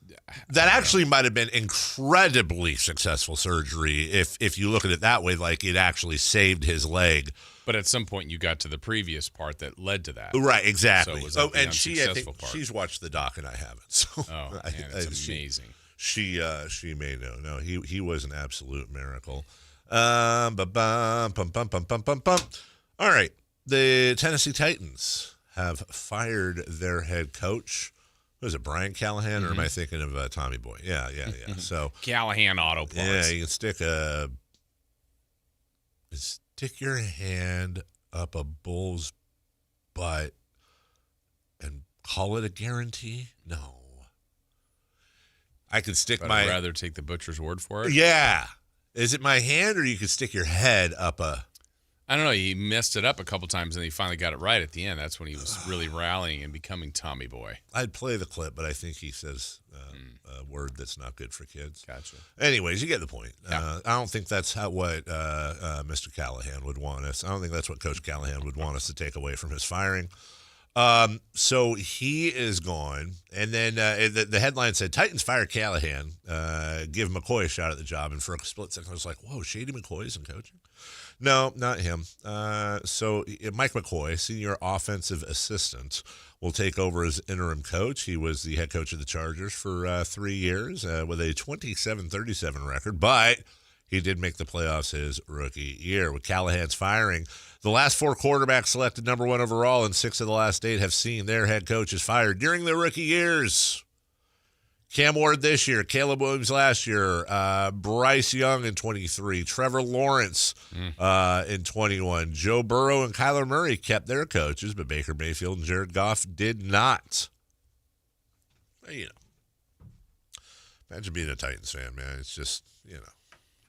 That actually might have been incredibly successful surgery if you look at it that way, like it actually saved his leg. But at some point you got to the previous part that led to that. Right, exactly. So and she's watched the doc and I haven't. So it's amazing. She may know. No, he was an absolute miracle. All right. The Tennessee Titans have fired their head coach. Was it Brian Callahan, or am I thinking of Tommy Boy? Yeah. So Callahan Auto Parts. Yeah, you can stick your hand up a bull's butt and call it a guarantee? No. I could stick I'd rather take the butcher's word for it. Yeah. Is it my hand, or you could stick your head up a... I don't know. He messed it up a couple times, and he finally got it right at the end. That's when he was really rallying and becoming Tommy Boy. I'd play the clip, but I think he says a word that's not good for kids. Gotcha. Anyways, you get the point. Yeah. I don't think that's what Mr. Callahan would want us. I don't think that's what Coach Callahan would want us to take away from his firing. So he is gone. And then the headline said, Titans fire Callahan, give McCoy a shot at the job. And for a split second, I was like, whoa, Shady McCoy isn't coaching? No, not him. So Mike McCoy, senior offensive assistant, will take over as interim coach. He was the head coach of the Chargers for 3 years with a 27-37 record, but he did make the playoffs his rookie year. With Callahan's firing, the last 4 quarterbacks selected number 1 overall and 6 of the last 8 have seen their head coaches fired during their rookie years. Cam Ward this year, Caleb Williams last year, Bryce Young in 23, Trevor Lawrence in 21. Joe Burrow and Kyler Murray kept their coaches, but Baker Mayfield and Jared Goff did not. Imagine being a Titans fan, man. It's just,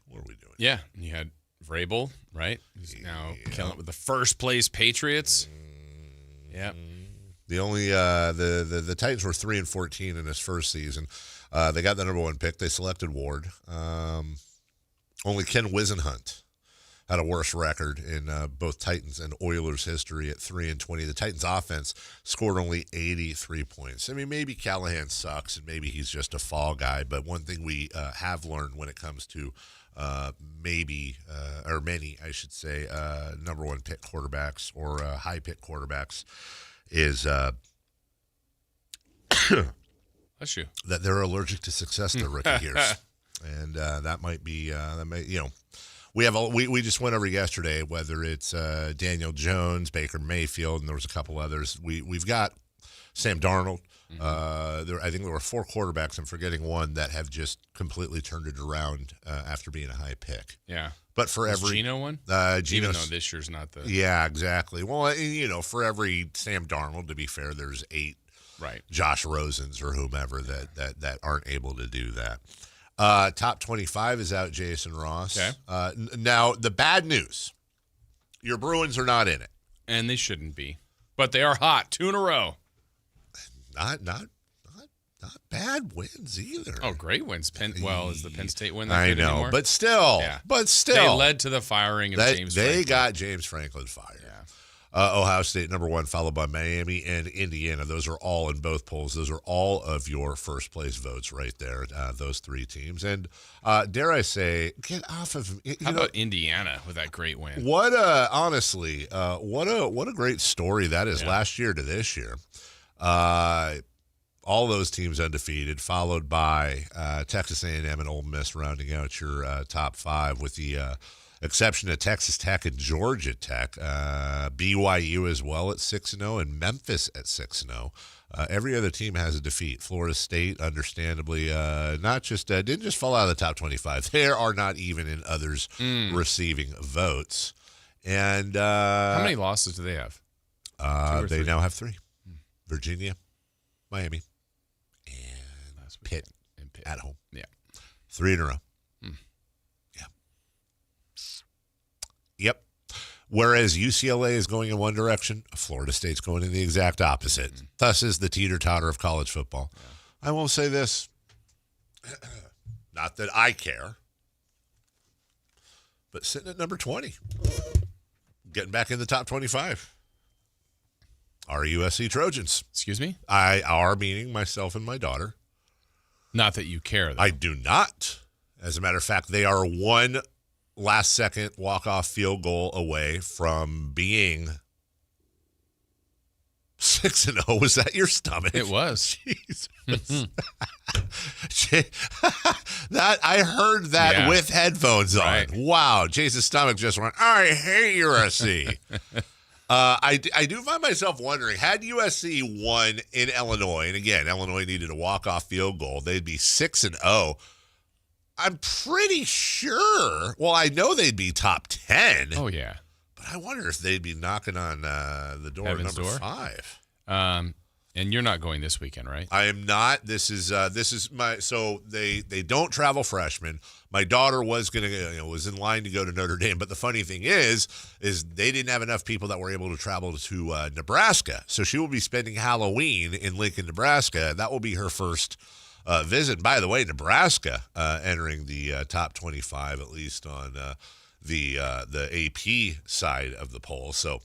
what are we doing? Yeah, you had Vrabel, right? He's now killing it with the first place Patriots. Yeah. The only the Titans were 3-14 in his first season. They got the number 1 pick. They selected Ward. Only Ken Wisenhunt had a worse record in both Titans and Oilers history at 3-20. The Titans offense scored only 83 points. Maybe Callahan sucks and maybe he's just a fall guy. But one thing we have learned when it comes to many, I should say, number 1 pick quarterbacks or high pick quarterbacks is that they're allergic to success their rookie years, and that might be we just went over yesterday whether it's Daniel Jones, Baker Mayfield, and there was a couple others. We've got Sam Darnold, I think there were 4 quarterbacks, I'm forgetting one, that have just completely turned it around after being a high pick. Yeah. But for Is every Geno one? Even though this year's not the... Yeah, exactly. Well, for every Sam Darnold, to be fair, there's 8 Josh Rosens or whomever that aren't able to do that. Top 25 is out, Jason Ross. Okay. Now, the bad news, your Bruins are not in it. And they shouldn't be. But they are hot. 2 in a row. Not bad wins either. Oh, great wins. Is the Penn State win that I good know, anymore? but still. They led to the firing of James Franklin. They got James Franklin fired. Yeah. Ohio State number 1, followed by Miami and Indiana. Those are all in both polls. Those are all of your first place votes right there. Those 3 teams, and dare I say, get off of. How about Indiana with that great win? What honestly, what a great story that is. Last year to this year, all those teams undefeated, followed by Texas A&M and Ole Miss rounding out your top 5 with the. Exception to Texas Tech and Georgia Tech, BYU as well at 6-0, and Memphis at 6-0. Every other team has a defeat. Florida State, understandably, didn't just fall out of the top 25. They are not even in others receiving votes. And how many losses do they have? They now have 3: Virginia, Miami, and Pitt at home. Yeah, 3 in a row. Yep. Whereas UCLA is going in one direction, Florida State's going in the exact opposite. Thus is the teeter-totter of college football. Yeah. I will say this. Not that I care, but sitting at number 20, getting back in the top 25, are USC Trojans. Excuse me? Our meaning myself and my daughter. Not that you care, though. I do not. As a matter of fact, they are one last-second walk-off field goal away from being 6-0. Was that your stomach? It was. Jesus. That I heard that with headphones on. Right. Wow. Jason's stomach just went, I hate USC. I do find myself wondering, had USC won in Illinois, and again, Illinois needed a walk-off field goal, they'd be 6-0. I'm pretty sure. Well, I know they'd be top 10. Oh, yeah. But I wonder if they'd be knocking on the door at number 5. And you're not going this weekend, right? I am not. This is my. So they don't travel freshmen. My daughter was was in line to go to Notre Dame. But the funny thing is they didn't have enough people that were able to travel to Nebraska. So she will be spending Halloween in Lincoln, Nebraska. That will be her first visit. By the way, Nebraska entering the top 25, at least on the AP side of the poll. So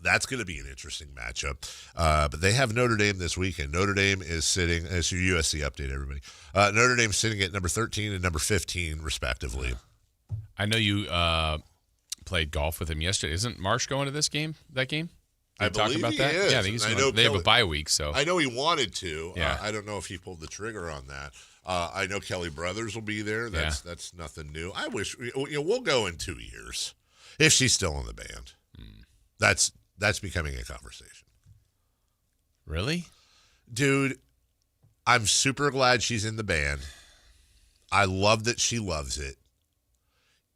that's going to be an interesting matchup. But they have Notre Dame this weekend. Notre Dame is sitting, as your USC update, everybody. Notre Dame sitting at number 13 and number 15, respectively. I know you played golf with him yesterday. Isn't Marsh going to that game? I believe about he that? is. Yeah, I think they have a bye week, so I know he wanted to. Yeah. I don't know if he pulled the trigger on that. I know Kelly Brothers will be there. That's nothing new. I wish we'll go in 2 years if she's still in the band. That's becoming a conversation. Really? Dude, I'm super glad she's in the band. I love that she loves it.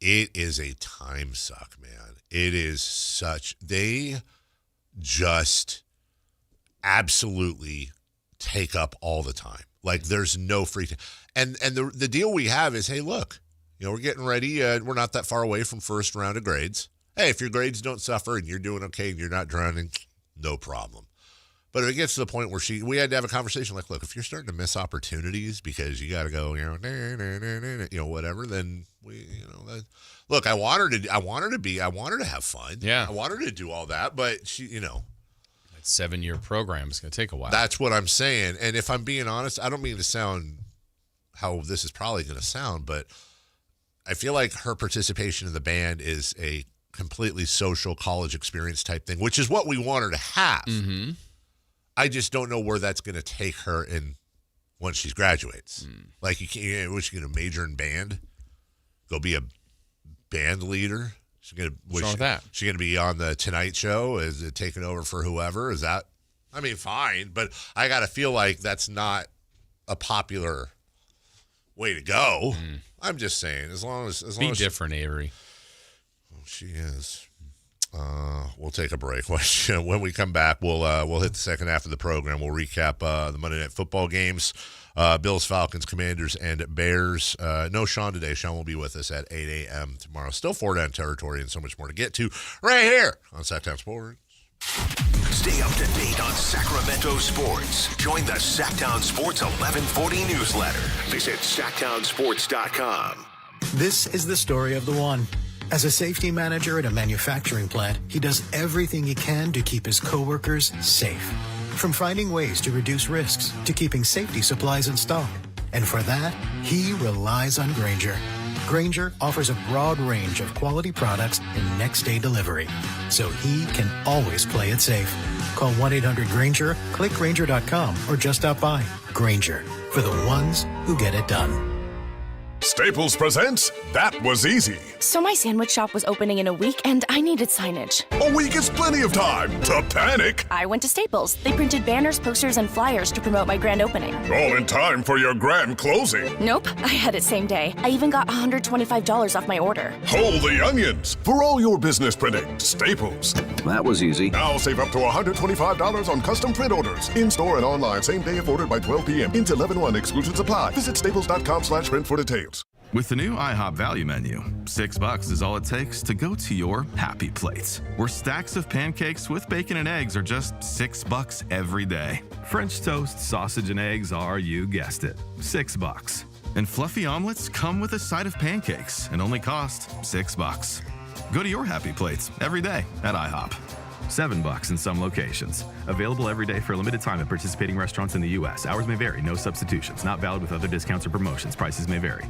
It is a time suck, man. It is they just absolutely take up all the time. Like there's no free time. And the deal we have is, hey, look, we're getting ready. We're not that far away from first round of grades. Hey, if your grades don't suffer and you're doing okay and you're not drowning, no problem. But if it gets to the point where we had to have a conversation like, look, if you're starting to miss opportunities because you got to go, whatever, then look, I want her to have fun. Yeah. I want her to do all that, but she, that 7-year program is going to take a while. That's what I'm saying. And if I'm being honest, I don't mean to sound how this is probably going to sound, but I feel like her participation in the band is a completely social college experience type thing, which is what we want her to have. Mm-hmm. I just don't know where that's going to take her once she graduates. Like you can't, was she going to major in band? Go be a band leader? What's wrong with that? She going to be on the Tonight Show? Is it taking over for whoever? Is that? I mean, fine, but I got to feel like that's not a popular way to go. I'm just saying, as long as Be different, Avery. Oh, she is. We'll take a break. When we come back, we'll hit the second half of the program. We'll recap the Monday Night Football games. Bills, Falcons, Commanders, and Bears. No Sean today. Sean will be with us at 8 a.m. tomorrow. Still 4-down territory and so much more to get to right here on Sactown Sports. Stay up to date on Sacramento sports. Join the Sactown Sports 1140 newsletter. Visit SactownSports.com. This is the story of the one. As a safety manager at a manufacturing plant, he does everything he can to keep his coworkers safe. From finding ways to reduce risks to keeping safety supplies in stock. And for that, he relies on Grainger. Grainger offers a broad range of quality products and next-day delivery, so he can always play it safe. Call 1-800-GRAINGER, click Grainger.com, or just stop by. Grainger, for the ones who get it done. Staples presents That Was Easy. So my sandwich shop was opening in a week, and I needed signage. A week is plenty of time to panic. I went to Staples. They printed banners, posters, and flyers to promote my grand opening. All in time for your grand closing. Nope, I had it same day. I even got $125 off my order. Hold the onions. For all your business printing, Staples. That was easy. Now save up to $125 on custom print orders. In-store and online, same day if ordered by 12 p.m. Into 11/1 exclusions apply. Visit staples.com/print for details. With the new IHOP value menu, $6 is all it takes to go to your happy plates, where stacks of pancakes with bacon and eggs are just $6 every day. French toast, sausage, and eggs are, you guessed it, $6. And fluffy omelets come with a side of pancakes and only cost $6. Go to your happy plates every day at IHOP. $7 in some locations. Available every day for a limited time at participating restaurants in the U.S. Hours may vary. No substitutions. Not valid with other discounts or promotions. Prices may vary.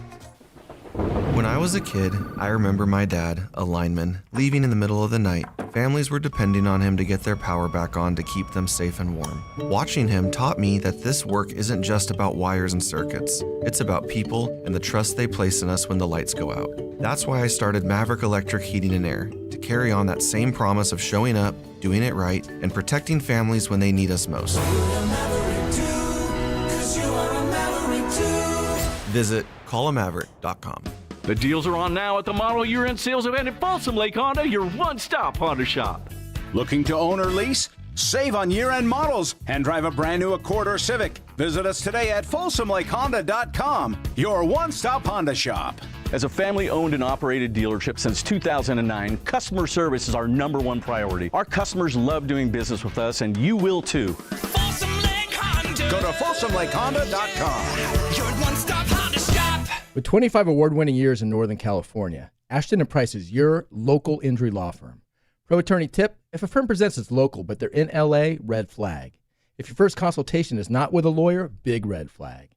When I was a kid, I remember my dad, a lineman, leaving in the middle of the night. Families were depending on him to get their power back on to keep them safe and warm. Watching him taught me that this work isn't just about wires and circuits. It's about people and the trust they place in us when the lights go out. That's why I started Maverick Electric Heating and Air, to carry on that same promise of showing up, doing it right, and protecting families when they need us most. Visit callamaverick.com. The deals are on now at the model year-end sales event at Folsom Lake Honda, your one-stop Honda shop. Looking to own or lease? Save on year-end models and drive a brand new Accord or Civic. Visit us today at folsomlakehonda.com, your one-stop Honda shop. As a family-owned and operated dealership since 2009, customer service is our #1 priority. Our customers love doing business with us, and you will too. Go to folsomlakehonda.com. Your one-stop Honda shop. With 25 award-winning years in Northern California, Ashton & Price is your local injury law firm. Pro attorney tip: if a firm presents as local but they're in LA, red flag. If your first consultation is not with a lawyer, big red flag.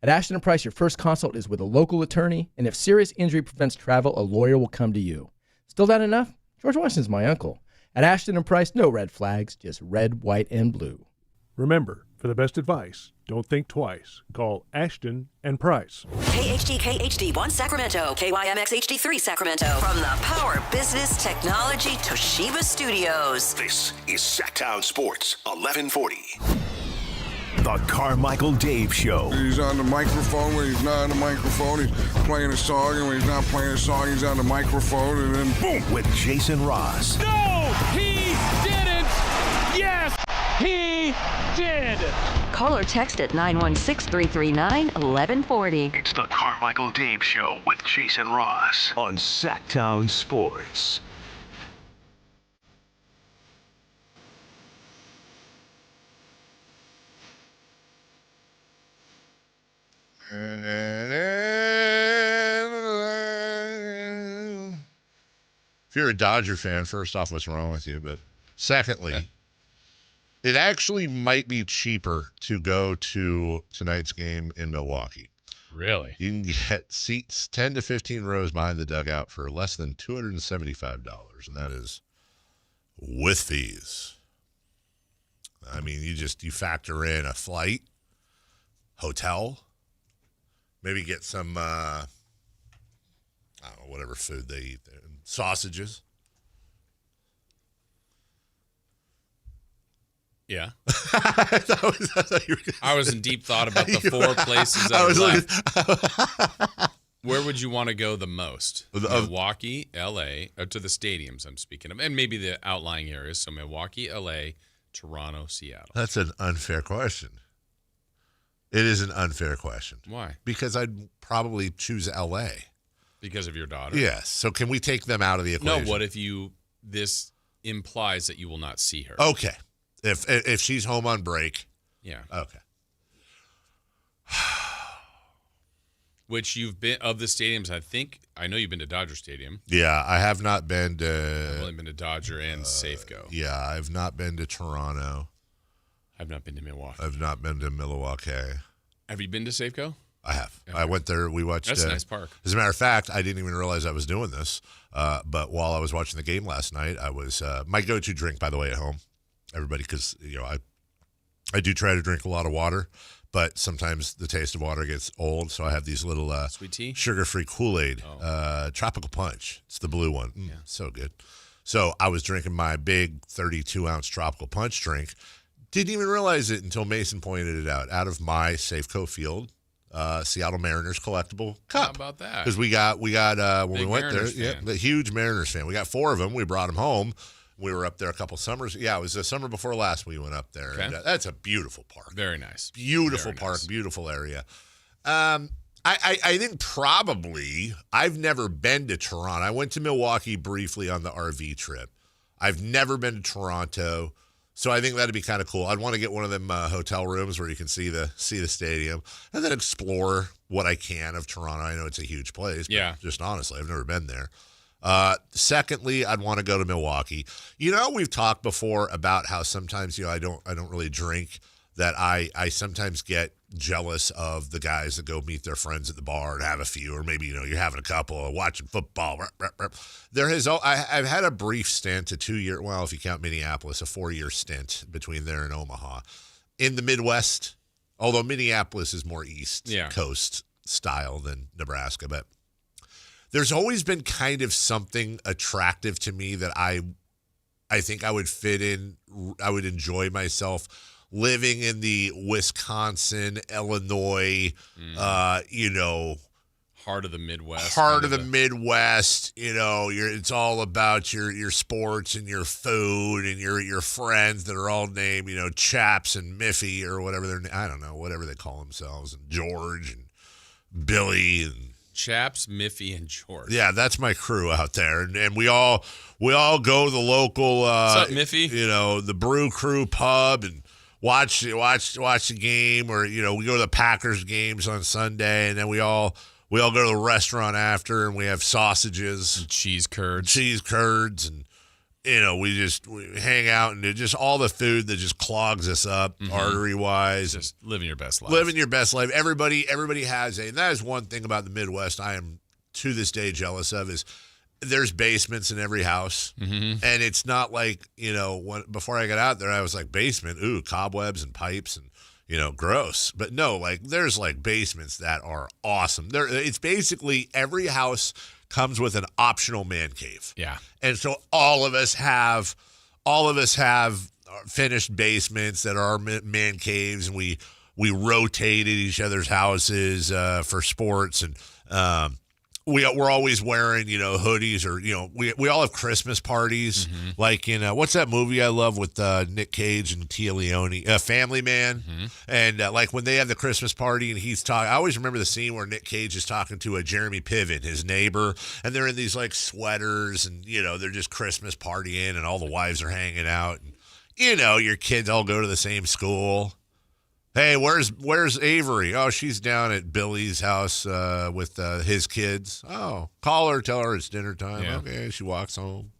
At Ashton & Price, your first consult is with a local attorney, and if serious injury prevents travel, a lawyer will come to you. Still not enough? George Washington's my uncle. At Ashton & Price, no red flags, just red, white, and blue. Remember, for the best advice, don't think twice. Call Ashton & Price. KHD HD1 Sacramento, KYMX HD3 Sacramento. From the Power Business Technology Toshiba Studios. This is Sactown Sports 1140. The Carmichael Dave Show. He's on the microphone when he's not on the microphone. He's playing a song, and when he's not playing a song, he's on the microphone, and then boom. With Jason Ross. No, he didn't. Yes, he did. Call or text at 916-339-1140. It's the Carmichael Dave Show with Jason Ross on Sactown Sports. If you're a Dodger fan, first off, what's wrong with you? But secondly, it actually might be cheaper to go to tonight's game in Milwaukee. Really? You can get seats 10 to 15 rows behind the dugout for less than $275, and that is with fees. I mean, you factor in a flight, hotel, maybe get some, I don't know, whatever food they eat there, sausages. Yeah. I was in deep thought about the 4 places that are left. Where would you want to go the most? Milwaukee, L.A., or to the stadiums I'm speaking of, and maybe the outlying areas. So Milwaukee, L.A., Toronto, Seattle. That's an unfair question. It is an unfair question. Why? Because I'd probably choose L.A. Because of your daughter? Yes. So can we take them out of the equation? No, what if this implies that you will not see her? Okay. If she's home on break. Yeah. Okay. Which you've been, of the stadiums, I know you've been to Dodger Stadium. Yeah, I have not been to... I've only been to Dodger and Safeco. Yeah, I've not been to Toronto. I've not been to Milwaukee. I've not been to Milwaukee. Have you been to Safeco? I have. Okay. I went there. We watched... That's a nice park. As a matter of fact, I didn't even realize I was doing this. But while I was watching the game last night, I was... my go-to drink, by the way, at home, everybody, because I do try to drink a lot of water, but sometimes the taste of water gets old, so I have these little sweet tea, sugar-free Kool-Aid, tropical punch. It's the blue one. So good. So I was drinking my big 32-ounce tropical punch drink. Didn't even realize it until Mason pointed it out of my Safeco Field Seattle Mariners collectible cup. How about that? Because we got when Big we went Mariners there, fan. the huge Mariners fan. We got 4 of them. We brought them home. We were up there a couple summers. Yeah, it was the summer before last we went up there. Okay. And, that's a beautiful park. Very nice. Beautiful Very park, nice. beautiful area. I think probably I've never been to Toronto. I went to Milwaukee briefly on the RV trip. I've never been to Toronto, so I think that'd be kind of cool. I'd want to get one of them hotel rooms where you can see the stadium and then explore what I can of Toronto. I know it's a huge place, but just honestly, I've never been there. Secondly, I'd want to go to Milwaukee. We've talked before about how sometimes, I don't really drink, that I sometimes get jealous of the guys that go meet their friends at the bar and have a few, or maybe, you're having a couple or watching football. I've had a brief stint, a 2-year, well, if you count Minneapolis, a 4-year stint between there and Omaha in the Midwest, although Minneapolis is more East Coast style than Nebraska, but there's always been kind of something attractive to me that I think I would fit in. I would enjoy myself living in the Wisconsin, Illinois, heart of the Midwest. Heart of the Midwest. It's all about your sports and your food and your friends that are all named, Chaps and Miffy or whatever I don't know, whatever they call themselves, and George and Billy and Chaps, Miffy, and George. Yeah, that's my crew out there, and we all go to the local, what's up, Miffy? The Brew Crew pub and watch the game, or we go to the Packers games on Sunday, and then we all go to the restaurant after, and we have sausages, and cheese curds, and we hang out, and just all the food that just clogs us up artery wise. Just living your best life. Living your best life. Everybody has and that is one thing about the Midwest I am to this day jealous of, is there's basements in every house. Mm-hmm. And it's not like, before I got out there, I was like, basement, ooh, cobwebs and pipes and, gross. But no, there's basements that are awesome. It's basically every house comes with an optional man cave. Yeah. And so all of us have finished basements that are man caves, and we rotate at each other's houses for sports, and we're always wearing hoodies, or we all have Christmas parties, like what's that movie I love with Nick Cage and Tia Leone, Family Man, and when they have the Christmas party and he's talking, I always remember the scene where Nick Cage is talking to Jeremy Piven, his neighbor, and they're in these sweaters, and they're just Christmas partying, and all the wives are hanging out, and your kids all go to the same school. Hey, where's Avery? Oh, she's down at Billy's house with his kids. Oh, call her, tell her it's dinner time. Yeah. Okay, she walks home.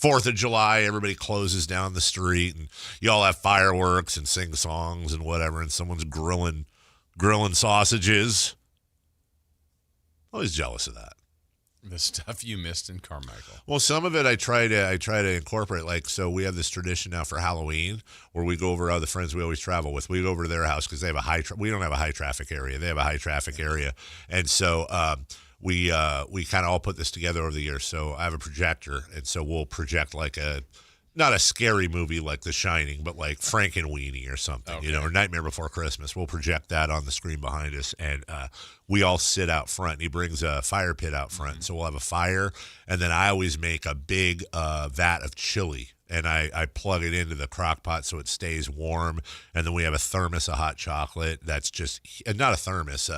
4th of July, everybody closes down the street, and you all have fireworks and sing songs and whatever, and someone's grilling sausages. Always jealous of that. The stuff you missed in Carmichael. Well, some of it I try to incorporate. So we have this tradition now for Halloween where we go over the friends we always travel with. We go over to their house because they have we don't have a high traffic area. They have a high traffic area, and so we kind of all put this together over the years. So I have a projector, and so we'll project a not a scary movie like The Shining, but like Frankenweenie or something, you know, or Nightmare Before Christmas. We'll project that on the screen behind us, and we all sit out front. And he brings a fire pit out front, so we'll have a fire, and then I always make a big vat of chili, and I plug it into the crock pot so it stays warm, and then we have a thermos of hot chocolate that's just not a thermos,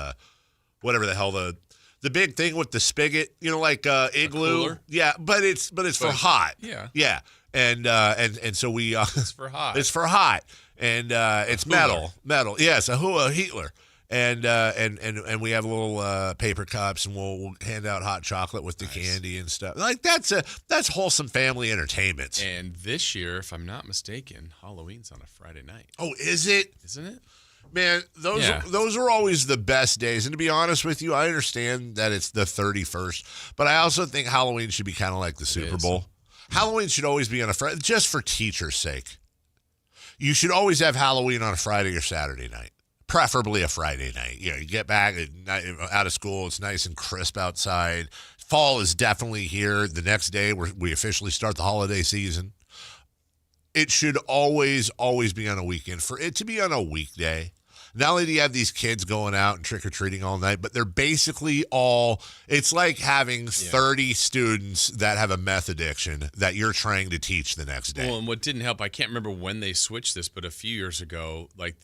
whatever the hell the big thing with the spigot, you know, like Igloo. Yeah, but it's for hot. Yeah. Yeah. And so we it's for hot. It's for hot. And it's metal. Yes, a heatler. And we have little paper cups, and we'll hand out hot chocolate with the candy and stuff. Like that's wholesome family entertainment. And this year, if I'm not mistaken, Halloween's on a Friday night. Oh, is it? Isn't it? Man, those are always the best days. And to be honest with you, I understand that it's the 31st, but I also think Halloween should be kind of like the Super Bowl. Halloween should always be on a Friday, just for teachers' sake. You should always have Halloween on a Friday or Saturday night, preferably a Friday night. You know, you get back out of school, it's nice and crisp outside. Fall is definitely here. The next day, we officially start the holiday season. It should always be on a weekend. For it to be on a weekday, not only do you have these kids going out and trick-or-treating all night, but they're basically it's like having 30 students that have a meth addiction that you're trying to teach the next day. Well, and what didn't help, I can't remember when they switched this, but a few years ago, like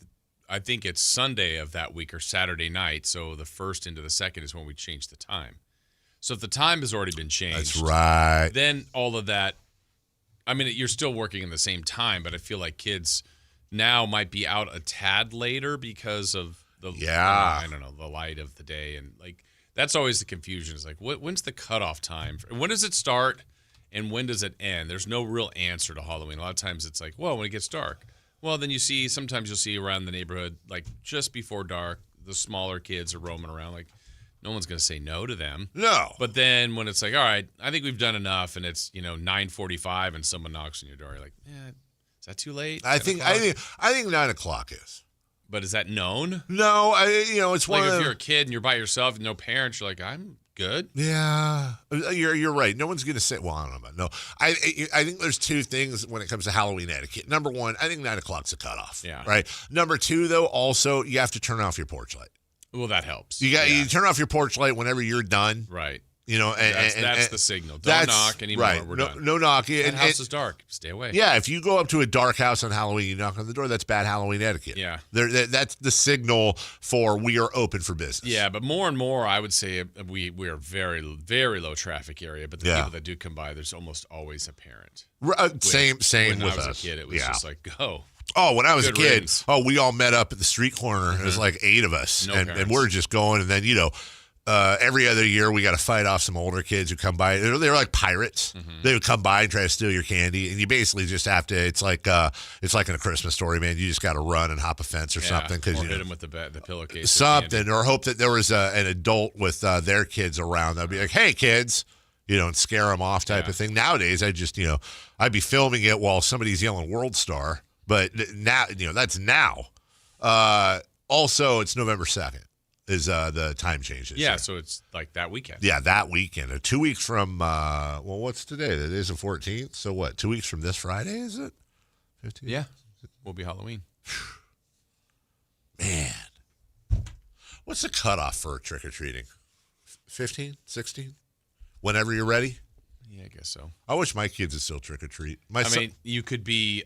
I think it's Sunday of that week or Saturday night, so the first into the second is when we changed the time. So if the time has already been changed, that's right. Then all of that, I mean, you're still working in the same time, but I feel like kids now might be out a tad later because of the I don't know, the light of the day, and like that's always the confusion. Is like when's the cutoff time? When does it start and when does it end? There's no real answer to Halloween. A lot of times it's like, well, when it gets dark. Well, then sometimes you'll see around the neighborhood, like just before dark, the smaller kids are roaming around. Like no one's going to say no to them. No. But then when it's like, all right, I think we've done enough, and it's 9:45 and someone knocks on your door, you're like, is that too late? I think 9 o'clock is. But is that known? No, it's like one if of you're a kid and you're by yourself and no parents, you're like, I'm good. Yeah, you're right. No one's going to say, well, I don't know about no. I think there's two things when it comes to Halloween etiquette. Number one, I think 9 o'clock's a cutoff. Yeah. Right. Number two, though, also you have to turn off your porch light. Well, that helps. You turn off your porch light whenever you're done. Right. You know, that's the signal. Don't knock anymore. Right. We're done. No knocking. That house is dark. Stay away. Yeah, if you go up to a dark house on Halloween, you knock on the door, that's bad Halloween etiquette. Yeah. That's the signal for we are open for business. Yeah, but more and more, I would say we are very, very low traffic area, but the people that do come by, there's almost always a parent. Same when with I was us. a kid, it was just like, go. Oh, when I was a Good kid, riddance. we all met up at the street corner. It was like 8 of us, No and we're just going. And then, every other year we got to fight off some older kids who come by. They're like pirates. Mm-hmm. They would come by and try to steal your candy, and you basically just have to. It's like in A Christmas Story, man. You just got to run and hop a fence or something because hit them with the pillowcase. Something, or hope that there was an adult with their kids around. That'd be like, "Hey, kids," and scare them off type of thing. Nowadays, I just I'd be filming it while somebody's yelling "World Star," but now that's now. Also, it's November 2nd. Is the time change this year. So it's like that weekend. Yeah, that weekend. 2 weeks from, what's today? It is the 14th. So what, 2 weeks from this Friday, is it? 15th? Yeah, will be Halloween. Man. What's the cutoff for trick-or-treating? 15? 16? Whenever you're ready? Yeah, I guess so. I wish my kids would still trick-or-treat. You could be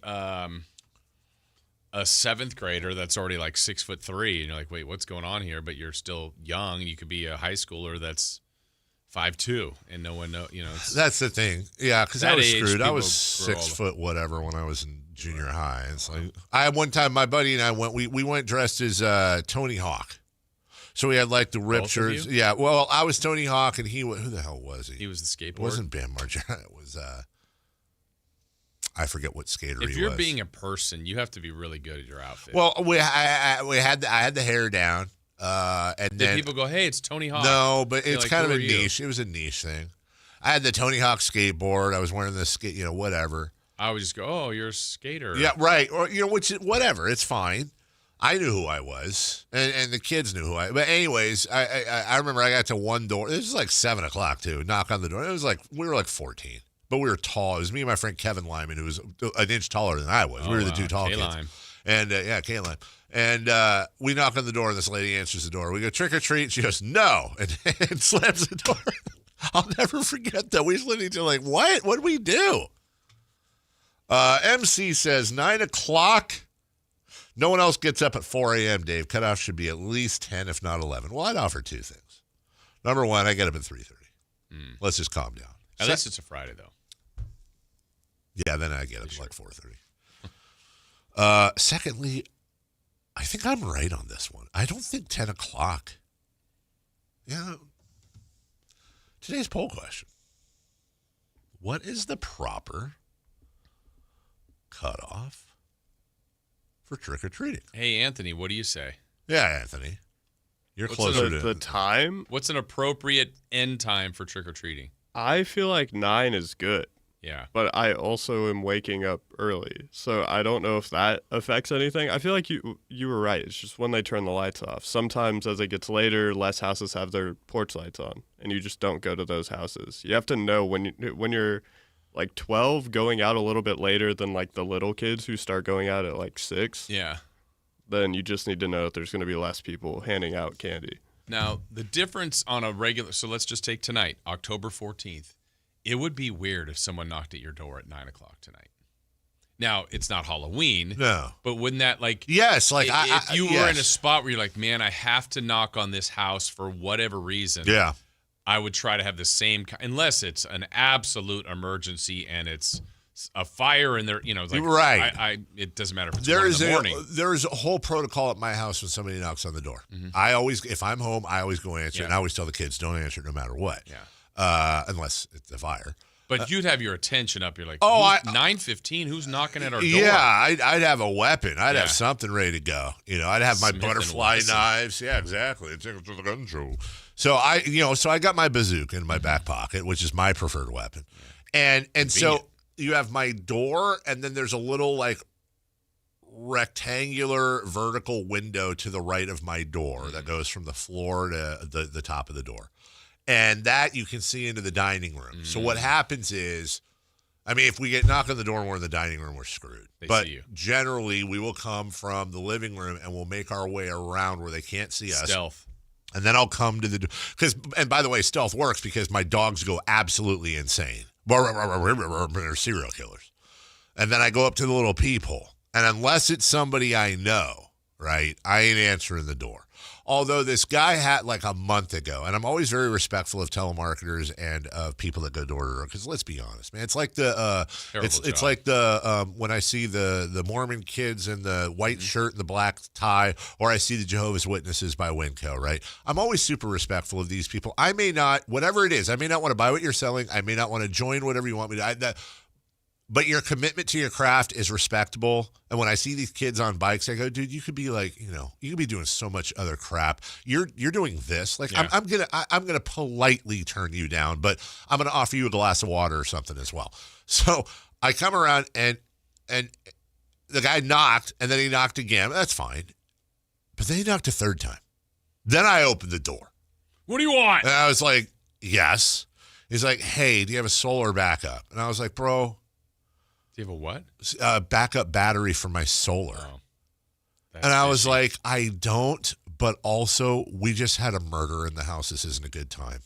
a 7th grader that's already like 6'3", and you're like, wait, what's going on here? But you're still young. You could be a high schooler that's 5'2", and no one knows. That's the thing. Yeah, because I was screwed. I was 6 foot whatever when I was in junior high. It's like one time my buddy and I went. We went dressed as Tony Hawk. So we had like the ripped shirts. Yeah. Well, I was Tony Hawk, and who the hell was he? He was the skateboard. It wasn't Bam Margera. It was I forget what skater he was. If you're being a person, you have to be really good at your outfit. Well, I had the hair down, and Did then people go, "Hey, it's Tony Hawk"? No, but it's like, kind of a you? niche. It was a niche thing. I had the Tony Hawk skateboard. I was wearing the skate, whatever. I would just go, "Oh, you're a skater." Yeah, right. Or whatever. It's fine. I knew who I was, and the kids knew who I. But anyways, I remember I got to one door. This was like 7 o'clock too. Knock on the door. It was like we were like 14. but we were tall. It was me and my friend Kevin Lyman, who was an inch taller than I was. We were the two tall kids. And, K-Lime. And we knock on the door, and this lady answers the door. We go, trick or treat. She goes, no, and slams the door. I'll never forget that. We just looked at each other like, what? What did we do? MC says 9 o'clock. No one else gets up at 4 a.m., Dave. Cutoff should be at least 10, if not 11. Well, I'd offer two things. Number one, I get up at 3:30. Let's just calm down. At least it's a Friday, though. Yeah, then I get up at like 4:30. Secondly, I think I'm right on this one. I don't think 10 o'clock. Yeah. Today's poll question. What is the proper cutoff for trick-or-treating? Hey, Anthony, what do you say? Yeah, Anthony. You're closer to the time. What's an appropriate end time for trick-or-treating? I feel like 9 is good. Yeah. But I also am waking up early, so I don't know if that affects anything. I feel like you were right. It's just when they turn the lights off. Sometimes as it gets later, less houses have their porch lights on, and you just don't go to those houses. You have to know when you're like 12, going out a little bit later than like the little kids who start going out at like 6. Yeah. Then you just need to know that there's going to be less people handing out candy. Now, the difference on a regular, so let's just take tonight, October 14th. It would be weird if someone knocked at your door at 9 o'clock tonight. Now, it's not Halloween. No. But wouldn't that like... Yes. Like if you were in a spot where you're like, man, I have to knock on this house for whatever reason. Yeah. I would try to have the same... Unless it's an absolute emergency and it's a fire and there, like... Right. It doesn't matter if it's 1 in the morning. There's a whole protocol at my house when somebody knocks on the door. Mm-hmm. I always, if I'm home, I always go answer it. And I always tell the kids, don't answer it no matter what. Yeah. Unless it's a fire. But you'd have your attention up. You're like, 9:15, who's knocking at our door? Yeah, I'd have a weapon. I'd have something ready to go. I'd have my butterfly knives. Yeah, exactly. Take it to the gun show. So I got my bazooka in my back pocket, which is my preferred weapon. And so you have my door, and then there's a little like rectangular vertical window to the right of my door that goes from the floor to the top of the door. And that you can see into the dining room. So what happens is, if we get knocked on the door and we're in the dining room, we're screwed. But generally, we will come from the living room and we'll make our way around where they can't see us. Stealth. And then I'll come to the door. And by the way, stealth works because my dogs go absolutely insane. They're serial killers. And then I go up to the little peephole. And unless it's somebody I know, right, I ain't answering the door. Although this guy had like a month ago, and I'm always very respectful of telemarketers and of people that go door to door, because let's be honest, man, it's like it's like the when I see the Mormon kids in the white shirt and the black tie, or I see the Jehovah's Witnesses by Winco, right? I'm always super respectful of these people. I may not, whatever it is, I may not want to buy what you're selling. I may not want to join whatever you want me to. But your commitment to your craft is respectable. And when I see these kids on bikes, I go, dude, you could be like, you could be doing so much other crap. You're doing this. Like, yeah. I'm gonna politely turn you down, but I'm gonna offer you a glass of water or something as well. So I come around and the guy knocked, and then he knocked again. That's fine. But then he knocked a third time. Then I opened the door. What do you want? And I was like, yes. He's like, hey, do you have a solar backup? And I was like, bro. Do you have a what? Backup battery for my solar. Oh, and I was like, I don't, but also we just had a murder in the house. This isn't a good time.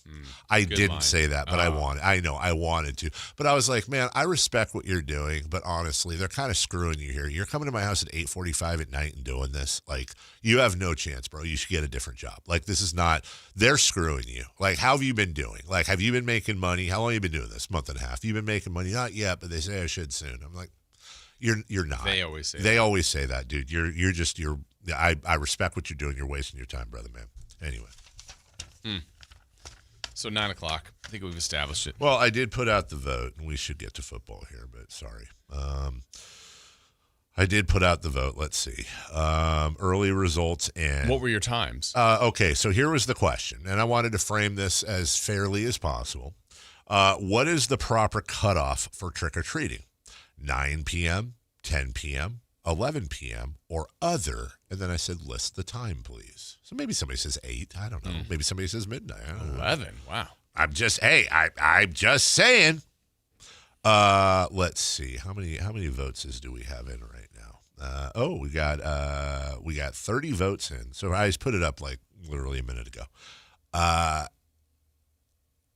I didn't say that, but I wanted to. But I was like, man, I respect what you're doing, but honestly, they're kind of screwing you here. You're coming to my house at 8:45 at night and doing this. Like, you have no chance, bro. You should get a different job. Like, this is not, they're screwing you. Like, how have you been doing? Like, have you been making money? How long have you been doing this? Month and a half. You've been making money? Not yet, but they say I should soon. I'm like, you're not. They always say They always say that, dude. I respect what you're doing. You're wasting your time, brother, man. Anyway. So 9 o'clock. I think we've established it. Well, I did put out the vote, and we should get to football here, but sorry. I did put out the vote. Let's see. Early results and... What were your times? Okay, so here was the question, and I wanted to frame this as fairly as possible. What is the proper cutoff for trick-or-treating? 9 p.m., 10 p.m., 11 p.m., or other? And then I said, list the time, please. So maybe somebody says 8. I don't know. Maybe somebody says midnight. I don't know. 11. Wow. I'm just saying. Let's see. How many votes do we have in right now? We got 30 votes in. So I just put it up like literally a minute ago.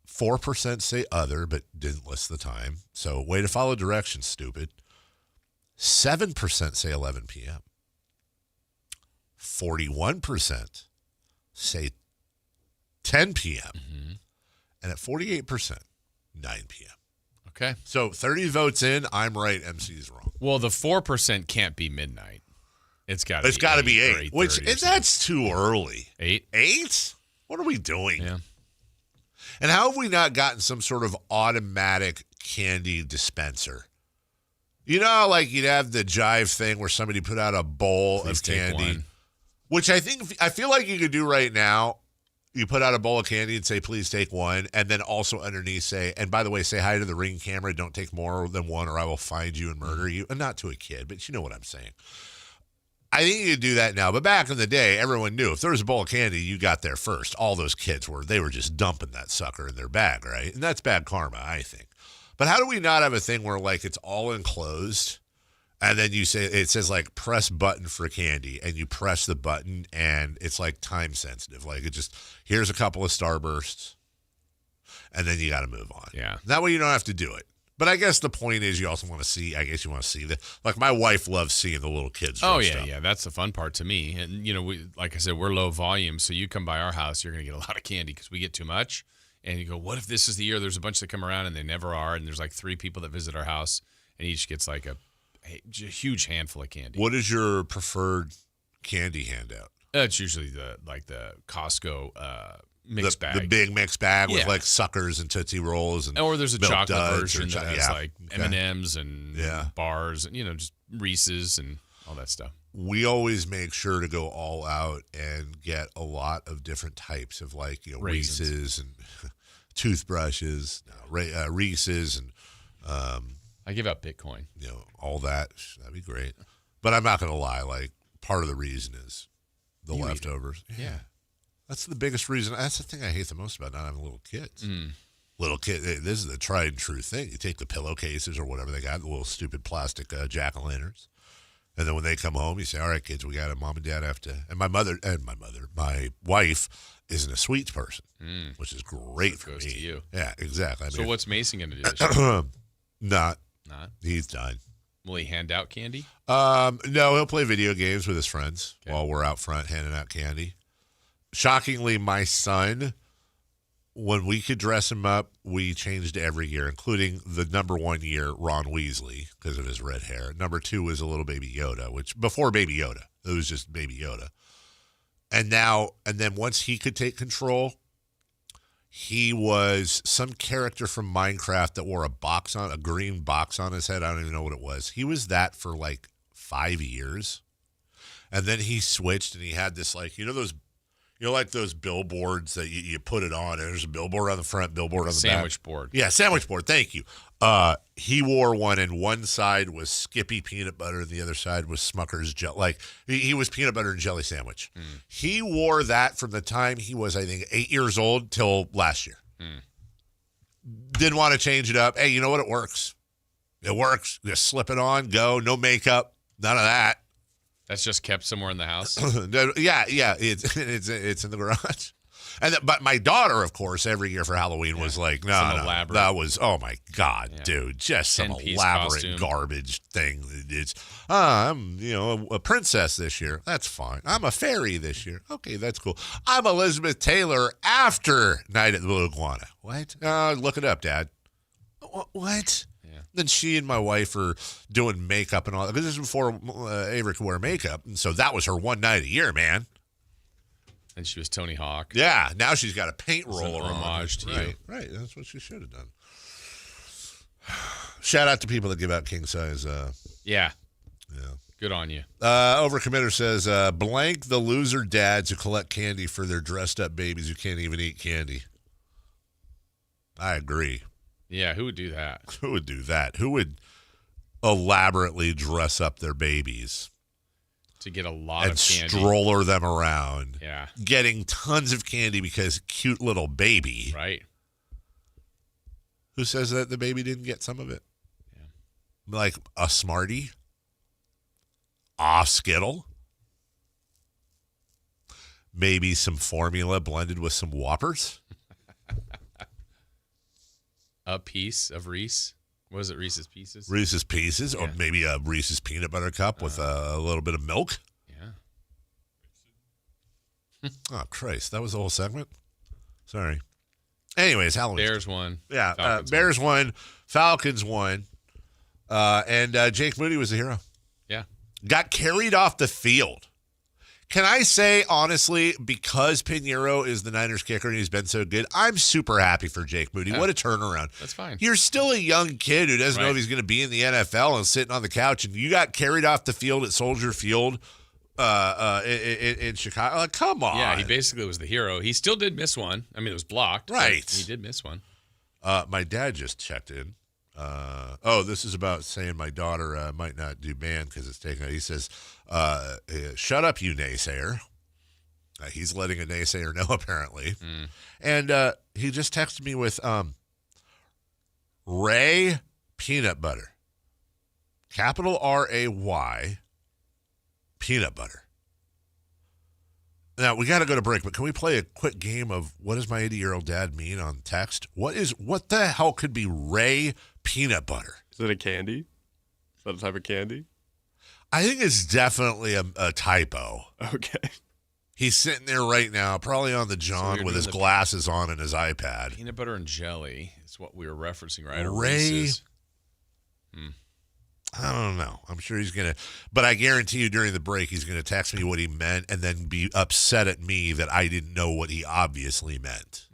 4% say other, but didn't list the time. So way to follow directions, stupid. 7% say 11 p.m. 41% say 10 p.m. Mm-hmm. And at 48%, 9 p.m. Okay. So 30 votes in, I'm right, MC's wrong. Well, the 4% can't be midnight. It's got to be 8, which and that's too early. 8? 8? What are we doing? Yeah. And how have we not gotten some sort of automatic candy dispenser? You know, like you'd have the Jive thing where somebody put out a bowl of candy, which I feel like you could do right now. You put out a bowl of candy and say, please take one. And then also underneath say, and by the way, say hi to the Ring camera. Don't take more than one or I will find you and murder you. And not to a kid, but you know what I'm saying. I think you could do that now. But back in the day, everyone knew if there was a bowl of candy, you got there first. All those kids were just dumping that sucker in their bag, right? And that's bad karma, I think. But how do we not have a thing where like it's all enclosed and then you say, it says like press button for candy and you press the button and it's like time sensitive. Like it just, here's a couple of Starbursts and then you got to move on. Yeah. That way you don't have to do it. But I guess the point is you also want to see, like my wife loves seeing the little kids. Oh, yeah, yeah. That's the fun part to me. And, like I said, we're low volume. So you come by our house, you're going to get a lot of candy because we get too much. And you go, what if this is the year there's a bunch that come around and they never are? And there's like 3 people that visit our house and each gets like a huge handful of candy. What is your preferred candy handout? It's usually the Costco mixed bag. The big mixed bag with like suckers and Tootsie Rolls. Or there's a chocolate version that has like M&Ms and bars and, just Reese's and all that stuff. We always make sure to go all out and get a lot of different types of Reese's and toothbrushes, Reese's and I give out Bitcoin. All that. That'd be great. But I'm not going to lie. Like part of the reason is the leftovers. Yeah. That's the biggest reason. That's the thing I hate the most about not having little kids. Little kid. This is the tried and true thing. You take the pillowcases or whatever they got, the little stupid plastic jack-o'-lanterns. And then when they come home, you say, all right, kids, we got it. Mom and dad have to. And my wife isn't a sweets person, which is great for me. To you. Yeah, exactly. So what's Mason going to do this year? Not. He's done. Will he hand out candy? No, he'll play video games with his friends while we're out front handing out candy. Shockingly, my son, when we could dress him up, we changed every year, including the number 1 year, Ron Weasley, because of his red hair. Number 2 was a little Baby Yoda, which before Baby Yoda, it was just Baby Yoda. And then once he could take control, he was some character from Minecraft that wore a green box on his head. I don't even know what it was. He was that for like 5 years. And then he switched and he had this like those billboards that you put it on, and there's a billboard on the front, billboard on the back. Sandwich board. Yeah, sandwich board. Thank you. He wore one, and one side was Skippy peanut butter, and the other side was Smucker's jelly. Like, he was peanut butter and jelly sandwich. He wore that from the time he was, I think, 8 years old till last year. Didn't want to change it up. Hey, you know what? It works. It works. Just slip it on, go. No makeup. None of that. That's just kept somewhere in the house? Yeah. It's in the garage. But my daughter, of course, every year for Halloween was like, no, that was, oh my God, dude, just some elaborate costume. Garbage thing. It's, I'm, a princess this year. That's fine. I'm a fairy this year. Okay, that's cool. I'm Elizabeth Taylor after Night at the Blue Iguana. What? Look it up, Dad. What? Then she and my wife are doing makeup and all that. Because this is before Avery could wear makeup. And so that was her one night a year, man. And she was Tony Hawk. Yeah. Now she's got a paint roller on. Homage to you. Right. That's what she should have done. Shout out to people that give out king size. Yeah. Good on you. Overcommitter says, blank the loser dads who collect candy for their dressed up babies who can't even eat candy. I agree. Yeah, who would do that? Who would do that? Who would elaborately dress up their babies to get a lot of candy, stroller them around? Yeah, getting tons of candy because cute little baby. Right. Who says that the baby didn't get some of it? Like a Smartie. A Skittle. Maybe some formula blended with some Whoppers. A piece of Reese. What was it, Reese's Pieces? Reese's Pieces, or maybe a Reese's Peanut Butter Cup with a little bit of milk. Yeah. Oh, Christ. That was the whole segment? Sorry. Anyways, Halloween. Bears won. Yeah, Bears won. Falcons won. And Jake Moody was a hero. Yeah. Got carried off the field. Can I say, honestly, because Pinheiro is the Niners kicker and he's been so good, I'm super happy for Jake Moody. Yeah. What a turnaround. That's fine. You're still a young kid who doesn't know if he's going to be in the NFL and sitting on the couch, and you got carried off the field at Soldier Field in Chicago. Like, come on. Yeah, he basically was the hero. He still did miss one. I mean, it was blocked. Right. He did miss one. My dad just checked in. This is about saying my daughter might not do band because it's taking. He says, "Shut up, you naysayer." He's letting a naysayer know, apparently. And he just texted me with Ray peanut butter, capital RAY, peanut butter. Now, we got to go to break, but can we play a quick game of what does my 80-year-old dad mean on text? What the hell could be Ray peanut butter? Is it a candy? Is that a type of candy? I think it's definitely a typo. Okay. He's sitting there right now, probably on the John with his glasses on and his iPad. Peanut butter and jelly is what we were referencing, right? Ray. I don't know. I'm sure he's going to, but I guarantee you during the break, he's going to text me what he meant and then be upset at me that I didn't know what he obviously meant.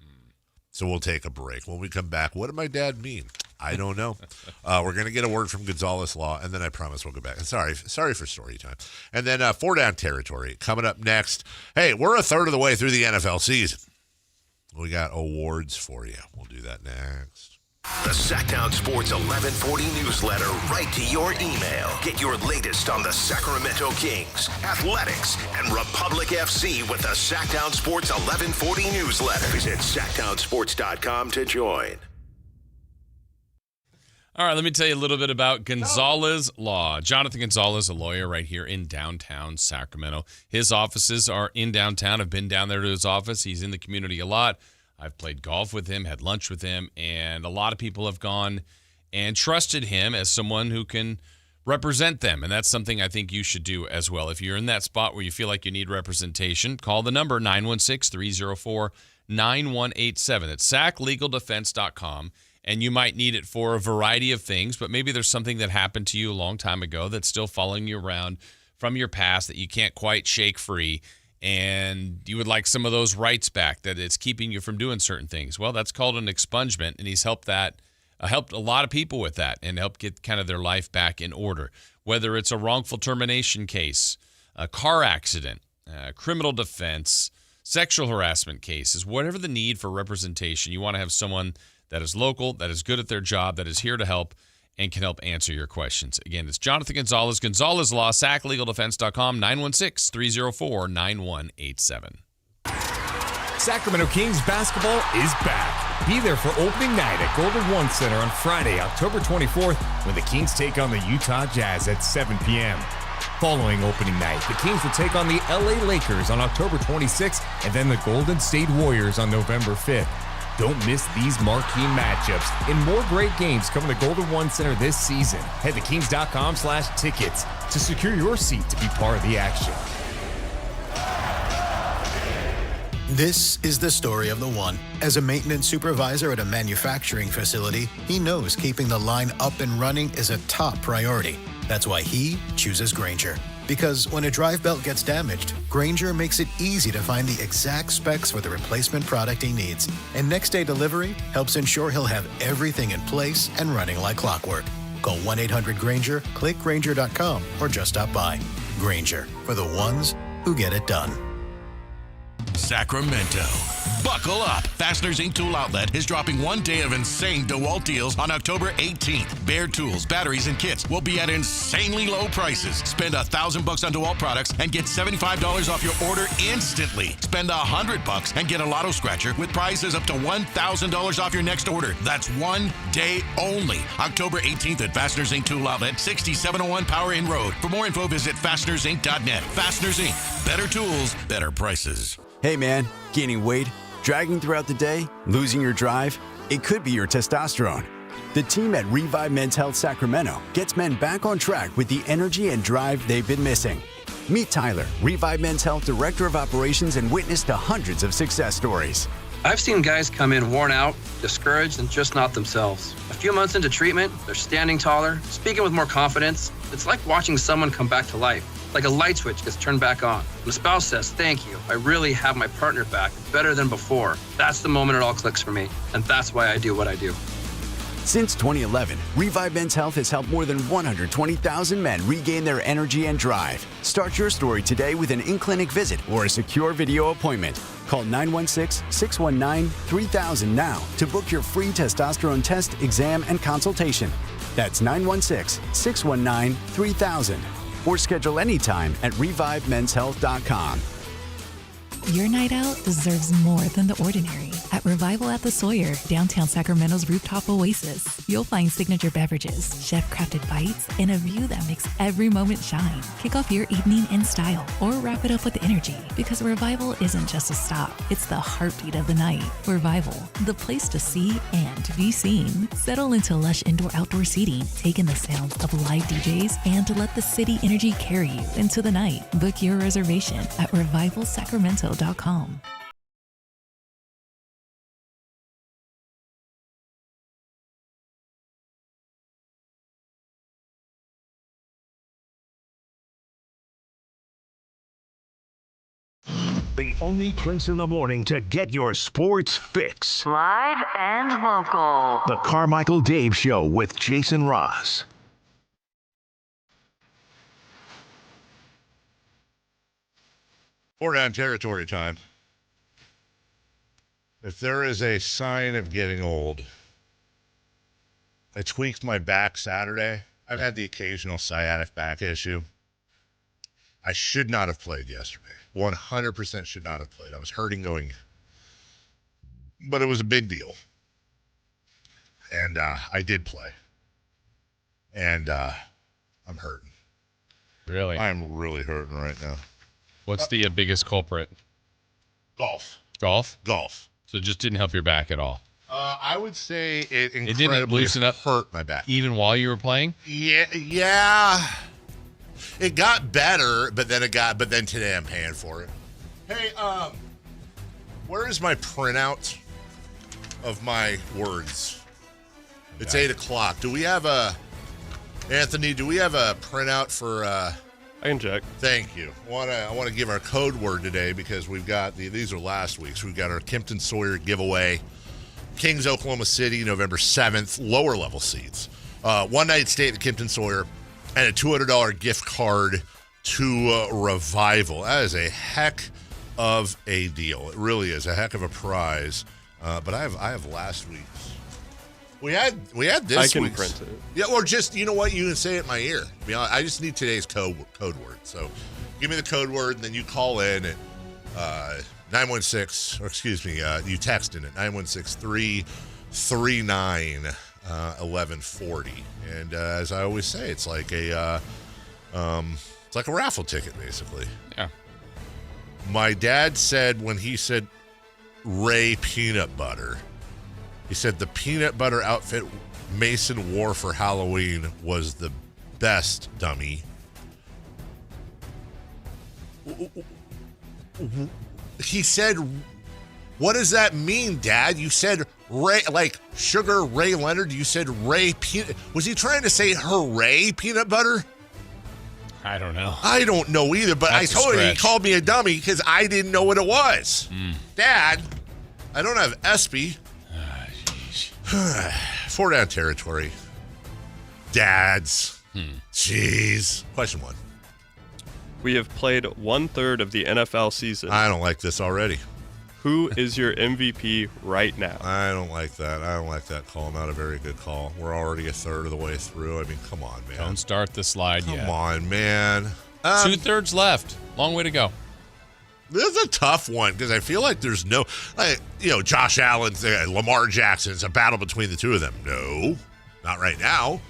So we'll take a break. When we come back, what did my dad mean? I don't know. We're going to get a word from Gonzalez Law, and then I promise we'll go back. Sorry for story time. And then 4 Down Territory coming up next. Hey, we're a third of the way through the NFL season. We got awards for you. We'll do that next. The Sactown Sports 1140 newsletter right to your email. Get your latest on the Sacramento Kings, athletics, and Republic FC with the Sactown Sports 1140 newsletter. Visit SactownSports.com to join. All right, let me tell you a little bit about Gonzalez Law. Jonathan Gonzalez, a lawyer right here in downtown Sacramento. His offices are in downtown. I've been down there to his office. He's in the community a lot. I've played golf with him, had lunch with him, and a lot of people have gone and trusted him as someone who can represent them. And that's something I think you should do as well. If you're in that spot where you feel like you need representation, call the number 916-304-9187. It's saclegaldefense.com. And you might need it for a variety of things, but maybe there's something that happened to you a long time ago that's still following you around from your past that you can't quite shake free. And you would like some of those rights back, that it's keeping you from doing certain things. Well, that's called an expungement, and he's helped a lot of people with that and helped get kind of their life back in order. Whether it's a wrongful termination case, a car accident, criminal defense, sexual harassment cases, whatever the need for representation, you want to have someone that is local, that is good at their job, that is here to help, and can help answer your questions. Again, it's Jonathan Gonzalez, Gonzalez Law, SacLegalDefense.com, 916-304-9187. Sacramento Kings basketball is back. Be there for opening night at Golden One Center on Friday, October 24th, when the Kings take on the Utah Jazz at 7 p.m. Following opening night, the Kings will take on the LA Lakers on October 26th, and then the Golden State Warriors on November 5th. Don't miss these marquee matchups and more great games coming to Golden One Center this season. Head to kings.com/tickets to secure your seat to be part of the action. This is the story of the one. As a maintenance supervisor at a manufacturing facility, he knows keeping the line up and running is a top priority. That's why he chooses Grainger. Because when a drive belt gets damaged, Grainger makes it easy to find the exact specs for the replacement product he needs. And next-day delivery helps ensure he'll have everything in place and running like clockwork. Call 1-800-GRAINGER, click Grainger.com, or just stop by. Grainger, for the ones who get it done. Sacramento. Buckle up. Fasteners Inc. Tool Outlet is dropping 1 day of insane DeWalt deals on October 18th. Bare tools, batteries, and kits will be at insanely low prices. Spend $1,000 on DeWalt products and get $75 off your order instantly. Spend $100 and get a lotto scratcher with prizes up to $1,000 off your next order. That's 1 day only. October 18th at Fasteners Inc. Tool Outlet, 6701 Power Inn Road. For more info, visit fastenersinc.net. Fasteners Inc. Better tools, better prices. Hey man, gaining weight, dragging throughout the day, losing your drive? It could be your testosterone. The team at Revive Men's Health Sacramento gets men back on track with the energy and drive they've been missing. Meet Tyler, Revive Men's Health Director of Operations and witness to hundreds of success stories. I've seen guys come in worn out, discouraged, and just not themselves. A few months into treatment, they're standing taller, speaking with more confidence. It's like watching someone come back to life. Like a light switch gets turned back on. When a spouse says, "Thank you, I really have my partner back, better than before," that's the moment it all clicks for me. And that's why I do what I do. Since 2011, Revive Men's Health has helped more than 120,000 men regain their energy and drive. Start your story today with an in-clinic visit or a secure video appointment. Call 916-619-3000 now to book your free testosterone test, exam, and consultation. That's 916-619-3000. Or schedule anytime at ReviveMen'sHealth.com. Your night out deserves more than the ordinary. At Revival at the Sawyer, downtown Sacramento's rooftop oasis, you'll find signature beverages, chef-crafted bites, and a view that makes every moment shine. Kick off your evening in style or wrap it up with energy, because Revival isn't just a stop, it's the heartbeat of the night. Revival, the place to see and to be seen. Settle into lush indoor-outdoor seating, take in the sounds of live DJs, and to let the city energy carry you into the night. Book your reservation at RevivalSacramento.com. The only place in the morning to get your sports fix. Live and local. The Carmichael Dave Show with Jason Ross. Four down territory time. If there is a sign of getting old, I tweaked my back Saturday. I've had the occasional sciatic back issue. I should not have played yesterday. 100% should not have played. I was hurting going, but it was a big deal. And I did play. And I'm hurting. Really? I'm really hurting right now. What's the biggest culprit? Golf. Golf? Golf. So it just didn't help your back at all? I would say it incredibly didn't loosen up, hurt my back. Even while you were playing? Yeah. It got better, but then today I'm paying for it. Hey, where is my printout of my words? It's 8 o'clock. Do we have Anthony, do we have a printout for I can check. Thank you. I want to give our code word today because we've got these are last week's. We've got our Kempton Sawyer giveaway. Kings, Oklahoma City, November 7th, lower level seats. One night stay at the Kempton Sawyer and a $200 gift card to Revival. That is a heck of a deal. It really is a heck of a prize. But I have last week's. We had this I can week's. print it. Yeah, or just, you know what? You can say it in my ear. To be honest, I just need today's code word. So give me the code word, and then you call in at 916, or excuse me, you text in at 916-339-1140. And as I always say, it's like a raffle ticket, basically. Yeah. My dad said when he said Ray peanut butter, he said the peanut butter outfit Mason wore for Halloween was the best, dummy. He said, what does that mean, Dad? You said Ray, like Sugar Ray Leonard. You said Ray peanut. Was he trying to say hooray peanut butter? I don't know. I don't know either, but That's I told him he called me a dummy because I didn't know what it was. Dad, I don't have Espy. 4 down territory. Dads. Jeez. Question 1. We have played 1/3 of the NFL season. I don't like this already. Who is your MVP right now? I don't like that. I don't like that call. Not a very good call. We're already a third of the way through. I mean, come on, man. Don't start the slide yet. Come on, man. 2/3 left. Long way to go. This is a tough one because I feel like there's no, Josh Allen, Lamar Jackson. It's a battle between the two of them. No, not right now.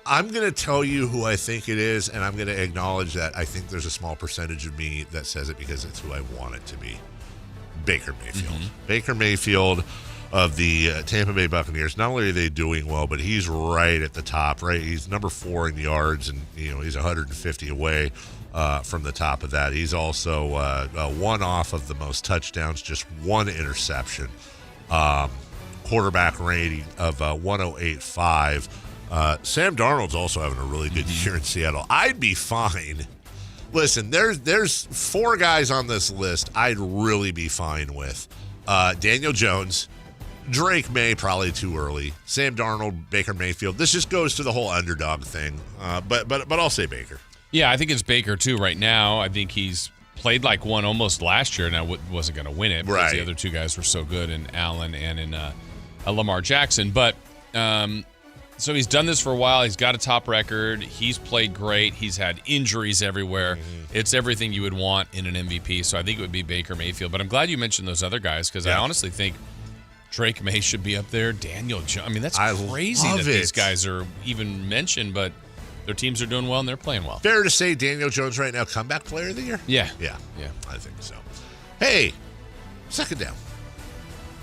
I'm going to tell you who I think it is, and I'm going to acknowledge that I think there's a small percentage of me that says it because it's who I want it to be. Baker Mayfield. Mm-hmm. Baker Mayfield of the Tampa Bay Buccaneers. Not only are they doing well, but he's right at the top, right? He's number 4 in yards, and he's 150 away from the top of that. He's also one off of the most touchdowns, just one interception. Quarterback rating of 108.5. Sam Darnold's also having a really good year in Seattle. I'd be fine. Listen, there's 4 guys on this list I'd really be fine with. Daniel Jones, Drake May, probably too early. Sam Darnold, Baker Mayfield. This just goes to the whole underdog thing. But I'll say Baker. Yeah, I think it's Baker too right now. I think he's played like one almost last year, and I wasn't going to win it because the other 2 guys were so good, in Allen and in Lamar Jackson. But so he's done this for a while. He's got a top record. He's played great. He's had injuries everywhere. Mm-hmm. It's everything you would want in an MVP. So I think it would be Baker Mayfield. But I'm glad you mentioned those other guys because I honestly think Drake May should be up there. Daniel Jones. I mean, that's crazy that these guys are even mentioned, but their teams are doing well and they're playing well. Fair to say Daniel Jones right now comeback player of the year? Yeah. Yeah, I think so. Hey, second down.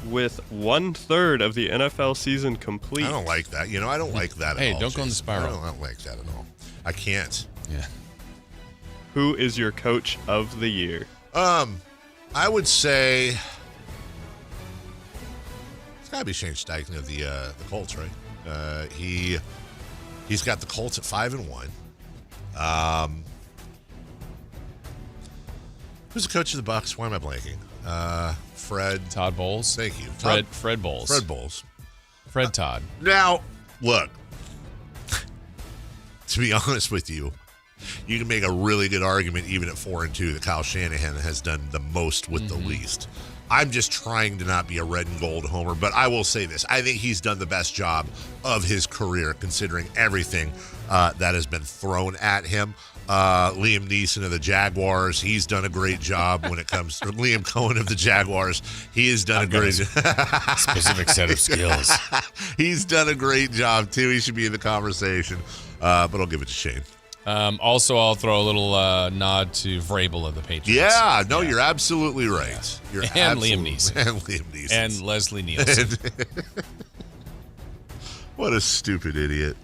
With 1/3 of the NFL season complete. I don't like that. I don't like that at all. Hey, don't go in the spiral. I don't like that at all. I can't. Yeah. Who is your coach of the year? I would say it's got to be Shane Steichen of the Colts, right? He's got the Colts at 5-1. Who's the coach of the Bucs? Why am I blanking? Todd Bowles. Thank you. Fred Bowles. Fred Bowles. Fred Todd. Now, look, to be honest with you, you can make a really good argument even at 4-2 that Kyle Shanahan has done the most with the least. I'm just trying to not be a red and gold homer, but I will say this. I think he's done the best job of his career considering everything that has been thrown at him. Liam Neeson of the Jaguars, he's done a great job when it comes to Liam Cohen of the Jaguars. He has done a great specific set of skills. He's done a great job too. He should be in the conversation. But I'll give it to Shane. Also, I'll throw a little nod to Vrabel of the Patriots. You're absolutely right. You're and Liam Neeson. And Liam Neeson. And Leslie Nielsen. What a stupid idiot.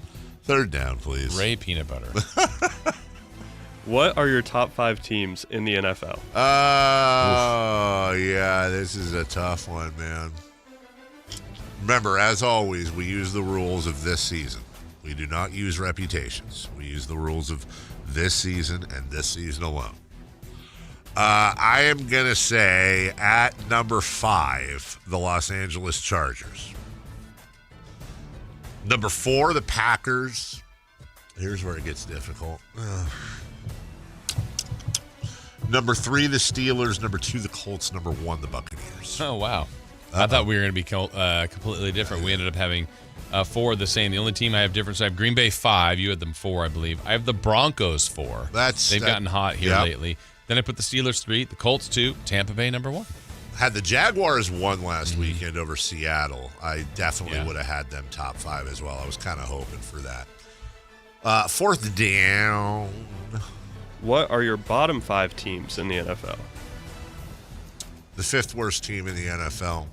Third down, please. Ray Peanut Butter. What are your top 5 teams in the NFL? Oh, yeah, this is a tough one, man. Remember, as always, we use the rules of this season. We do not use reputations. We use the rules of this season and this season alone. I am going to say at number 5, the Los Angeles Chargers. Number 4, the Packers. Here's where it gets difficult. Number 3, the Steelers. Number 2, the Colts. Number 1, the Buccaneers. Oh, wow. I thought we were going to be completely different. We ended up having 4 the same. The only team I have different, so I have Green Bay 5. You had them 4, I believe. I have the Broncos 4. They've gotten hot here lately. Then I put the Steelers 3, the Colts 2, Tampa Bay number 1. Had the Jaguars won last weekend over Seattle, I definitely would have had them top 5 as well. I was kind of hoping for that. Fourth down. What are your bottom 5 teams in the NFL? The 5th worst team in the NFL.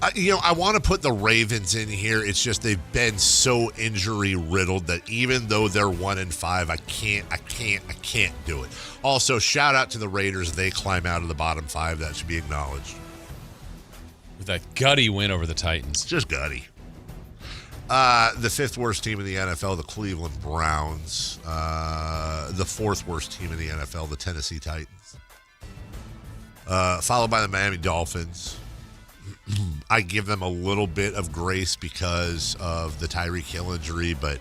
I want to put the Ravens in here. It's just they've been so injury riddled that even though they're 1-5, I can't do it. Also, shout out to the Raiders. They climb out of the bottom 5. That should be acknowledged. With that gutty win over the Titans. Just gutty. The 5th worst team in the NFL, the Cleveland Browns. The 4th worst team in the NFL, the Tennessee Titans. Followed by the Miami Dolphins. I give them a little bit of grace because of the Tyreek Hill injury, but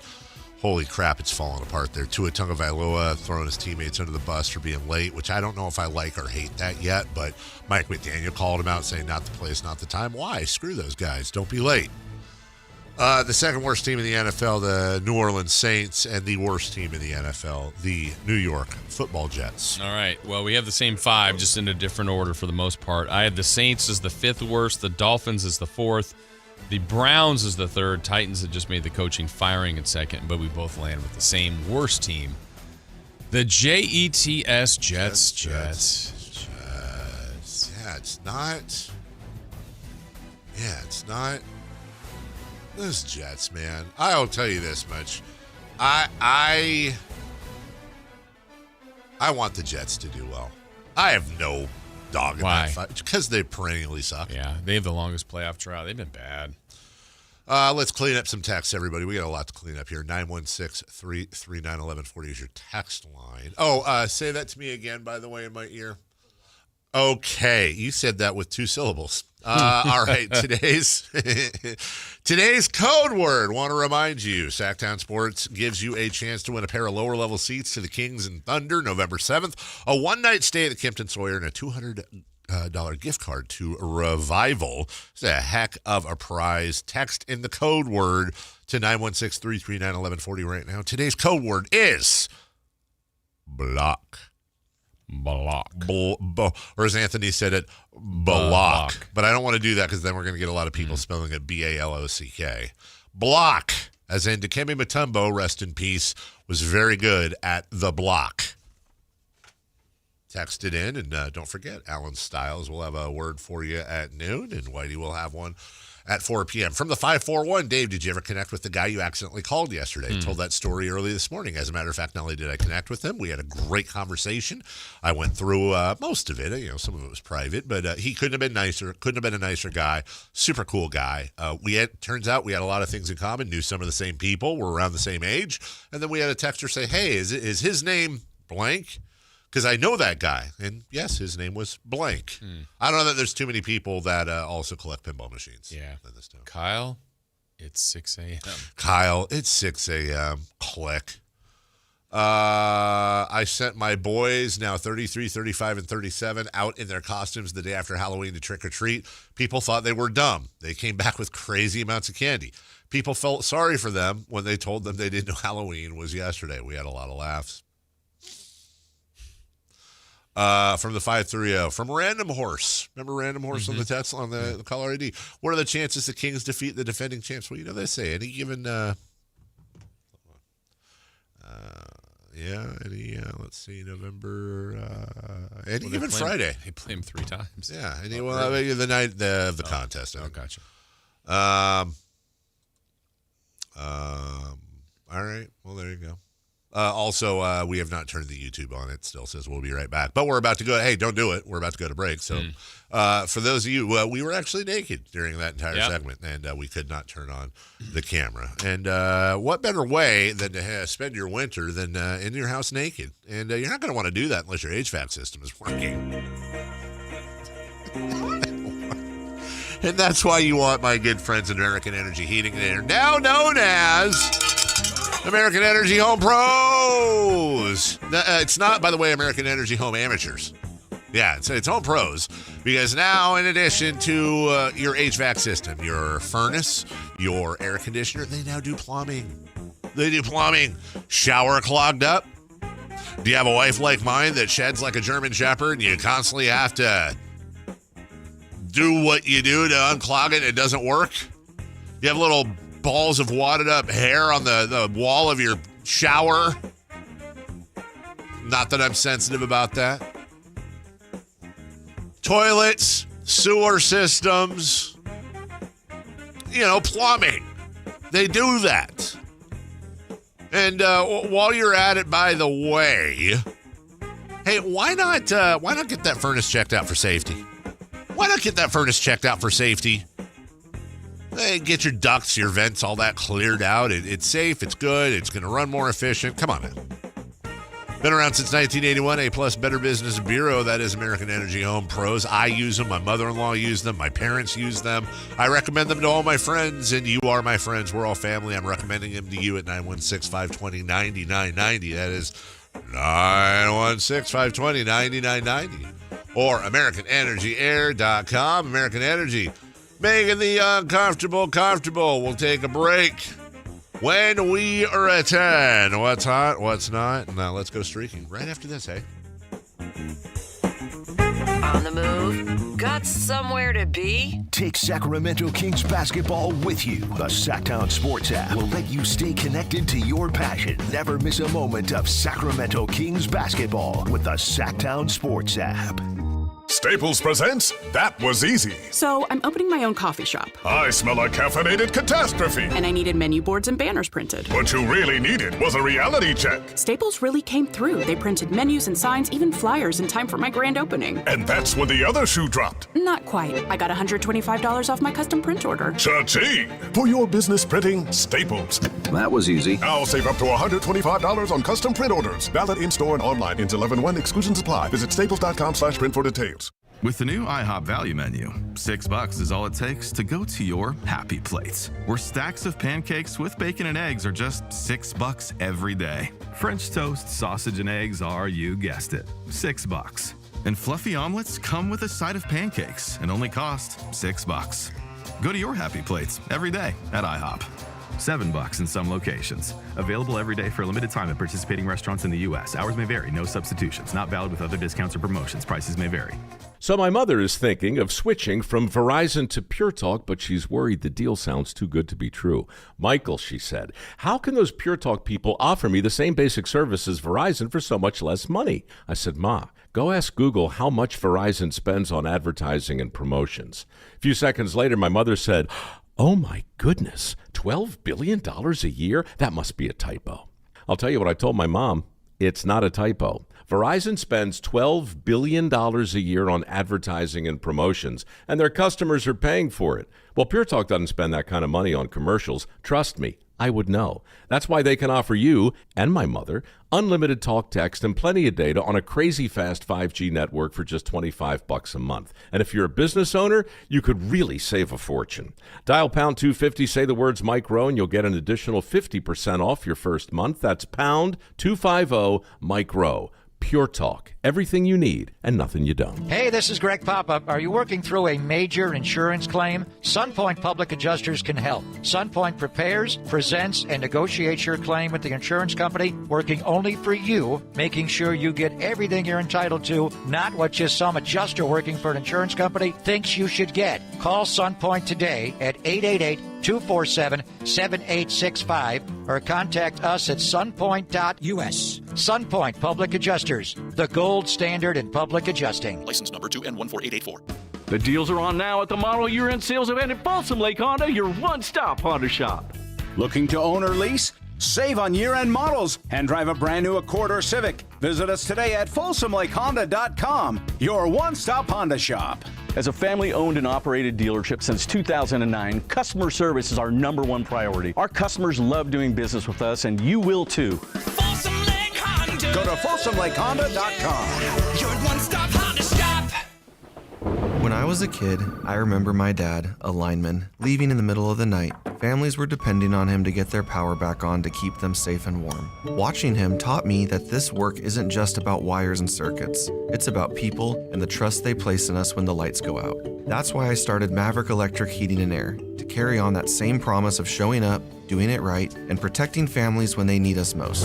holy crap, it's falling apart there. Tua Tagovailoa throwing his teammates under the bus for being late, which I don't know if I like or hate that yet, but Mike McDaniel called him out saying not the place, not the time. Why? Screw those guys. Don't be late. The second worst team in the NFL, the New Orleans Saints, and the worst team in the NFL, the New York Football Jets. All right. Well, we have the same 5, just in a different order for the most part. I had the Saints as the 5th worst, the Dolphins as the 4th, the Browns as the 3rd, Titans had just made the coaching firing in 2nd, but we both land with the same worst team. The Jets, Jets. Yeah, it's not. Those Jets, man. I'll tell you this much. I want the Jets to do well. I have no dog in that fight because they perennially suck. Yeah, they have the longest playoff drought. They've been bad. Let's clean up some text, everybody. We got a lot to clean up here. 916-339-1140 is your text line. Oh, say that to me again, by the way, in my ear. Okay, you said that with 2 syllables. All right, today's code word. Want to remind you, Sactown Sports gives you a chance to win a pair of lower-level seats to the Kings and Thunder November 7th, a one-night stay at the Kimpton Sawyer, and a $200 gift card to Revival. It's a heck of a prize. Text in the code word to 916-339-1140 right now. Today's code word is block. Block. Or as Anthony said it, block. But I don't want to do that because then we're going to get a lot of people spelling it B-A-L-O-C-K. Block, as in Dikembe Mutombo, rest in peace, was very good at the block. Text it in, and don't forget, Alan Stiles will have a word for you at noon, and Whitey will have one at 4 p.m. From the 541, Dave, did you ever connect with the guy you accidentally called yesterday? Told that story early this morning. As a matter of fact, not only did I connect with him, we had a great conversation. I went through most of it. Some of it was private, but he couldn't have been nicer. Couldn't have been a nicer guy. Super cool guy. Turns out we had a lot of things in common, knew some of the same people, were around the same age. And then we had a texter say, hey, is his name blank? Because I know that guy. And yes, his name was blank. I don't know that there's too many people that also collect pinball machines. Yeah. In this town. Kyle, it's 6 a.m. Kyle, it's 6 a.m. Click. I sent my boys, now 33, 35, and 37, out in their costumes the day after Halloween to trick or treat. People thought they were dumb. They came back with crazy amounts of candy. People felt sorry for them when they told them they didn't know Halloween was yesterday. We had a lot of laughs. From the 530, from Random Horse. Remember Random Horse on the Tesla, on the caller ID? What are the chances the Kings defeat the defending champs? Well, they say any given, let's see, November, any given Friday. They play him 3 times. Yeah, the night of the contest. Oh, gotcha. All right, well, there you go. Also, we have not turned the YouTube on. It still says we'll be right back. But we're about to go. Hey, don't do it. We're about to go to break. So for those of you, we were actually naked during that entire segment, and we could not turn on the camera. And what better way than to spend your winter than in your house naked? And you're not going to want to do that unless your HVAC system is working. And that's why you want my good friends at American Energy Heating and Air, now known as American Energy Home Pros. It's not, by the way, American Energy Home Amateurs. Yeah, it's Home Pros. Because now, in addition to your HVAC system, your furnace, your air conditioner, they now do plumbing. They do plumbing. Shower clogged up? Do you have a wife like mine that sheds like a German Shepherd and you constantly have to do what you do to unclog it and it doesn't work? You have little balls of wadded up hair on the wall of your shower. Not that I'm sensitive about that. Toilets, sewer systems, plumbing. They do that. And while you're at it, by the way, hey, why not get that furnace checked out for safety? Why not get that furnace checked out for safety? Hey, get your ducts, your vents, all that cleared out. It's safe. It's good. It's going to run more efficient. Come on, man. Been around since 1981, A+ Better Business Bureau. That is American Energy Home Pros. I use them. My mother-in-law used them. My parents use them. I recommend them to all my friends, and you are my friends. We're all family. I'm recommending them to you at 916-520-9990. That is 916-520-9990. Or AmericanEnergyAir.com. American Energy, making the uncomfortable comfortable. We'll take a break. When we return, what's hot, what's not? Now let's go streaking right after this, hey? On the move? Got somewhere to be? Take Sacramento Kings basketball with you. The Sactown Sports app will let you stay connected to your passion. Never miss a moment of Sacramento Kings basketball with the Sactown Sports app. Staples presents That Was Easy. So I'm opening my own coffee shop. I smell a caffeinated catastrophe. And I needed menu boards and banners printed. What you really needed was a reality check. Staples really came through. They printed menus and signs, even flyers in time for my grand opening. And that's when the other shoe dropped. Not quite. I got $125 off my custom print order. Cha-ching! For your business printing, Staples. That was easy. Now save up to $125 on custom print orders. Valid in-store and online. Ends 11/1. Exclusions apply. Visit staples.com/print for details. With the new IHOP value menu, $6 is all it takes to go to your happy plates, where stacks of pancakes with bacon and eggs are just $6 every day. French toast, sausage, and eggs are, you guessed it, $6. And fluffy omelets come with a side of pancakes and only cost $6. Go to your happy plates every day at IHOP. $7 in some locations. Available every day for a limited time at participating restaurants in the U.S. Hours may vary. No substitutions. Not valid with other discounts or promotions. Prices may vary. So my mother is thinking of switching from Verizon to Pure Talk, but she's worried the deal sounds too good to be true. Michael, she said, how can those Pure Talk people offer me the same basic service as Verizon for so much less money? I said, Ma, go ask Google how much Verizon spends on advertising and promotions. A few seconds later, my mother said, oh my goodness, $12 billion a year? That must be a typo. I'll tell you what I told my mom. It's not a typo. Verizon spends $12 billion a year on advertising and promotions, and their customers are paying for it. Well, Pure Talk doesn't spend that kind of money on commercials. Trust me, I would know. That's why they can offer you and my mother unlimited talk, text, and plenty of data on a crazy fast 5G network for just $25 a month. And if you're a business owner, you could really save a fortune. Dial pound 250, say the words Mike Rowe, and you'll get an additional 50% off your first month. That's pound 250 Mike Rowe. Pure Talk. Everything you need and nothing you don't. Hey, this is Greg Papa. Are you working through a major insurance claim? SunPoint Public Adjusters can help. SunPoint prepares, presents, and negotiates your claim with the insurance company, working only for you, making sure you get everything you're entitled to, not what just some adjuster working for an insurance company thinks you should get. Call SunPoint today at 888-247-7865 or contact us at sunpoint.us. SunPoint Public Adjusters, the gold standard in public adjusting. License number 2N14884. The deals are on now at the model year-end sales event at Balsam Lake Honda, your one-stop Honda shop. Looking to own or lease? Save on year-end models and drive a brand new Accord or Civic. Visit us today at FolsomLakeHonda.com, your one-stop Honda shop. As a family-owned and operated dealership since 2009, customer service is our #1 priority. Our customers love doing business with us, and you will too. Go to FolsomLakeHonda.com. Your one-stop Honda shop. When I was a kid, I remember my dad, a lineman, leaving in the middle of the night. Families were depending on him to get their power back on to keep them safe and warm. Watching him taught me that this work isn't just about wires and circuits. It's about people and the trust they place in us when the lights go out. That's why I started Maverick Electric Heating and Air, to carry on that same promise of showing up, doing it right, and protecting families when they need us most.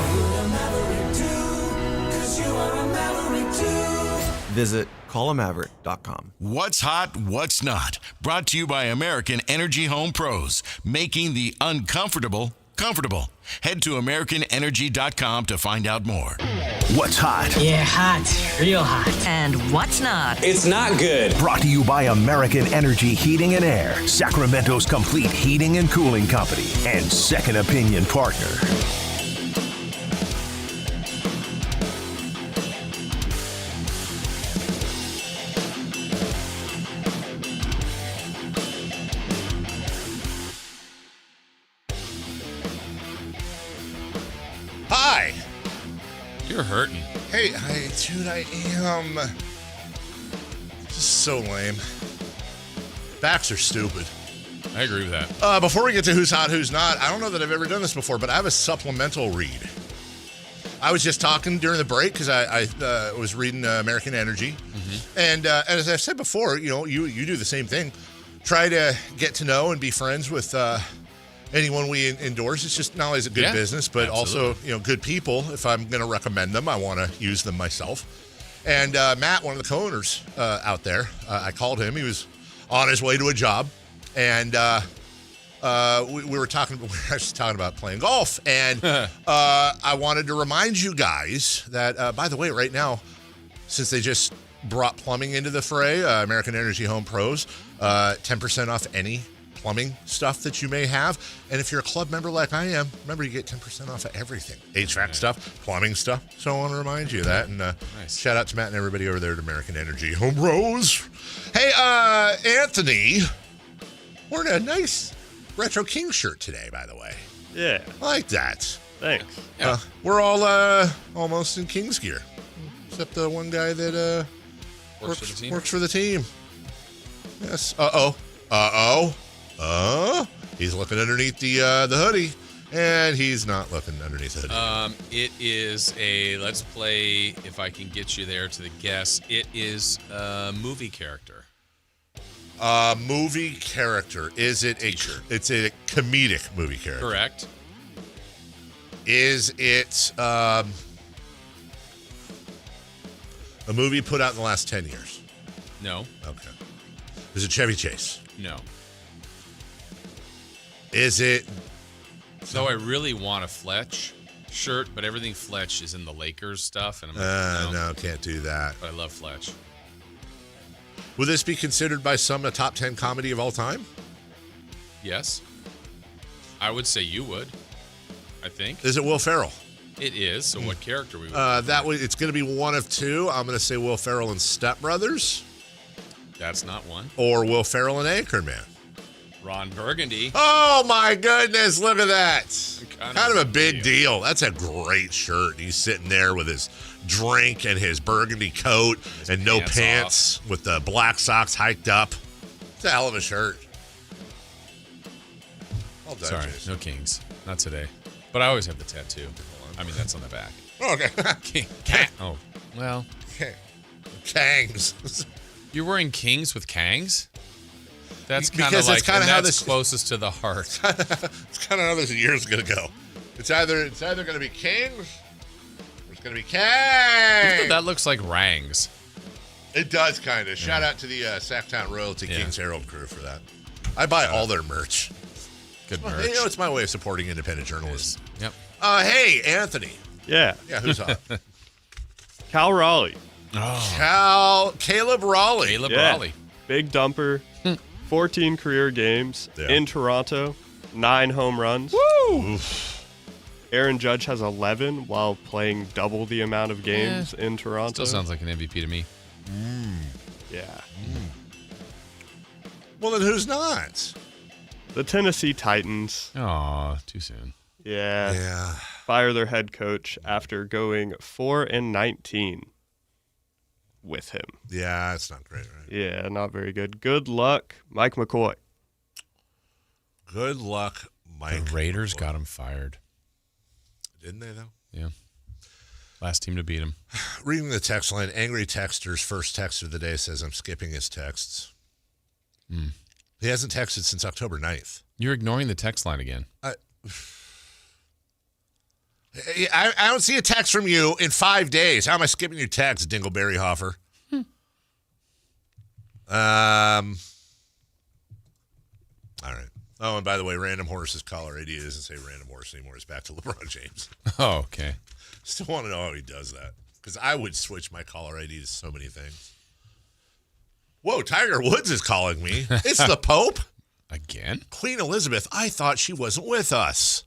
Visit callamaverick.com. What's hot, what's not? Brought to you by American Energy Home Pros, making the uncomfortable comfortable. Head to AmericanEnergy.com to find out more. What's hot? Yeah, hot. Real hot. And what's not? It's not good. Brought to you by American Energy Heating and Air, Sacramento's complete heating and cooling company, and second opinion partner. You're hurting. Hey, dude, I am. Just so lame. Backs are stupid. I agree with that. Before we get to who's hot, who's not, I don't know that I've ever done this before, but I have a supplemental read. I was just talking during the break because I was reading American Energy. Mm-hmm. And as I've said before, you do the same thing. Try to get to know and be friends with anyone we endorse. It's just not only is it good business, but absolutely. Also, good people. If I'm going to recommend them, I want to use them myself. And Matt, one of the co-owners out there, I called him. He was on his way to a job. And we were talking about playing golf. And I wanted to remind you guys that, by the way, right now, since they just brought plumbing into the fray, American Energy Home Pros, 10% off any plumbing stuff that you may have. And if you're a club member like I am, remember you get 10% off of everything. HVAC stuff, plumbing stuff. So I want to remind you of that. And nice. Shout out to Matt and everybody over there at American Energy Home Pros. Hey, Anthony, wearing a nice Retro King shirt today, by the way. Yeah. I like that. Thanks. We're all almost in Kings gear. Except the one guy that works for the team. Yes. He's looking underneath the hoodie, and he's not looking underneath the hoodie. It is let's play, if I can get you there to the guess. It is a movie character. Movie character. Is it it's a comedic movie character? Correct. Is it a movie put out in the last 10 years? No. Okay. Is it Chevy Chase? No. Is it? So I really want a Fletch shirt, but everything Fletch is in the Lakers stuff, and I'm like, no, can't do that. But I love Fletch. Would this be considered by some a top 10 comedy of all time? Yes. I would say you would. I think. Is it Will Ferrell? It is. So what character we would? It's going to be one of two. I'm going to say Will Ferrell in Step Brothers. That's not one. Or Will Ferrell in Anchorman. Ron Burgundy. Oh my goodness! Look at that. Kind of a big deal. That's a great shirt. He's sitting there with his drink and his burgundy coat and no pants with the black socks hiked up. It's a hell of a shirt. Well done, Sorry, Jason. no Kings. Not today. But I always have the tattoo. I mean, that's on the back. Okay. Oh, well. Kangs. You're wearing Kings with Kangs? That's kind Because of it's like, kinda how that's this- closest to the heart. It's kind of how this year's going to go. It's either going to be Kings or it's going to be Kangs. That looks like Rangs. It does kind of. Shout out to the Sactown Royalty Kings Herald crew for that. I buy all their merch. Good Well, merch. it's my way of supporting independent journalism. Yep. Hey, Anthony. Yeah. Yeah, who's hot? Cal Raleigh. Caleb Raleigh. Caleb Raleigh. Big dumper. 14 career games in Toronto. 9 home runs. Woo! Aaron Judge has 11 while playing double the amount of games in Toronto. Still sounds like an MVP to me. Yeah. Well, then who's not? The Tennessee Titans. Aw, too soon. Yeah. Fire their head coach after going 4-19 with him. Yeah, that's not great, right? Yeah, not very good. Good luck, Mike McCoy. Good luck, Mike. The Raiders got him fired. Didn't they, though? Yeah. Last team to beat him. Reading the text line, Angry Texter's first text of the day says, I'm skipping his texts. He hasn't texted since October 9th. You're ignoring the text line again. I don't see a text from you in 5 days. How am I skipping your text, Dingleberry Hoffer? All right. Oh, and by the way, Random Horse's caller ID doesn't say Random Horse anymore. It's back to LeBron James. Oh, okay. Still want to know how he does that. Because I would switch my caller ID to so many things. Whoa, Tiger Woods is calling me. It's the Pope? Again? Queen Elizabeth, I thought she wasn't with us.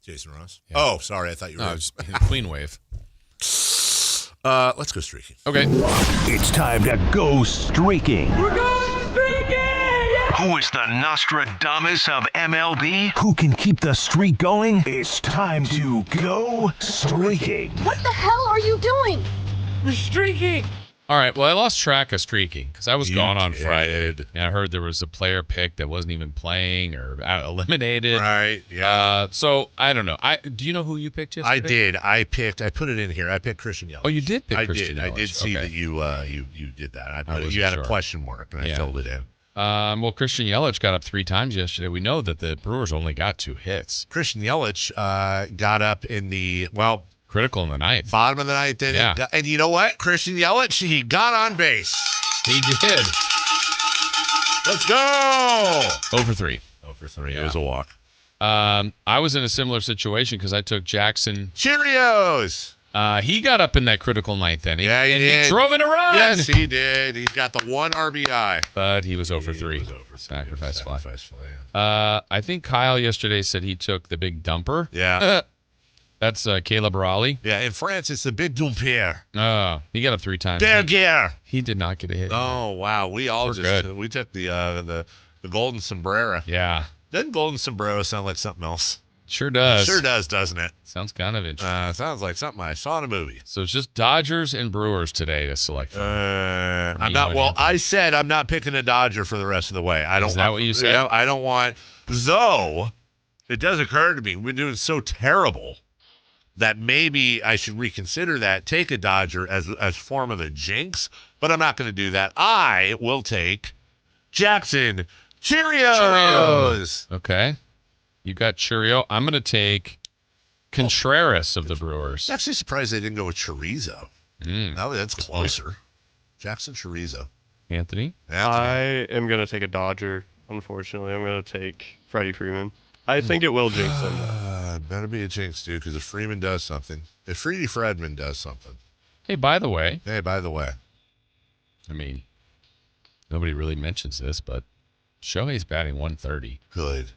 Jason Ross? Yeah. Oh, sorry. I thought you were. No, just Queen Wave. Let's go streaking. Okay. It's time to go streaking. We're going streaking! Who is the Nostradamus of MLB? Who can keep the streak going? It's time to go streaking. What the hell are you doing? We're streaking. All right, well, I lost track of streaking because I was gone on Friday. And I heard there was a player picked that wasn't even playing or eliminated. Right, yeah. So, I don't know. Do you know who you picked yesterday? I did. I put it in here. I picked Christian Yelich. Oh, you did pick Christian Yelich. I did see that you did that. You had a question mark, and I filled it in. Well, Christian Yelich got up 3 times yesterday. We know that the Brewers only got 2 hits. Christian Yelich got up in the, critical in the ninth. Bottom of the ninth. Yeah. And you know what? Christian Yelich, he got on base. He did. Let's go. 0 for 3. 0 for 3. It was a walk. I was in a similar situation because I took Jackson. Cheerios. He got up in that critical ninth inning. Yeah, he did. He drove in a run. Yes, he did. He's got the 1 RBI. But he was 0 for 3. Sacrifice fly. I think Kyle yesterday said he took the big dumper. Yeah. That's Caleb Raleigh. Yeah, in France, it's the big dumper. Oh, he got up 3 times. Berger. He did not get a hit. Oh, wow. We all we took the golden sombrero. Yeah. Doesn't golden sombrero sound like something else? Sure does. Sure does, doesn't it? Sounds kind of interesting. Sounds like something I saw in a movie. So it's just Dodgers and Brewers today to select from. I'm not. Well, I said I'm not picking a Dodger for the rest of the way. Is that what you said? I don't want. Though, it does occur to me we're doing so terrible that maybe I should reconsider that. Take a Dodger as form of a jinx, but I'm not going to do that. I will take Jackson Cheerios. Okay. You got Churio. I'm going to take Contreras of the Brewers. I'm actually surprised they didn't go with Chorizo. No, that's closer. Jackson Chorizo. Anthony? I am going to take a Dodger, unfortunately. I'm going to take Freddie Freeman. I think it will jinx them. Better be a jinx, dude, because if Freeman does something, if Freddie Fredman does something. Hey, by the way. I mean, nobody really mentions this, but Shohei's batting 130. Good.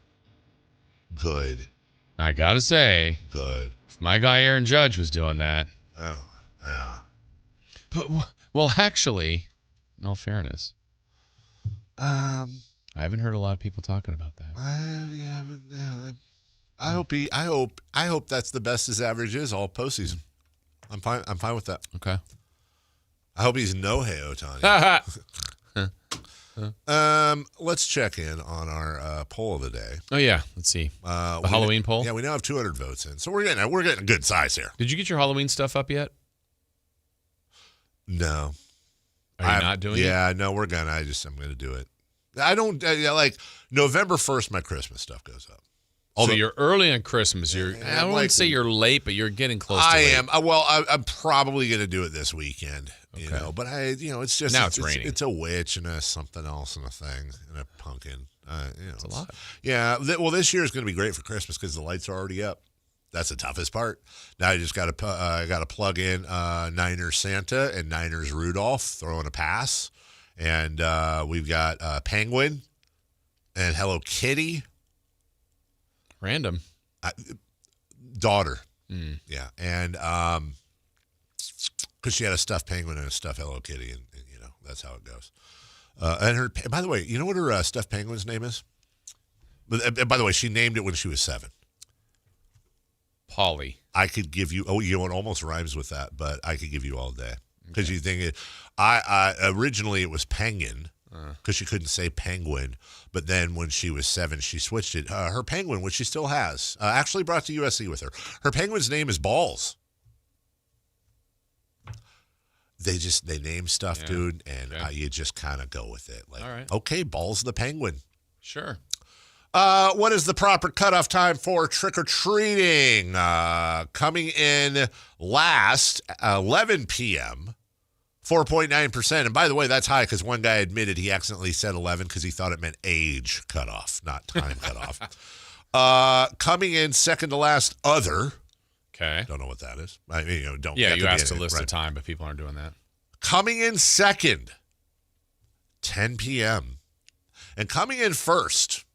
I got to say. Good. If my guy Aaron Judge was doing that. Oh, yeah. But, well, actually, in all fairness. I haven't heard a lot of people talking about that. I hope that's the best his average is all postseason. I'm fine with that. Okay. I hope he's Nohei Ohtani. Let's check in on our poll of the day. Oh yeah, let's see the Halloween poll. Yeah, we now have 200 votes in, so we're getting a good size here. Did you get your Halloween stuff up yet? No. Are you not doing it? Yeah, no, we're gonna. I'm gonna do it. I don't like November 1st. My Christmas stuff goes up. So you're early on Christmas. I wouldn't say you're late, but you're getting close to late. I am. Well, I'm probably going to do it this weekend, you know. But it's just now it's raining. It's a witch and a something else and a thing and a pumpkin. It's a lot. Yeah. Well, this year is going to be great for Christmas because the lights are already up. That's the toughest part. Now I just got to plug in Niners Santa and Niners Rudolph throwing a pass, and we've got Penguin and Hello Kitty. Random. Daughter. Yeah. And because she had a stuffed penguin and a stuffed Hello Kitty, and that's how it goes. And by the way, you know what her stuffed penguin's name is? By the way, she named it when she was 7. Polly. I could give you, it almost rhymes with that, but I could give you all day. Because you think originally it was Penguin. Because she couldn't say penguin, but then when she was 7, she switched it. Her penguin, which she still has, actually brought to USC with her. Her penguin's name is Balls. They name stuff, dude, and you just kind of go with it. Like, all right. Okay, Balls the penguin. Sure. What is the proper cutoff time for trick-or-treating? Coming in last, 11 p.m., 4.9%. And by the way, that's high because one guy admitted he accidentally said 11 because he thought it meant age cutoff, not time cutoff. Coming in second to last, other. Okay. Don't know what that is. I mean, don't. Yeah, you asked to list the time, but people aren't doing that. Coming in second, 10 p.m. And coming in first,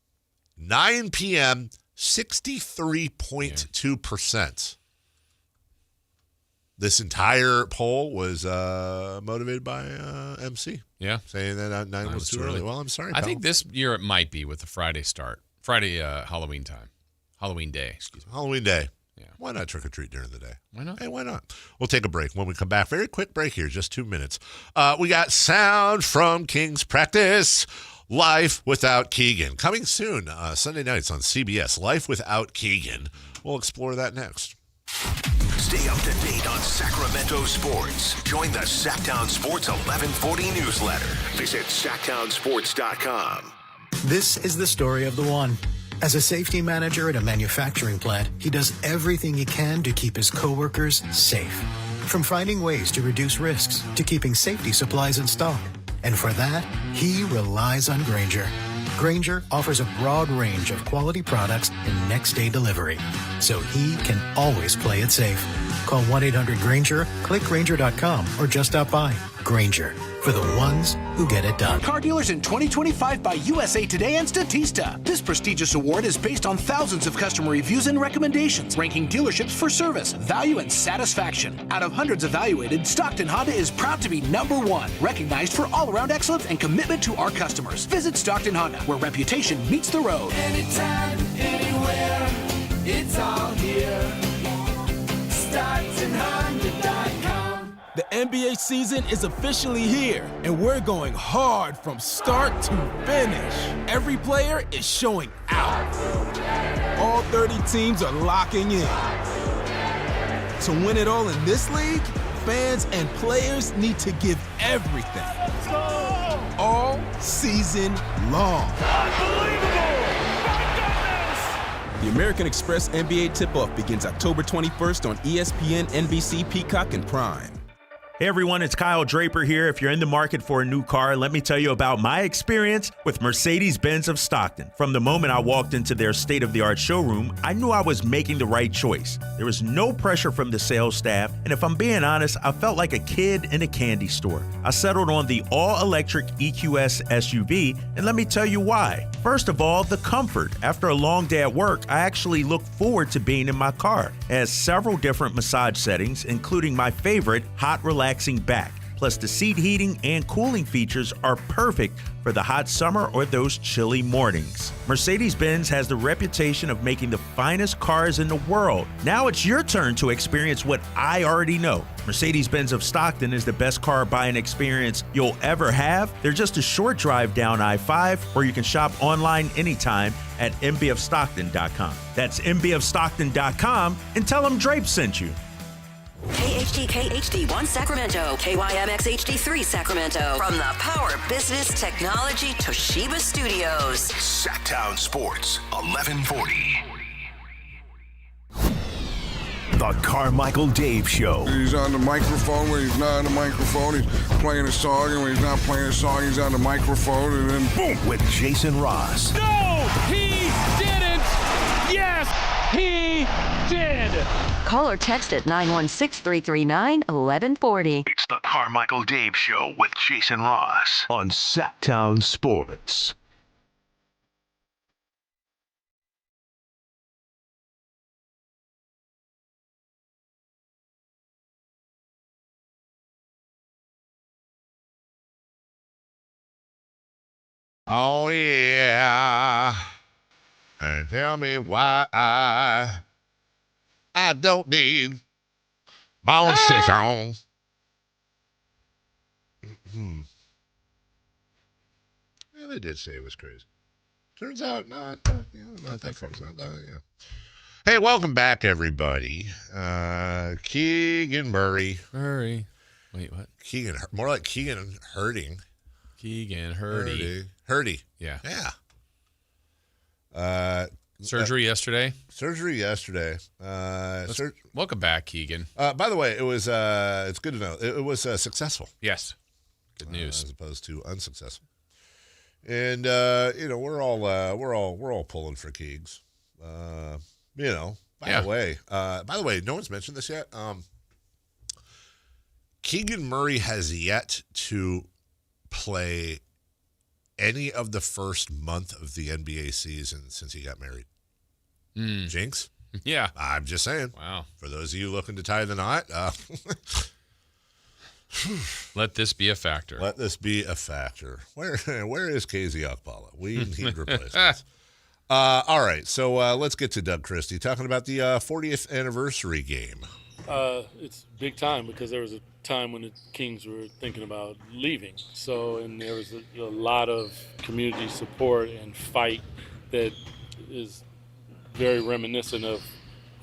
9 p.m., 63.2%. this entire poll was motivated by MC. Yeah. Saying that 9 was too early. Well, I'm sorry, I pal. think this year it might be with the Friday start. Friday Halloween time. Halloween day, excuse me. Halloween day. Yeah. Why not trick or treat during the day? Why not? Hey, why not? We'll take a break. When we come back, very quick break here, just 2 minutes. We got sound from Kings practice. Life Without Keegan. Coming soon, Sunday nights on CBS. Life Without Keegan. We'll explore that next. Stay up to date on Sacramento sports. Join the Sactown Sports 1140 newsletter. Visit SactownSports.com. This is the story of the one. As a safety manager at a manufacturing plant, he does everything he can to keep his coworkers safe. From finding ways to reduce risks to keeping safety supplies in stock. And for that, he relies on Grainger. Grainger offers a broad range of quality products and next-day delivery, so he can always play it safe. Call 1-800-GRAINGER, click Grainger.com, or just stop by. Grainger, for the ones who get it done. Car Dealers in 2025 by USA Today and Statista. This prestigious award is based on thousands of customer reviews and recommendations, ranking dealerships for service, value, and satisfaction. Out of hundreds evaluated, Stockton Honda is proud to be #1, recognized for all-around excellence and commitment to our customers. Visit Stockton Honda, where reputation meets the road. Anytime, anywhere, it's all here. StocktonHonda.com. The NBA season is officially here, and we're going hard from start to finish. Every player is showing out. All 30 teams are locking in. To win it all in this league, fans and players need to give everything. All season long. The American Express NBA Tip-Off begins October 21st on ESPN, NBC, Peacock, and Prime. Hey everyone, it's Kyle Draper here. If you're in the market for a new car, let me tell you about my experience with Mercedes-Benz of Stockton. From the moment I walked into their state-of-the-art showroom, I knew I was making the right choice. There was no pressure from the sales staff, and if I'm being honest, I felt like a kid in a candy store. I settled on the all-electric EQS SUV, and let me tell you why. First of all, the comfort. After a long day at work, I actually look forward to being in my car. It has several different massage settings, including my favorite, hot relaxing back. Plus, the seat heating and cooling features are perfect for the hot summer or those chilly mornings. Mercedes-Benz has the reputation of making the finest cars in the world. Now it's your turn to experience what I already know. Mercedes-Benz of Stockton is the best car buying experience you'll ever have. They're just a short drive down I-5, or you can shop online anytime at mbofstockton.com. That's mbofstockton.com, and tell them Drape sent you. KHD1 Sacramento, KYMX HD3 Sacramento. From the Power Business Technology Toshiba Studios. Sactown Sports 1140. The Carmichael Dave Show. He's on the microphone when he's not on the microphone. He's playing a song, and when he's not playing a song, he's on the microphone, and then boom. With Jason Ross. No, he didn't. Yes, he did. Call or text at 916-339-1140. It's the Carmichael Dave Show with Jason Ross on Sactown Sports. Oh, yeah. And tell me why I don't need my on. Yeah, they did say it was crazy. Turns out not that folks. Hey, welcome back, everybody. Keegan Murray. Wait, what? Keegan, more like Keegan hurting. Keegan Hurdy. Yeah. Surgery yesterday. Welcome back, Keegan. By the way, it was it's good to know it was successful. Yes, good news as opposed to unsuccessful. And we're all pulling for Keegs. By the way, no one's mentioned this yet. Keegan Murray has yet to play any of the first month of the NBA season since he got married. Jinx? Yeah. I'm just saying. Wow. For those of you looking to tie the knot, let this be a factor. Let this be a factor. Where is KZ Okpala? We need replacements. All right, so let's get to Doug Christie talking about the 40th anniversary game. It's big time because there was a time when the Kings were thinking about leaving. And there was a lot of community support and fight that is very reminiscent of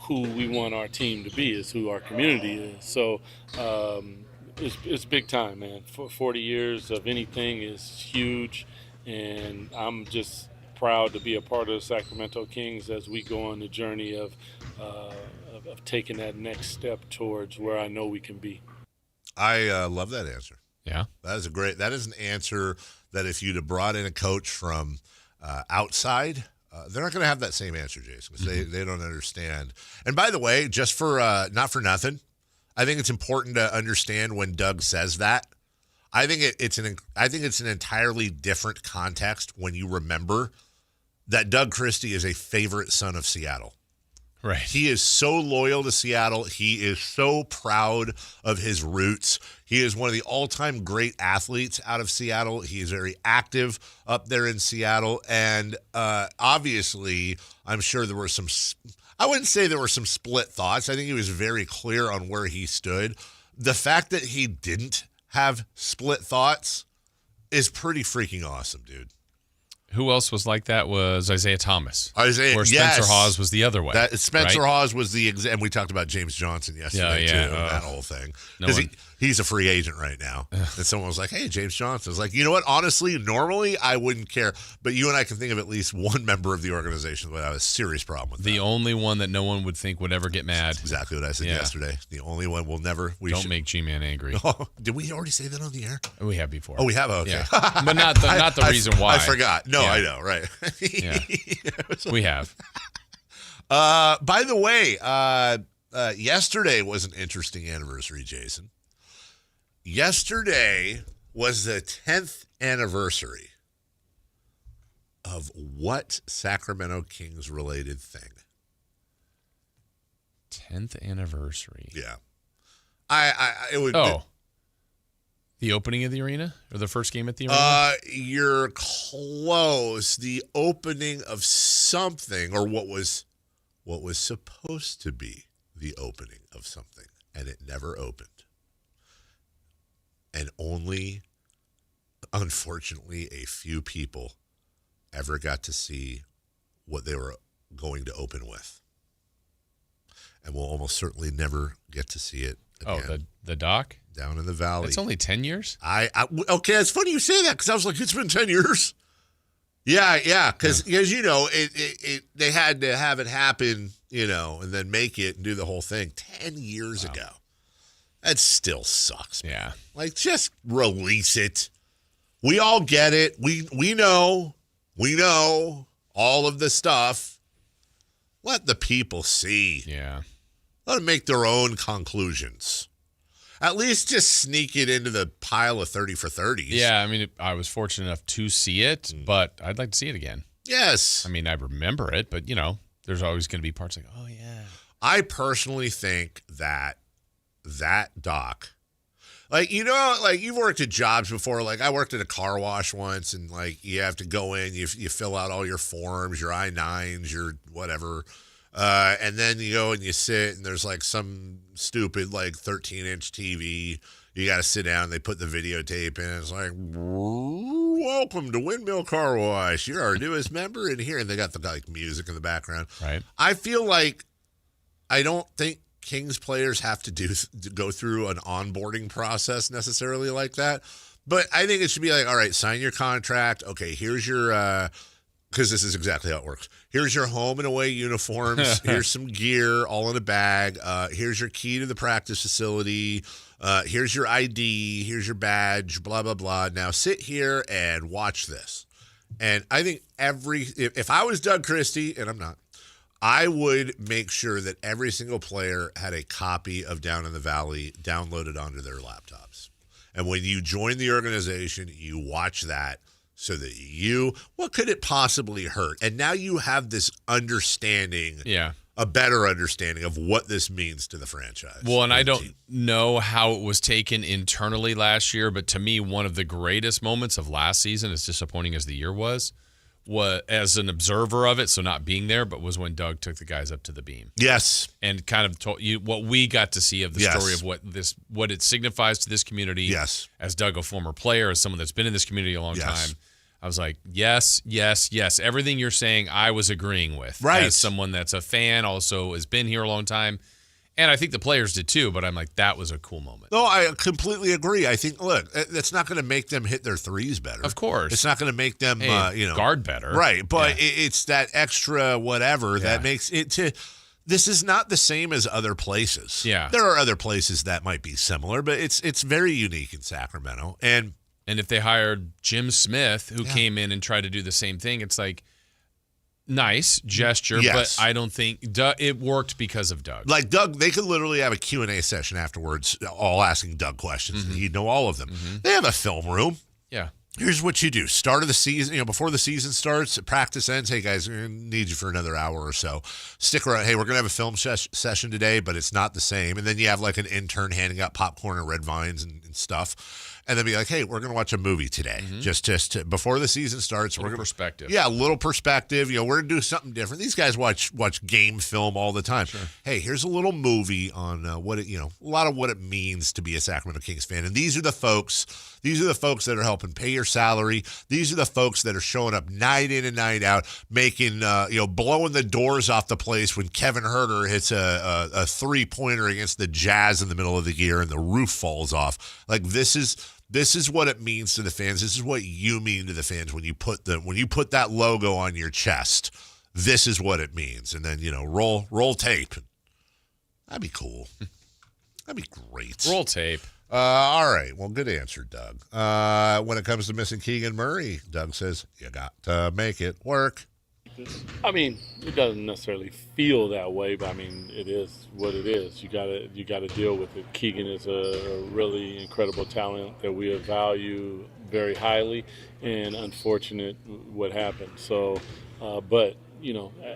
who we want our team to be, is who our community is. So it's big time, man. 40 years of anything is huge, and I'm just proud to be a part of the Sacramento Kings as we go on the journey of taking that next step towards where I know we can be. I love that answer. Yeah. That is an answer that if you'd have brought in a coach from outside, they're not going to have that same answer, Jason, because they don't understand. And by the way, just for not for nothing, I think it's important to understand when Doug says that. I think it's an entirely different context when you remember that Doug Christie is a favorite son of Seattle. Right. He is so loyal to Seattle. He is so proud of his roots. He is one of the all-time great athletes out of Seattle. He is very active up there in Seattle. And obviously, I'm sure there were I wouldn't say there were some split thoughts. I think he was very clear on where he stood. The fact that he didn't have split thoughts is pretty freaking awesome, dude. Who else was like that was Isaiah Thomas. Where Spencer yes. Hawes was the other way. Spencer right? Hawes was and we talked about James Johnson yesterday, too, that whole thing. Because he's a free agent right now. And someone was like, hey, James Johnson. I was like, you know what? Honestly, normally I wouldn't care. But you and I can think of at least one member of the organization that would have a serious problem with the only one that no one would think would ever get mad. That's exactly what I said yesterday. The only one will never. Don't make G-Man angry. Oh, did we already say that on the air? We have before. Oh, we have? Okay. Yeah. But not the reason why. I forgot. No, I know, right. Yeah. We have. By the way, yesterday was an interesting anniversary, Jason. Yesterday was the 10th anniversary of what Sacramento Kings related thing? 10th anniversary. Yeah. It would. The opening of the arena or the first game at the arena? You're close. The opening of something, or what was supposed to be the opening of something, and it never opened. And only, unfortunately, a few people ever got to see what they were going to open with. And we'll almost certainly never get to see it again. Oh, the dock? Down in the valley. It's only 10 years? Okay, it's funny you say that because I was like, it's been 10 years. Yeah, because you know, they had to have it happen, you know, and then make it and do the whole thing 10 years ago. That still sucks, man. Yeah. Like, just release it. We all get it. We know all of the stuff. Let the people see. Yeah. Let them make their own conclusions. At least just sneak it into the pile of 30 for 30s. Yeah, I mean, I was fortunate enough to see it, but I'd like to see it again. Yes. I mean, I remember it, but, you know, there's always going to be parts like, oh, yeah. I personally think that dock, like, you know, like you've worked at jobs before. Like I worked at a car wash once, and like you have to go in, you fill out all your forms, your I-9s, your whatever. And then you go and you sit, and there's like some stupid like 13-inch TV. You got to sit down. They put the videotape in. It's like, welcome to Windmill Car Wash. You're our newest member in here. And they got the like music in the background. Right. I feel like I don't think Kings players have to go through an onboarding process necessarily like that. But I think it should be like, all right, sign your contract. Okay, here's your because this is exactly how it works. Here's your home and away uniforms. Here's some gear all in a bag. Here's your key to the practice facility. Here's your ID. Here's your badge, blah, blah, blah. Now sit here and watch this. And I think if I was Doug Christie, and I'm not, I would make sure that every single player had a copy of Down in the Valley downloaded onto their laptops. And when you join the organization, you watch that so that what could it possibly hurt? And now you have this understanding a better understanding of what this means to the franchise. Well, and I don't know how it was taken internally last year, but to me, one of the greatest moments of last season, as disappointing as the year was as an observer of it, so not being there, but was when Doug took the guys up to the beam. Yes. And kind of told you what we got to see of the story of what it signifies to this community. Yes. As Doug, a former player, as someone that's been in this community a long time. I was like, yes, yes, yes. Everything you're saying, I was agreeing with. Right. As someone that's a fan, also has been here a long time. And I think the players did too, but I'm like, that was a cool moment. No, I completely agree. I think, look, that's not going to make them hit their threes better. Of course. It's not going to make them, guard better. Right. But it's that extra whatever that makes it to. This is not the same as other places. Yeah. There are other places that might be similar, but it's very unique in Sacramento. And if they hired Jim Smith, who came in and tried to do the same thing, it's like, nice gesture, but I don't think it worked because of Doug. Like Doug, they could literally have a Q&A session afterwards, all asking Doug questions, and he'd know all of them. They have a film room. Yeah. Here's what you do. Start of the season, before the season starts, practice ends. Hey, guys, we're going to need you for another hour or so. Stick around. Hey, we're going to have a film session today, but it's not the same. And then you have like an intern handing out popcorn and red vines and stuff. And then be like, hey, we're going to watch a movie today. Just before the season starts. We're perspective. Yeah, a little perspective. We're going to do something different. These guys watch game film all the time. Sure. Hey, here's a little movie on a lot of what it means to be a Sacramento Kings fan. And these are the folks that are helping pay your salary. These are the folks that are showing up night in and night out, making, blowing the doors off the place when Kevin Herter hits a 3-pointer against the Jazz in the middle of the year and the roof falls off. Like, this is what it means to the fans. This is what you mean to the fans when you put that logo on your chest. This is what it means. And then, roll tape. That'd be cool. That'd be great. Roll tape. All right. Well, good answer, Doug. When it comes to missing Keegan Murray, Doug says, you got to make it work. I mean, it doesn't necessarily feel that way, but I mean, it is what it is. You gotta deal with it. Keegan is a really incredible talent that we value very highly, and unfortunate what happened. So, but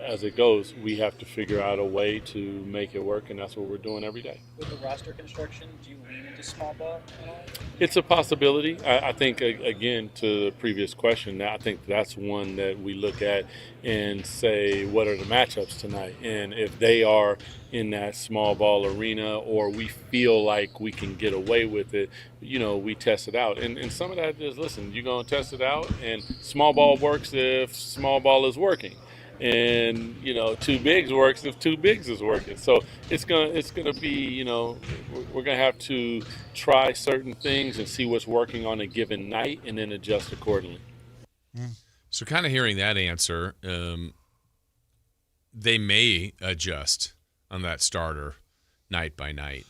as it goes, we have to figure out a way to make it work, and that's what we're doing every day. With the roster construction, do you lean into small ball at all? It's a possibility. I think, again, to the previous question, I think that's one that we look at and say, what are the matchups tonight? And if they are in that small ball arena, or we feel like we can get away with it, we test it out. And some of that is, listen, you're going to test it out, and small ball works if small ball is working. And two bigs works if two bigs is working. So it's gonna be we're gonna have to try certain things and see what's working on a given night, and then adjust accordingly. So kind of hearing that answer, they may adjust on that starter night by night,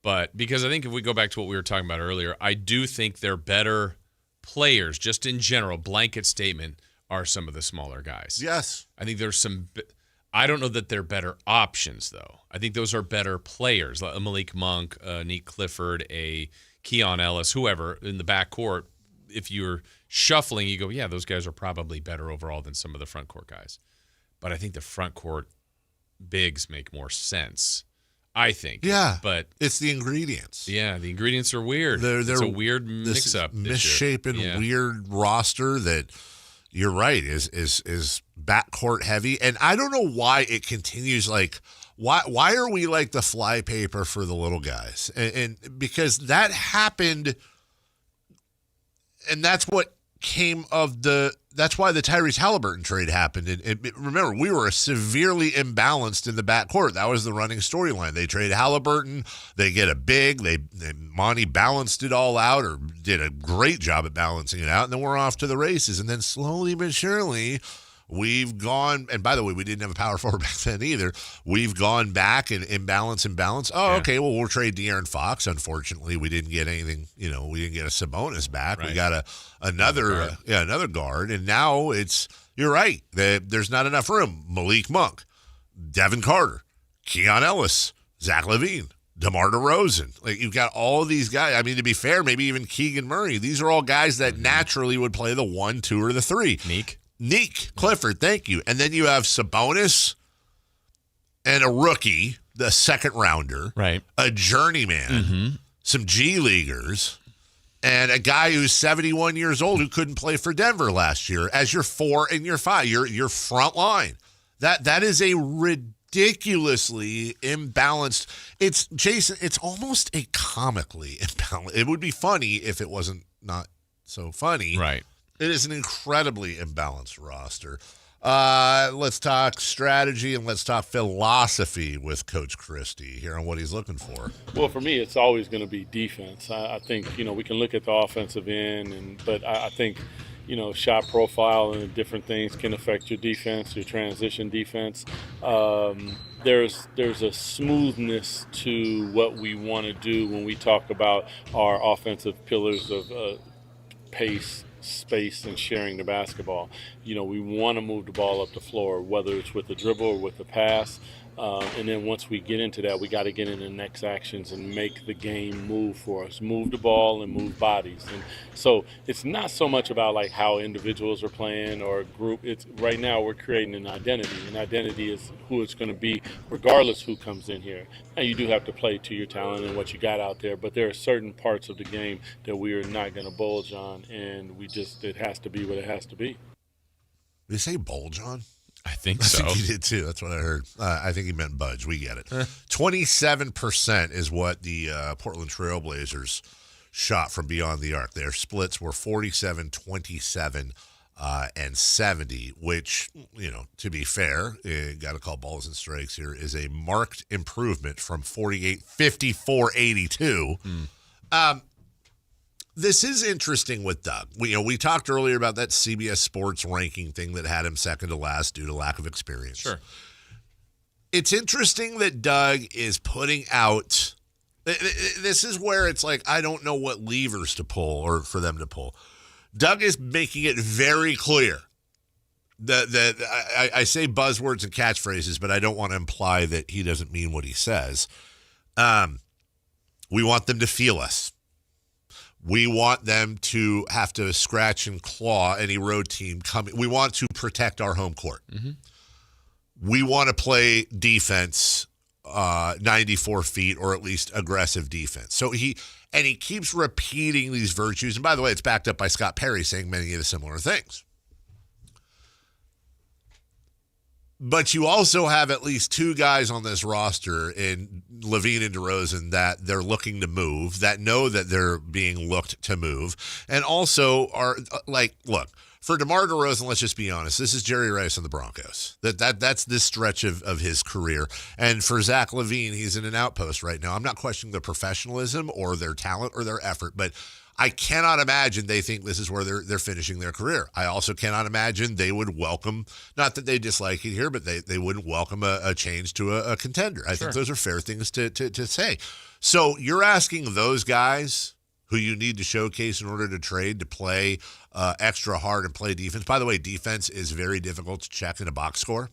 but because I think if we go back to what we were talking about earlier, I do think they're better players, just in general, blanket statement, are some of the smaller guys. Yes. I think there's some – I don't know that they're better options, though. I think those are better players, like a Malik Monk, Nick Clifford, a Keon Ellis, whoever in the backcourt. If you're shuffling, you go, yeah, those guys are probably better overall than some of the front court guys. But I think the front court bigs make more sense, I think. Yeah. But it's the ingredients. Yeah, the ingredients are weird. It's a weird mix-up. Misshapen, weird roster that – you're right, is backcourt heavy. And I don't know why it continues. Like, why are we like the flypaper for the little guys? And because that happened, and that's what came of that's why the Tyrese Halliburton trade happened. And remember, we were severely imbalanced in the backcourt. That was the running storyline. They trade Halliburton. They get a big. Monty balanced it all out, or did a great job at balancing it out. And then we're off to the races. And then slowly but surely, we've gone. And by the way, we didn't have a power forward back then either. We've gone back and imbalance. Oh, okay. Well, we'll trade De'Aaron Fox. Unfortunately, we didn't get anything. We didn't get a Sabonis back. Right. We got another guard. And now you're right. There's not enough room. Malik Monk, Devin Carter, Keon Ellis, Zach LaVine, DeMar DeRozan. Like, you've got all these guys. I mean, to be fair, maybe even Keegan Murray. These are all guys that naturally would play the 1, 2, or the 3. Nick Clifford, thank you. And then you have Sabonis and a rookie, the second rounder, right? A journeyman, some G leaguers, and a guy who's 71 years old who couldn't play for Denver last year as your 4 and your 5, your front line. That is a ridiculously imbalanced. It's Jason. It's almost a comically imbalanced. It would be funny if it wasn't not so funny. Right. It is an incredibly imbalanced roster. Let's talk strategy and let's talk philosophy with Coach Christie here on what he's looking for. Well, for me, it's always going to be defense. I think, we can look at the offensive end, but I think, shot profile and different things can affect your defense, your transition defense. There's a smoothness to what we want to do when we talk about our offensive pillars of pace, space, and sharing the basketball. We want to move the ball up the floor, whether it's with the dribble or with the pass. And then once we get into that, we got to get into the next actions and make the game move for us. Move the ball and move bodies. And so it's not so much about like how individuals are playing or a group. It's right now we're creating an identity. An identity is who it's going to be regardless who comes in here. Now you do have to play to your talent and what you got out there, but there are certain parts of the game that we are not going to bulge on, and it has to be what it has to be. Did you say bulge on? I think so. I think he did too. That's what I heard. I think he meant budge. We get it. 27% is what the Portland Trailblazers shot from beyond the arc. Their splits were 47, 27, and 70, which, to be fair, got to call balls and strikes here, is a marked improvement from 48, 54, 82. This is interesting with Doug. We talked earlier about that CBS Sports ranking thing that had him second to last due to lack of experience. Sure. It's interesting that Doug is putting out – this is where it's like I don't know what levers to pull or for them to pull. Doug is making it very clear that I say buzzwords and catchphrases, but I don't want to imply that he doesn't mean what he says. We want them to feel us. We want them to have to scratch and claw any road team coming. We want to protect our home court. Mm-hmm. We want to play defense 94 feet or at least aggressive defense. So he keeps repeating these virtues. And by the way, it's backed up by Scott Perry saying many of the similar things. But you also have at least two guys on this roster in Levine and DeRozan that they're looking to move, that know that they're being looked to move, and also are like, look, for DeMar DeRozan, let's just be honest, this is Jerry Rice on the Broncos. That's this stretch of his career. And for Zach LaVine, he's in an outpost right now. I'm not questioning their professionalism or their talent or their effort, but I cannot imagine they think this is where they're finishing their career. I also cannot imagine they would welcome, not that they dislike it here, but they wouldn't welcome a change to a contender. I think those are fair things to say. So you're asking those guys who you need to showcase in order to trade to play extra hard and play defense. By the way, defense is very difficult to check in a box score.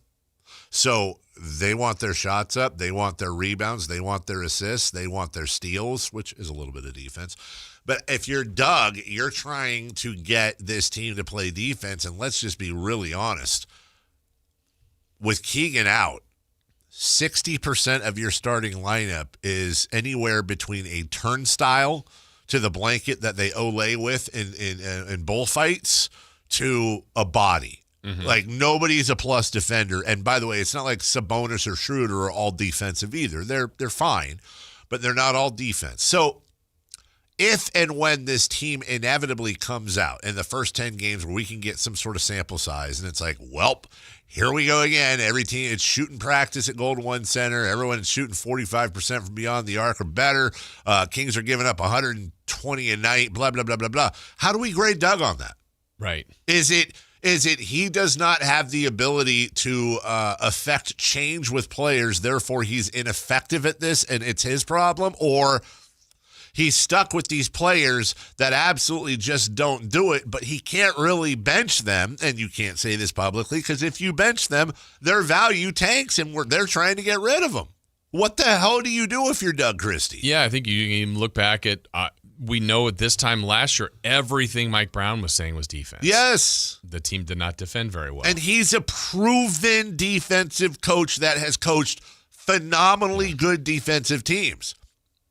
So they want their shots up. They want their rebounds. They want their assists. They want their steals, which is a little bit of defense. But if you're Doug, you're trying to get this team to play defense. And let's just be really honest. With Keegan out, 60% of your starting lineup is anywhere between a turnstile to the blanket that they olay with in bullfights to a body. Mm-hmm. Like, nobody's a plus defender. And by the way, it's not like Sabonis or Schroeder are all defensive either. They're fine, but they're not all defense. So if and when this team inevitably comes out in the first 10 games where we can get some sort of sample size, and it's like, welp, here we go again. Every team, it's shooting practice at Golden One Center. Everyone is shooting 45% from beyond the arc or better. Kings are giving up 120 a night, blah, blah, blah, blah, blah. How do we grade Doug on that? Right. Is it he does not have the ability to affect change with players, therefore he's ineffective at this and it's his problem? Or he's stuck with these players that absolutely just don't do it, but he can't really bench them, and you can't say this publicly because if you bench them, their value tanks and they're trying to get rid of them. What the hell do you do if you're Doug Christie? Yeah, I think you can even look back at we know at this time last year, everything Mike Brown was saying was defense. Yes. The team did not defend very well. And he's a proven defensive coach that has coached phenomenally good defensive teams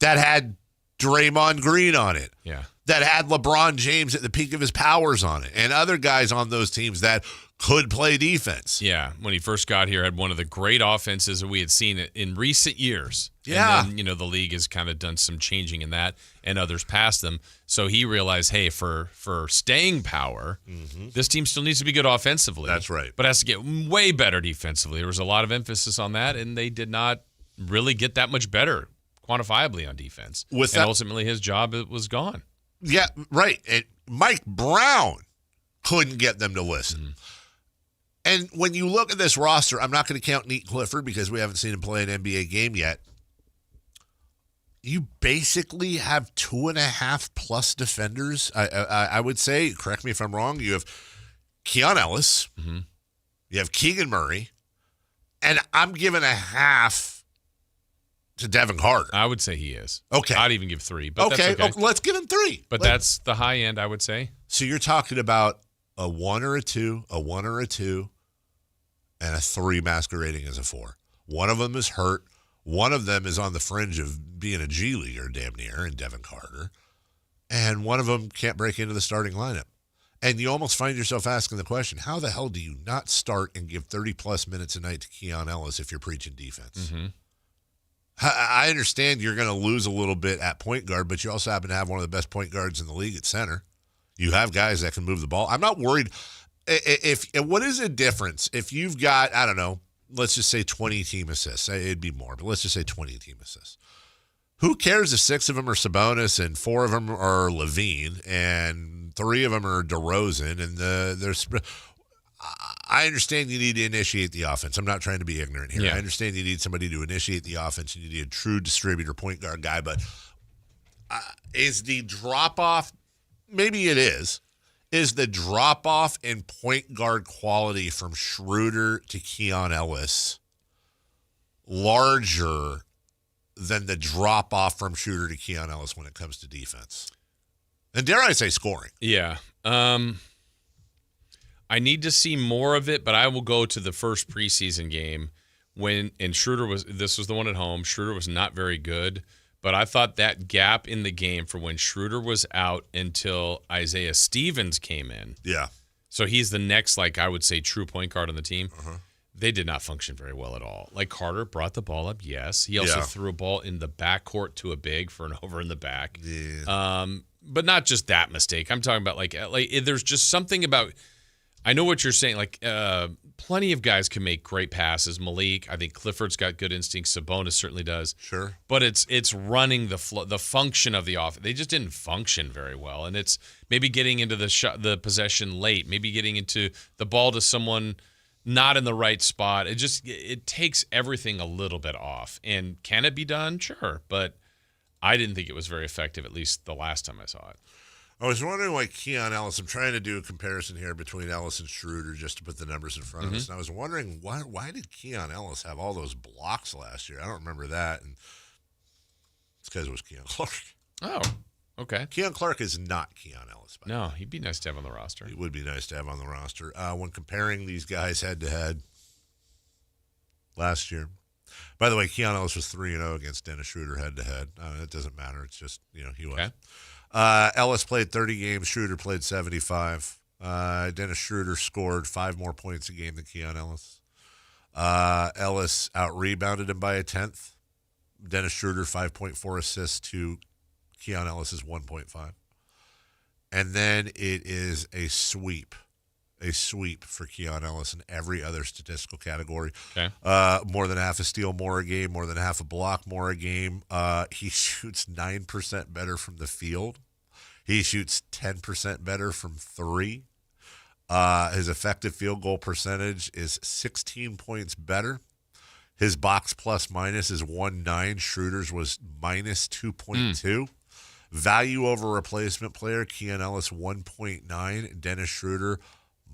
that had Draymond Green on it. Yeah. That had LeBron James at the peak of his powers on it, and other guys on those teams that could play defense. Yeah, when he first got here, had one of the great offenses that we had seen in recent years. Yeah. And then, the league has kind of done some changing in that, and others past them. So he realized, hey, for staying power, this team still needs to be good offensively. That's right. But has to get way better defensively. There was a lot of emphasis on that, and they did not really get that much better quantifiably on defense. And ultimately, his job was gone. Yeah, right. And Mike Brown couldn't get them to listen. And when you look at this roster, I'm not going to count Nate Clifford because we haven't seen him play an NBA game yet. You basically have 2.5+ defenders. I would say, correct me if I'm wrong, you have Keon Ellis, you have Keegan Murray, and I'm giving a half to Devin Carter. I would say he is. Okay. I'd even give 3. But okay. That's okay. Let's give him 3. But that's the high end, I would say. So you're talking about a 1 or a 2, a 1 or a 2, and a 3 masquerading as a 4. One of them is hurt. One of them is on the fringe of being a G Leaguer, damn near, in Devin Carter. And one of them can't break into the starting lineup. And you almost find yourself asking the question, how the hell do you not start and give 30-plus minutes a night to Keon Ellis if you're preaching defense? I understand you're going to lose a little bit at point guard, but you also happen to have one of the best point guards in the league at center. You have guys that can move the ball. I'm not worried. What is the difference if you've got, I don't know, let's just say 20 team assists. It'd be more, but let's just say 20 team assists. Who cares if 6 of them are Sabonis and 4 of them are Levine and 3 of them are DeRozan and there's. I understand you need to initiate the offense. I'm not trying to be ignorant here. Yeah. I understand you need somebody to initiate the offense. You need a true distributor point guard guy, but is the drop-off, maybe it is the drop-off in point guard quality from Schroeder to Keon Ellis larger than the drop-off from Schroeder to Keon Ellis when it comes to defense? And dare I say scoring? Yeah. I need to see more of it, but I will go to the first preseason game this was the one at home. Schroeder was not very good, but I thought that gap in the game for when Schroeder was out until Isaiah Stevens came in. Yeah. So he's the next, I would say, true point guard on the team. They did not function very well at all. Carter brought the ball up, yes. He also threw a ball in the backcourt to a big for an over in the back. Yeah. But not just that mistake. I'm talking about, there's just something about – I know what you're saying. Plenty of guys can make great passes. Malik, I think Clifford's got good instincts. Sabonis certainly does. Sure. But it's running the function of the offense. They just didn't function very well, and it's maybe getting into the possession late, maybe getting into the ball to someone not in the right spot. It takes everything a little bit off. And can it be done? Sure, but I didn't think it was very effective. At least the last time I saw it. I was wondering why Keon Ellis, I'm trying to do a comparison here between Ellis and Schroeder just to put the numbers in front of us. And I was wondering, why did Keon Ellis have all those blocks last year? I don't remember that. And it's because it was Keon Clark. Oh, okay. Keon Clark is not Keon Ellis. No, he'd be nice to have on the roster. He would be nice to have on the roster. When comparing these guys head-to-head last year. By the way, Keon Ellis was 3-0 against Dennis Schroeder head-to-head. It doesn't matter. It's just, he was. Okay. Ellis played 30 games. Schroeder played 75. Dennis Schroeder scored 5 more points a game than Keon Ellis. Ellis out-rebounded him by a 10th. Dennis Schroeder, 5.4 assists to Keon Ellis's 1.5. And then it is a sweep for Keon Ellis in every other statistical category. Okay. More than half a steal more a game, more than half a block more a game. He shoots 9% better from the field. He shoots 10% better from 3. His effective field goal percentage is 16 points better. His box plus minus is 1.9. Schroeder's was minus 2.2. Value over replacement player, Keon Ellis 1.9. Dennis Schroeder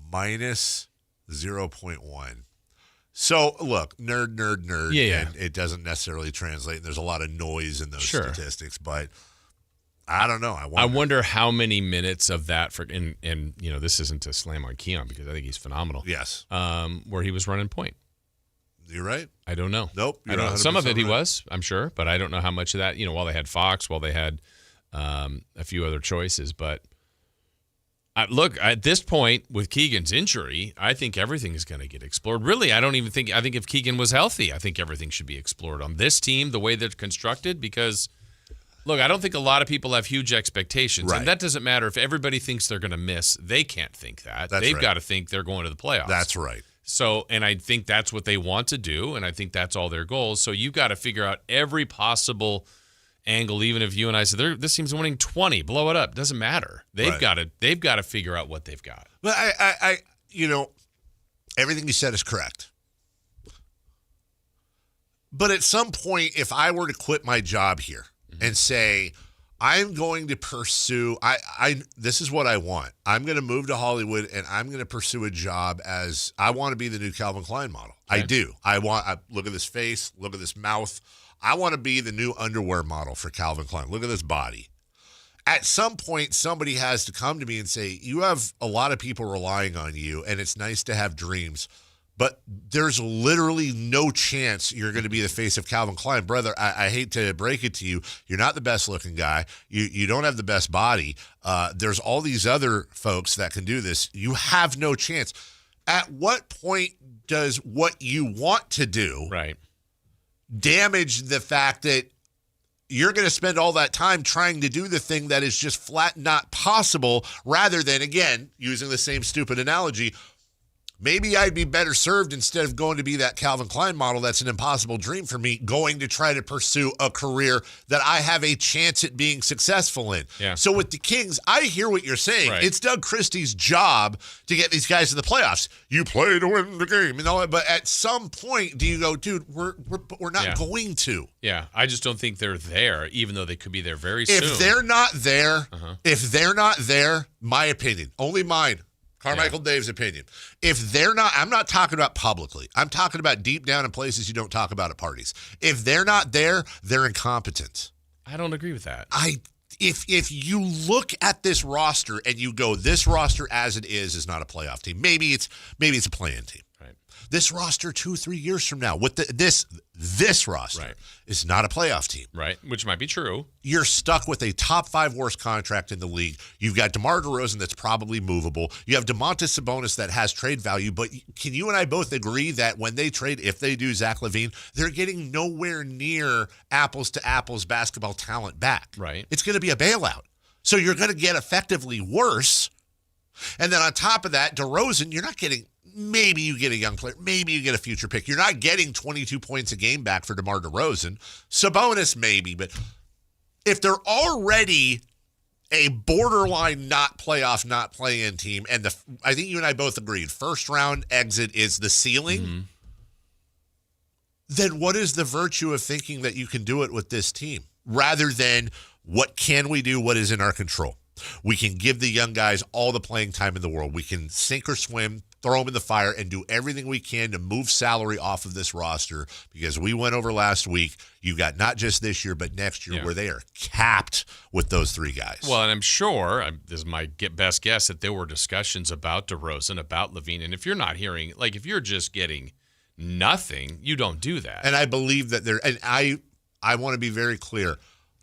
minus 0.1. So, look, nerd. Yeah. And it doesn't necessarily translate. And there's a lot of noise in those statistics. But I don't know. I wonder how many minutes of that and this isn't to slam on Keon because I think he's phenomenal. Yes. Where he was running point. You're right. I don't know. Nope. I don't know. Some of it he was, I'm sure, but I don't know how much of that, while they had Fox, while they had a few other choices. But look, at this point with Keegan's injury, I think everything is going to get explored. Really, I think if Keegan was healthy, I think everything should be explored on this team, the way they're constructed, because look, I don't think a lot of people have huge expectations. Right. And that doesn't matter if everybody thinks they're going to miss. They can't think that. They've got to think they're going to the playoffs. That's right. So, and I think that's what they want to do, and I think that's all their goals. So you've got to figure out every possible angle, even if you and I said, this team's winning 20, blow it up. Doesn't matter. They've got to figure out what they've got. Well, I everything you said is correct. But at some point, if I were to quit my job here and say, I'm going to pursue, this is what I want. I'm going to move to Hollywood and I'm going to pursue a job as, I want to be the new Calvin Klein model. Okay. I do. Look at this face, look at this mouth. I want to be the new underwear model for Calvin Klein. Look at this body. At some point, somebody has to come to me and say, you have a lot of people relying on you and it's nice to have dreams, but there's literally no chance you're going to be the face of Calvin Klein. Brother, I hate to break it to you. You're not the best looking guy. You don't have the best body. There's all these other folks that can do this. You have no chance. At what point does what you want to do damage the fact that you're going to spend all that time trying to do the thing that is just flat not possible, rather than, again, using the same stupid analogy, maybe I'd be better served instead of going to be that Calvin Klein model that's an impossible dream for me, going to try to pursue a career that I have a chance at being successful in. Yeah. So with the Kings, I hear what you're saying. Right. It's Doug Christie's job to get these guys to the playoffs. You play to win the game, but at some point, do you go, dude, we're not going to. Yeah, I just don't think they're there, even though they could be there very soon. If they're not there, my opinion, only mine, Carmichael Dave's opinion. If they're not, I'm not talking about publicly. I'm talking about deep down in places you don't talk about at parties. If they're not there, they're incompetent. I don't agree with that. If you look at this roster and you go, this roster as it is not a playoff team. Maybe it's a play-in team. Right. This roster 2-3 years from now, with this roster is not a playoff team. Right, which might be true. You're stuck with a top 5 worst contract in the league. You've got DeMar DeRozan that's probably movable. You have Domantas Sabonis that has trade value, but can you and I both agree that when they trade, if they do Zach LaVine, they're getting nowhere near apples to apples basketball talent back. Right. It's going to be a bailout. So you're going to get effectively worse. And then on top of that, DeRozan, you're not getting, maybe you get a young player, maybe you get a future pick. You're not getting 22 points a game back for DeMar DeRozan. Sabonis, maybe, but if they're already a borderline not playoff, not play-in team, and I think you and I both agreed, first round exit is the ceiling, then what is the virtue of thinking that you can do it with this team, rather than what can we do, what is in our control? We can give the young guys all the playing time in the world. We can sink or swim, throw them in the fire, and do everything we can to move salary off of this roster, because we went over last week. You got not just this year, but next year, where they are capped with those 3 guys. Well, and I'm sure, this is my best guess, that there were discussions about DeRozan, about LaVine, and if you're not hearing, like if you're just getting nothing, you don't do that. And I believe that I want to be very clear,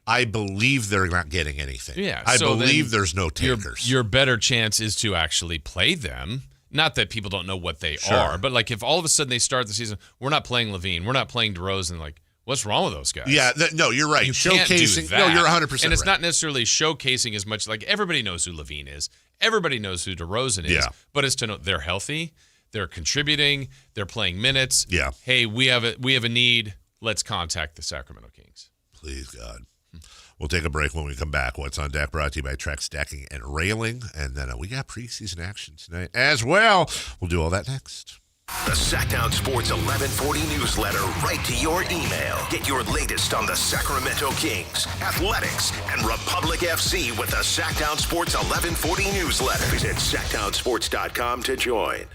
I believe they're not getting anything. Yeah, I believe there's no takers. Your better chance is to actually play them. Not that people don't know what they are, but like if all of a sudden they start the season, we're not playing LaVine, we're not playing DeRozan, like what's wrong with those guys? Yeah, no, you're right. You can't do Showcasing. that. No, you're 100% And it's right. not necessarily showcasing as much. Like everybody knows who LaVine is, everybody knows who DeRozan is, but it's to know they're healthy, they're contributing, they're playing minutes. Yeah. Hey, we have a need. Let's contact the Sacramento Kings. Please, God. We'll take a break. When we come back. What's on Deck brought to you by Trek Stacking and Railing. And then we got preseason action tonight as well. We'll do all that next. The Sactown Sports 1140 newsletter right to your email. Get your latest on the Sacramento Kings, athletics, and Republic FC with the Sactown Sports 1140 newsletter. Visit SactownSports.com to join.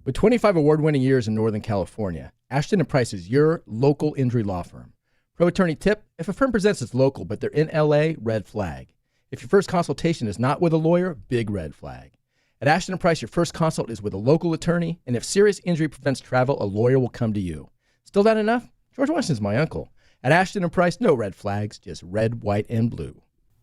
With 25 award-winning years in Northern California, Ashton & Price is your local injury law firm. Pro attorney tip: if a firm presents as local but they're in LA, red flag. If your first consultation is not with a lawyer, big red flag. At Ashton & Price, your first consult is with a local attorney, and if serious injury prevents travel, a lawyer will come to you. Still not enough? George Washington's my uncle. At Ashton and Price, no red flags, just red, white, and blue.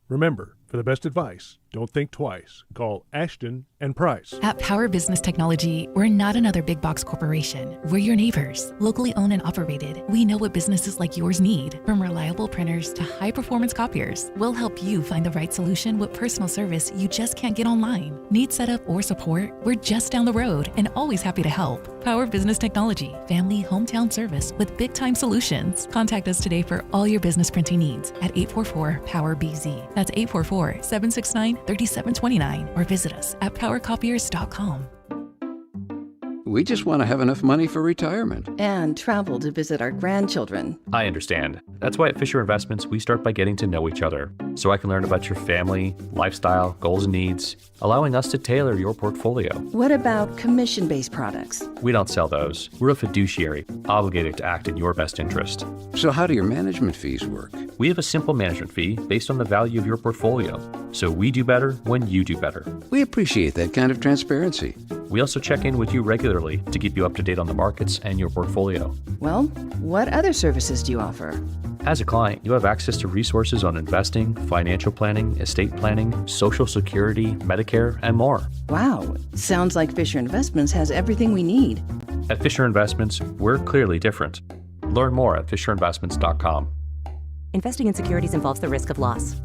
Remember, for the best advice, don't think twice. Call Ashton and Price. At Power Business Technology, we're not another big box corporation. We're your neighbors, locally owned and operated. We know what businesses like yours need, from reliable printers to high-performance copiers. We'll help you find the right solution with personal service you just can't get online. Need setup or support? We're just down the road and always happy to help. Power Business Technology, family hometown service with big-time solutions. Contact us today for all your business printing needs at 844-POWER-BZ. That's 844-769-3729 or visit us at powercopiers.com. We just want to have enough money for retirement. And travel to visit our grandchildren. I understand. That's why at Fisher Investments, we start by getting to know each other, so I can learn about your family, lifestyle, goals and needs, allowing us to tailor your portfolio. What about commission-based products? We don't sell those. We're a fiduciary, obligated to act in your best interest. So how do your management fees work? We have a simple management fee based on the value of your portfolio, so we do better when you do better. We appreciate that kind of transparency. We also check in with you regularly to keep you up to date on the markets and your portfolio. Well, what other services do you offer? As a client, you have access to resources on investing, financial planning, estate planning, Social Security, Medicare, and more. Wow, sounds like Fisher Investments has everything we need. At Fisher Investments, we're clearly different. Learn more at fisherinvestments.com. Investing in securities involves the risk of loss.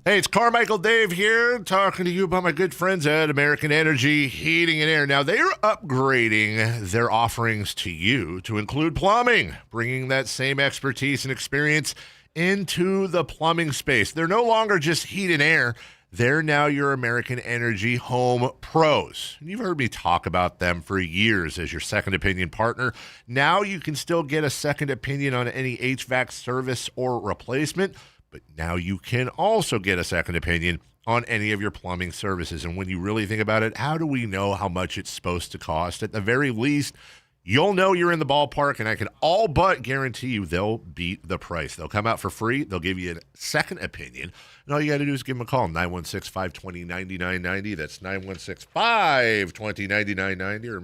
Hey, it's Carmichael Dave here, talking to you about my good friends at American Energy Heating and Air. Now, they're upgrading their offerings to you to include plumbing, bringing that same expertise and experience into the plumbing space. They're no longer just heat and air. They're now your American Energy home pros. And you've heard me talk about them for years as your second opinion partner. Now you can still get a second opinion on any HVAC service or replacement. But now you can also get a second opinion on any of your plumbing services. And when you really think about it, how do we know how much it's supposed to cost? At the very least, you'll know you're in the ballpark, and I can all but guarantee you they'll beat the price. They'll come out for free. They'll give you a second opinion. And all you got to do is give them a call, 916-520-9990. That's 916-520-9990 or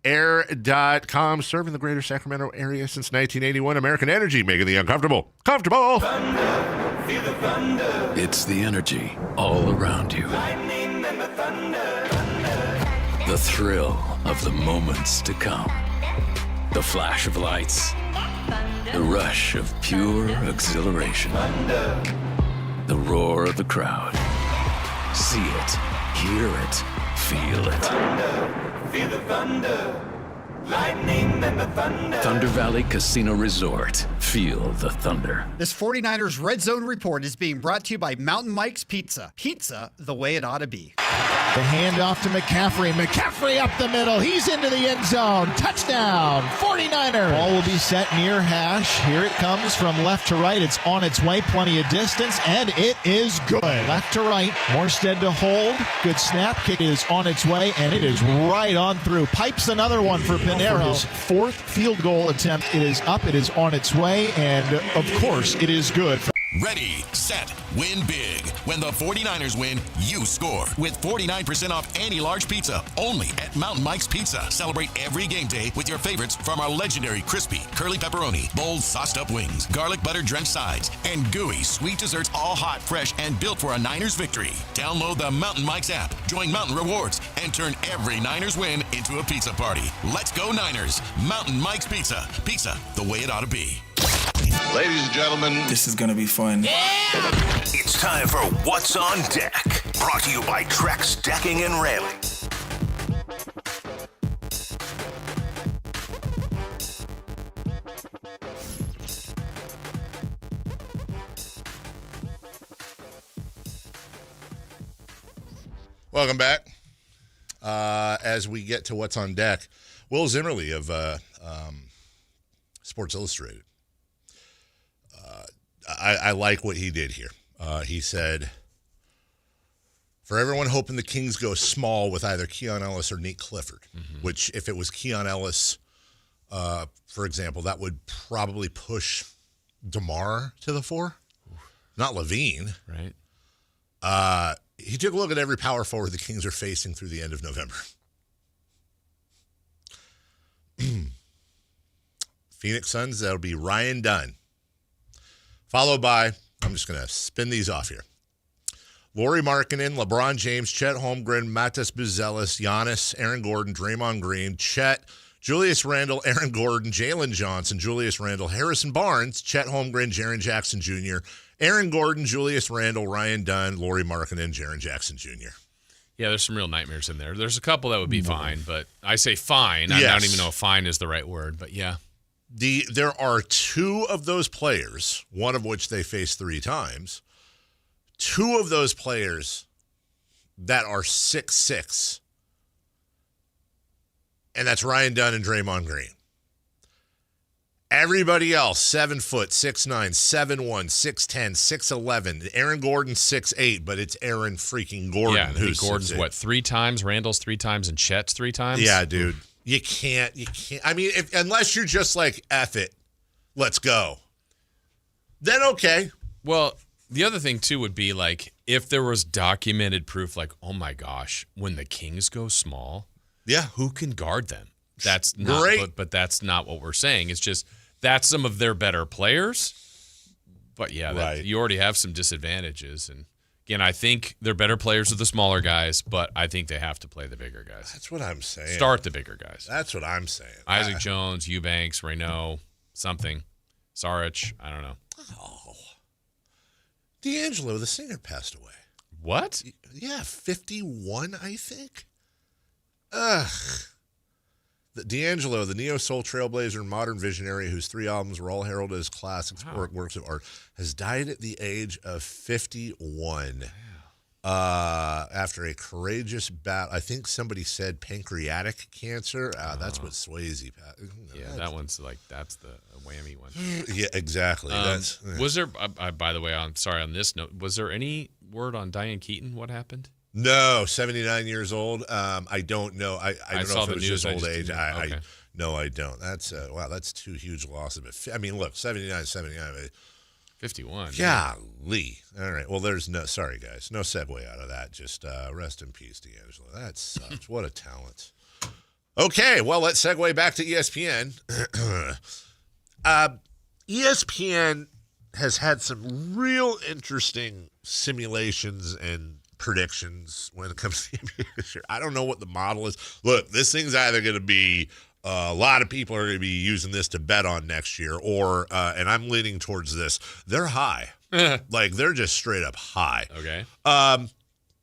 AmericanEnergyAir.com. Serving the greater Sacramento area since 1981. American Energy, making the uncomfortable comfortable. Thunder, feel the thunder. It's the energy all around you. Lightning and the thunder. The thrill of the moments to come. The flash of lights. The rush of pure exhilaration. The roar of the crowd. See it, hear it, feel it. Feel the thunder. Lightning and the thunder. Thunder Valley Casino Resort. Feel the thunder. This 49ers Red Zone Report is being brought to you by Mountain Mike's Pizza. Pizza the way it ought to be. The handoff to McCaffrey. McCaffrey up the middle. He's into the end zone. Touchdown, 49ers. Ball will be set near hash. Here it comes from left to right. It's on its way. Plenty of distance, and it is good. Left to right. Morstead to hold. Good snap. Kick is on its way, and it is right on through. Pipes another one for Pinero's fourth field goal attempt. It is up. It is on its way, and of course, it is good. Ready, set, win big. When the 49ers win, you score. With 49% off any large pizza, only at Mountain Mike's Pizza. Celebrate every game day with your favorites from our legendary crispy, curly pepperoni, bold sauced up wings, garlic butter drenched sides, and gooey sweet desserts, all hot, fresh, and built for a Niners victory. Download the Mountain Mike's app, join Mountain Rewards, and turn every Niners win into a pizza party. Let's go Niners. Mountain Mike's Pizza. Pizza the way it ought to be. Ladies and gentlemen, this is going to be fun. It's time for What's on Deck, brought to you by Trex Decking and Railing. Welcome back. As we get to What's on Deck, Will Zimmerly of Sports Illustrated. I like what he did here. He said, for everyone hoping the Kings go small with either Keon Ellis or Nate Clifford, which if it was Keon Ellis, for example, that would probably push DeMar to the 4, not Levine. Right. He took a look at every power forward the Kings are facing through the end of November. Phoenix Suns, that'll be Ryan Dunn. Followed by, I'm just going to spin these off here. Lauri Markkanen, LeBron James, Chet Holmgren, Matas Buzelis, Giannis, Aaron Gordon, Draymond Green, Chet, Julius Randle, Aaron Gordon, Jalen Johnson, Julius Randle, Harrison Barnes, Chet Holmgren, Jaren Jackson Jr., Aaron Gordon, Julius Randle, Ryan Dunn, Lauri Markkanen, Jaren Jackson Jr. Yeah, there's some real nightmares in there. There's a couple that would be fine, but I say fine. I don't even know if fine is the right word, but yeah. There are two of those players, one of which they faced 3 times. Two of those players that are 6'6", and that's Ryan Dunn and Draymond Green. Everybody else, 7 foot, 6'9", 7'1", 6'10", 6'11". Aaron Gordon, 6'8", but it's Aaron freaking Gordon. Yeah, who's Gordon's 6'8". what, 3 times? Randall's 3 times and Chet's 3 times? Yeah, dude. You can't. I mean, unless you're just like, F it, let's go. Then okay. Well, the other thing, too, would be like if there was documented proof like, oh, my gosh, when the Kings go small, who can guard them? That's not great. But that's not what we're saying. It's just that's some of their better players. But, yeah, you already have some disadvantages. And, again, I think they're better players with the smaller guys, but I think they have to play the bigger guys. That's what I'm saying. Start the bigger guys. That's what I'm saying. Isaac Jones, Eubanks, Reynaud, something. Saric, I don't know. Oh. D'Angelo, the singer, passed away. What? Yeah, 51, I think. Ugh. D'Angelo, the neo-soul trailblazer and modern visionary whose 3 albums were all heralded as classics, works of art, has died at the age of 51 after a courageous battle. I think somebody said pancreatic cancer. That's what Swayze passed. Yeah, that one's like, that's the whammy one. Yeah, exactly. Was there, by the way, on this note, was there any word on Diane Keaton? What happened? No, 79 years old. I don't know. I don't know if it was just old age. No, I don't. That's wow. That's 2 huge losses. I mean, look, 79. 51. Golly. All right. Well, there's no. Sorry, guys. No segue out of that. Just rest in peace, D'Angelo. That sucks. What a talent. Okay. Well, let's segue back to ESPN. ESPN has had some real interesting simulations and predictions when it comes to the NBA this year. I don't know what the model is. Look, this thing's either going to be a lot of people are going to be using this to bet on next year, or and I'm leaning towards this. They're high, like they're just straight up high. Okay.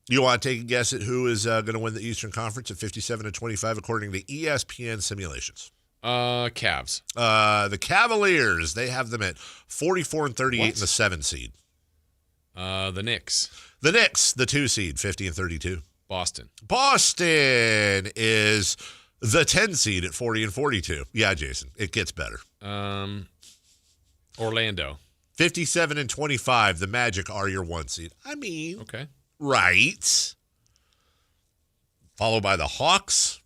You want to take a guess at who is going to win the Eastern Conference at 57-25 according to ESPN simulations? Cavs. The Cavaliers. They have them at 44-38 in the 7 seed. The Knicks. The Knicks, the 2 seed, 50-32. Boston is the 10 seed at 40-42. Yeah, Jason, it gets better. Orlando. 57-25. The Magic are your 1 seed. I mean, okay, right. Followed by the Hawks,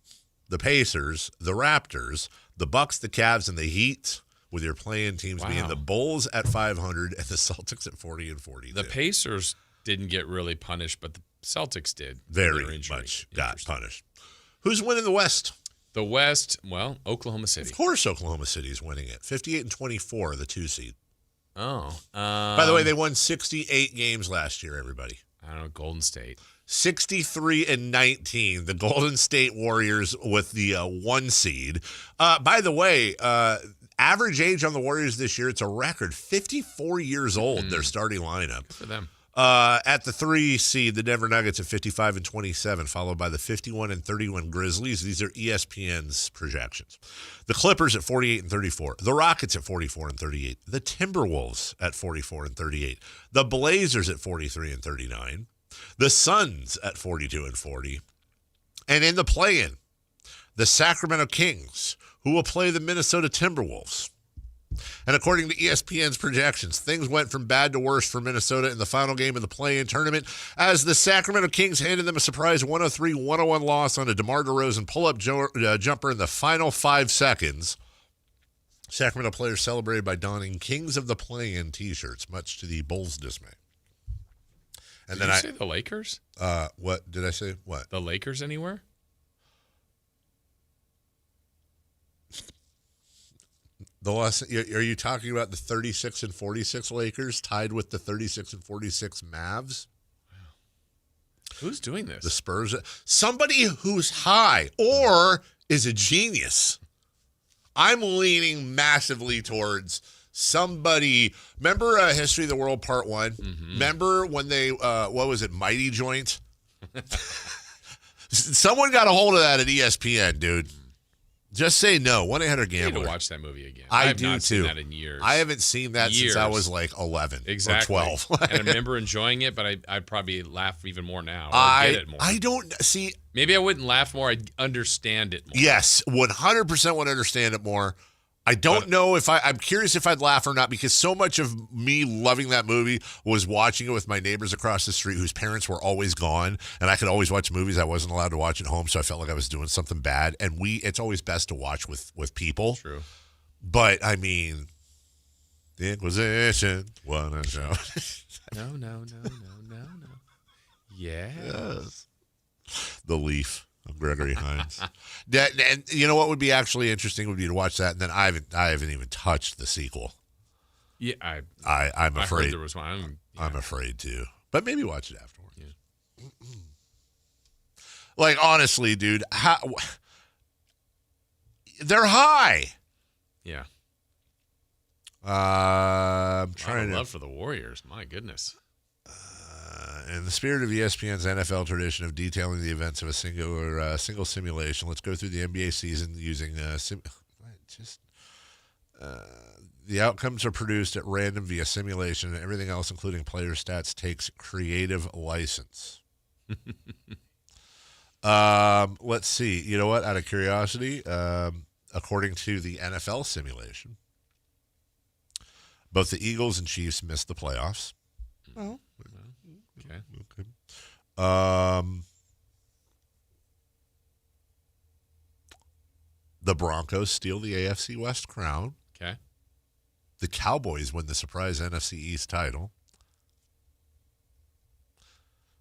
the Pacers, the Raptors, the Bucks, the Cavs, and the Heat, with your play-in teams being the Bulls at 500 and the Celtics at 40-42. The Pacers didn't get really punished, but the Celtics did. Very much got punished. Who's winning the West? The West, well, Oklahoma City. Of course Oklahoma City is winning it. 58-24, the 2 seed. Oh. By the way, they won 68 games last year, everybody. I don't know, Golden State. 63-19, the Golden State Warriors with the 1 seed. By the way, average age on the Warriors this year, it's a record 54 years old, their starting lineup. Good for them. At the 3 seed, the Denver Nuggets at 55-27, followed by the 51-31 Grizzlies. These are ESPN's projections. The Clippers at 48-34, the Rockets at 44-38, the Timberwolves at 44-38, the Blazers at 43-39, the Suns at 42-40, and in the play-in, the Sacramento Kings, who will play the Minnesota Timberwolves. And according to ESPN's projections, things went from bad to worse for Minnesota in the final game of the play-in tournament as the Sacramento Kings handed them a surprise 103-101 loss on a DeMar DeRozan pull-up jumper in the final 5 seconds. Sacramento players celebrated by donning Kings of the Play-in T-shirts, much to the Bulls' dismay. And did you say the Lakers? What did I say? What? The Lakers anywhere? Are you talking about the 36 and 46 Lakers tied with the 36 and 46 Mavs? Who's doing this? The Spurs. Somebody who's high or is a genius. I'm leaning massively towards somebody. Remember History of the World Part 1? Mm-hmm. Remember when they, what was it, Mighty Joint? Someone got a hold of that at ESPN, dude. Just say no. 1-800-GAMBLER. I need to watch that movie again. I have do not too. seen that in years. I haven't seen that since I was like 11 or 12. And I remember enjoying it, but I'd probably laugh even more now. Or get it more. I don't see. Maybe I wouldn't laugh more. I'd understand it more. Yes, 100% would understand it more. I don't know if I'm curious if I'd laugh or not, because so much of me loving that movie was watching it with my neighbors across the street whose parents were always gone, and I could always watch movies I wasn't allowed to watch at home, so I felt like I was doing something bad. And it's always best to watch with people. True. But I mean, the Inquisition wanna show. No. Yes. The Leaf of Gregory Hines. And you know what would be actually interesting would be to watch that, and then I haven't even touched the sequel. Yeah, I'm afraid I heard there was one. I'm afraid to, but maybe watch it afterwards. Yeah. Like honestly, dude, they're high. Yeah. I'm trying love for the Warriors. My goodness. In the spirit of ESPN's NFL tradition of detailing the events of a single simulation, let's go through the NBA season using the outcomes are produced at random via simulation, and everything else, including player stats, takes creative license. Let's see. You know what? Out of curiosity, according to the NFL simulation, both the Eagles and Chiefs missed the playoffs. Oh. Okay. The Broncos steal the AFC West crown. Okay. The Cowboys win the surprise NFC East title.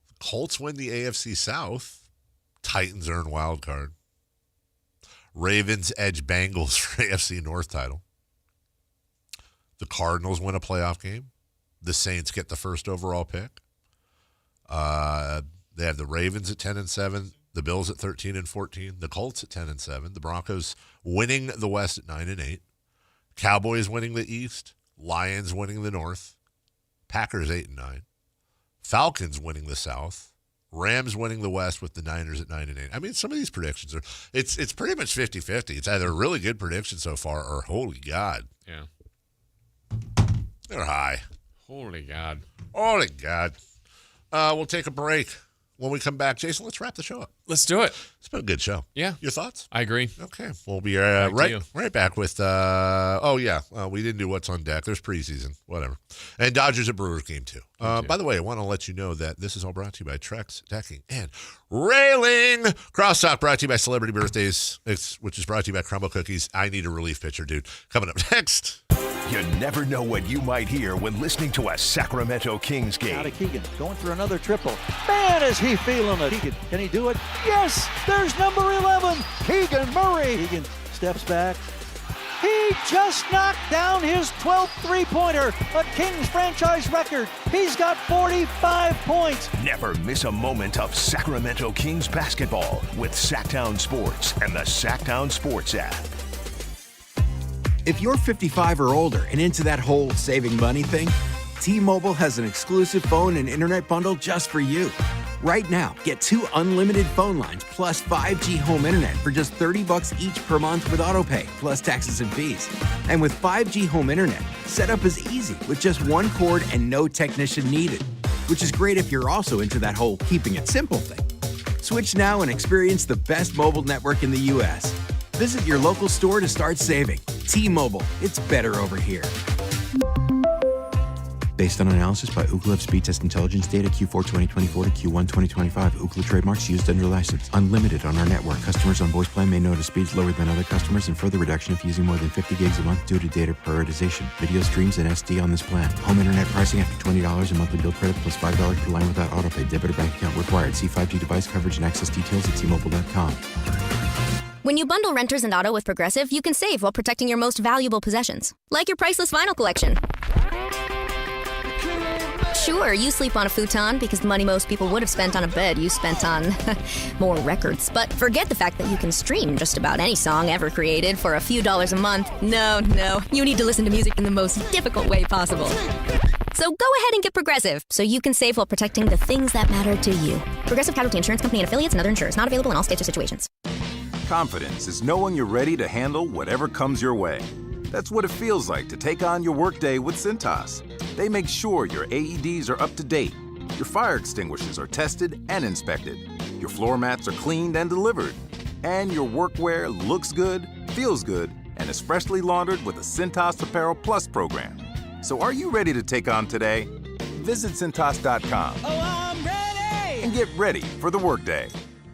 The Colts win the AFC South. Titans earn wild card. Ravens edge Bengals for AFC North title. The Cardinals win a playoff game. The Saints get the first overall pick. They have the Ravens at 10-7, the Bills at 13-14, the Colts at 10-7, the Broncos winning the West at 9-8, Cowboys winning the East, Lions winning the North, Packers 8-9, Falcons winning the South, Rams winning the West with the Niners at 9-8. I mean, some of these predictions it's pretty much 50-50. It's either a really good prediction so far or holy God. Yeah. They're high. Holy God. Holy God. We'll take a break. When we come back, Jason, let's wrap the show up. Let's do it. It's been a good show. Yeah. Your thoughts? I agree. Okay. We'll be right back with, we didn't do what's on deck. There's preseason, whatever. And Dodgers and Brewers game too. By the way, I want to let you know that this is all brought to you by Trex Decking and Railing. Crosstalk brought to you by Celebrity Birthdays, which is brought to you by Crumble Cookies. I need a relief pitcher, dude. Coming up next. You never know what you might hear when listening to a Sacramento Kings game. Out of Keegan, going for another triple. Man, is he feeling it. Keegan, can he do it? Yes, there's number 11, Keegan Murray. Keegan steps back. He just knocked down his 12th three-pointer, a Kings franchise record. He's got 45 points. Never miss a moment of Sacramento Kings basketball with Sactown Sports and the Sactown Sports app. If you're 55 or older and into that whole saving money thing, T-Mobile has an exclusive phone and internet bundle just for you. Right now, get 2 unlimited phone lines plus 5G home internet for just $30 each per month with autopay, plus taxes and fees. And with 5G home internet, setup is easy with just one cord and no technician needed, which is great if you're also into that whole keeping it simple thing. Switch now and experience the best mobile network in the U.S. Visit your local store to start saving. T-Mobile, it's better over here. Based on analysis by Ookla Speed Test Intelligence data Q4 2024 to Q1 2025. Ookla trademarks used under license. Unlimited on our network. Customers on voice plan may notice speeds lower than other customers and further reduction if using more than 50 gigs a month due to data prioritization. Video streams and SD on this plan. Home internet pricing after $20 a monthly bill credit plus $5 per line without autopay. Debit or bank account required. See 5G device coverage and access details at T-Mobile.com. When you bundle renters and auto with Progressive, you can save while protecting your most valuable possessions, like your priceless vinyl collection. Sure, you sleep on a futon because the money most people would have spent on a bed you spent on more records. But forget the fact that you can stream just about any song ever created for a few dollars a month. No, you need to listen to music in the most difficult way possible. So go ahead and get Progressive so you can save while protecting the things that matter to you. Progressive Casualty Insurance Company and affiliates and other insurers. Not available in all states or situations. Confidence is knowing you're ready to handle whatever comes your way. That's what it feels like to take on your workday with Cintas. They make sure your AEDs are up to date, your fire extinguishers are tested and inspected, your floor mats are cleaned and delivered, and your workwear looks good, feels good, and is freshly laundered with the Cintas Apparel Plus program. So are you ready to take on today? Visit Cintas.com and get ready for the workday.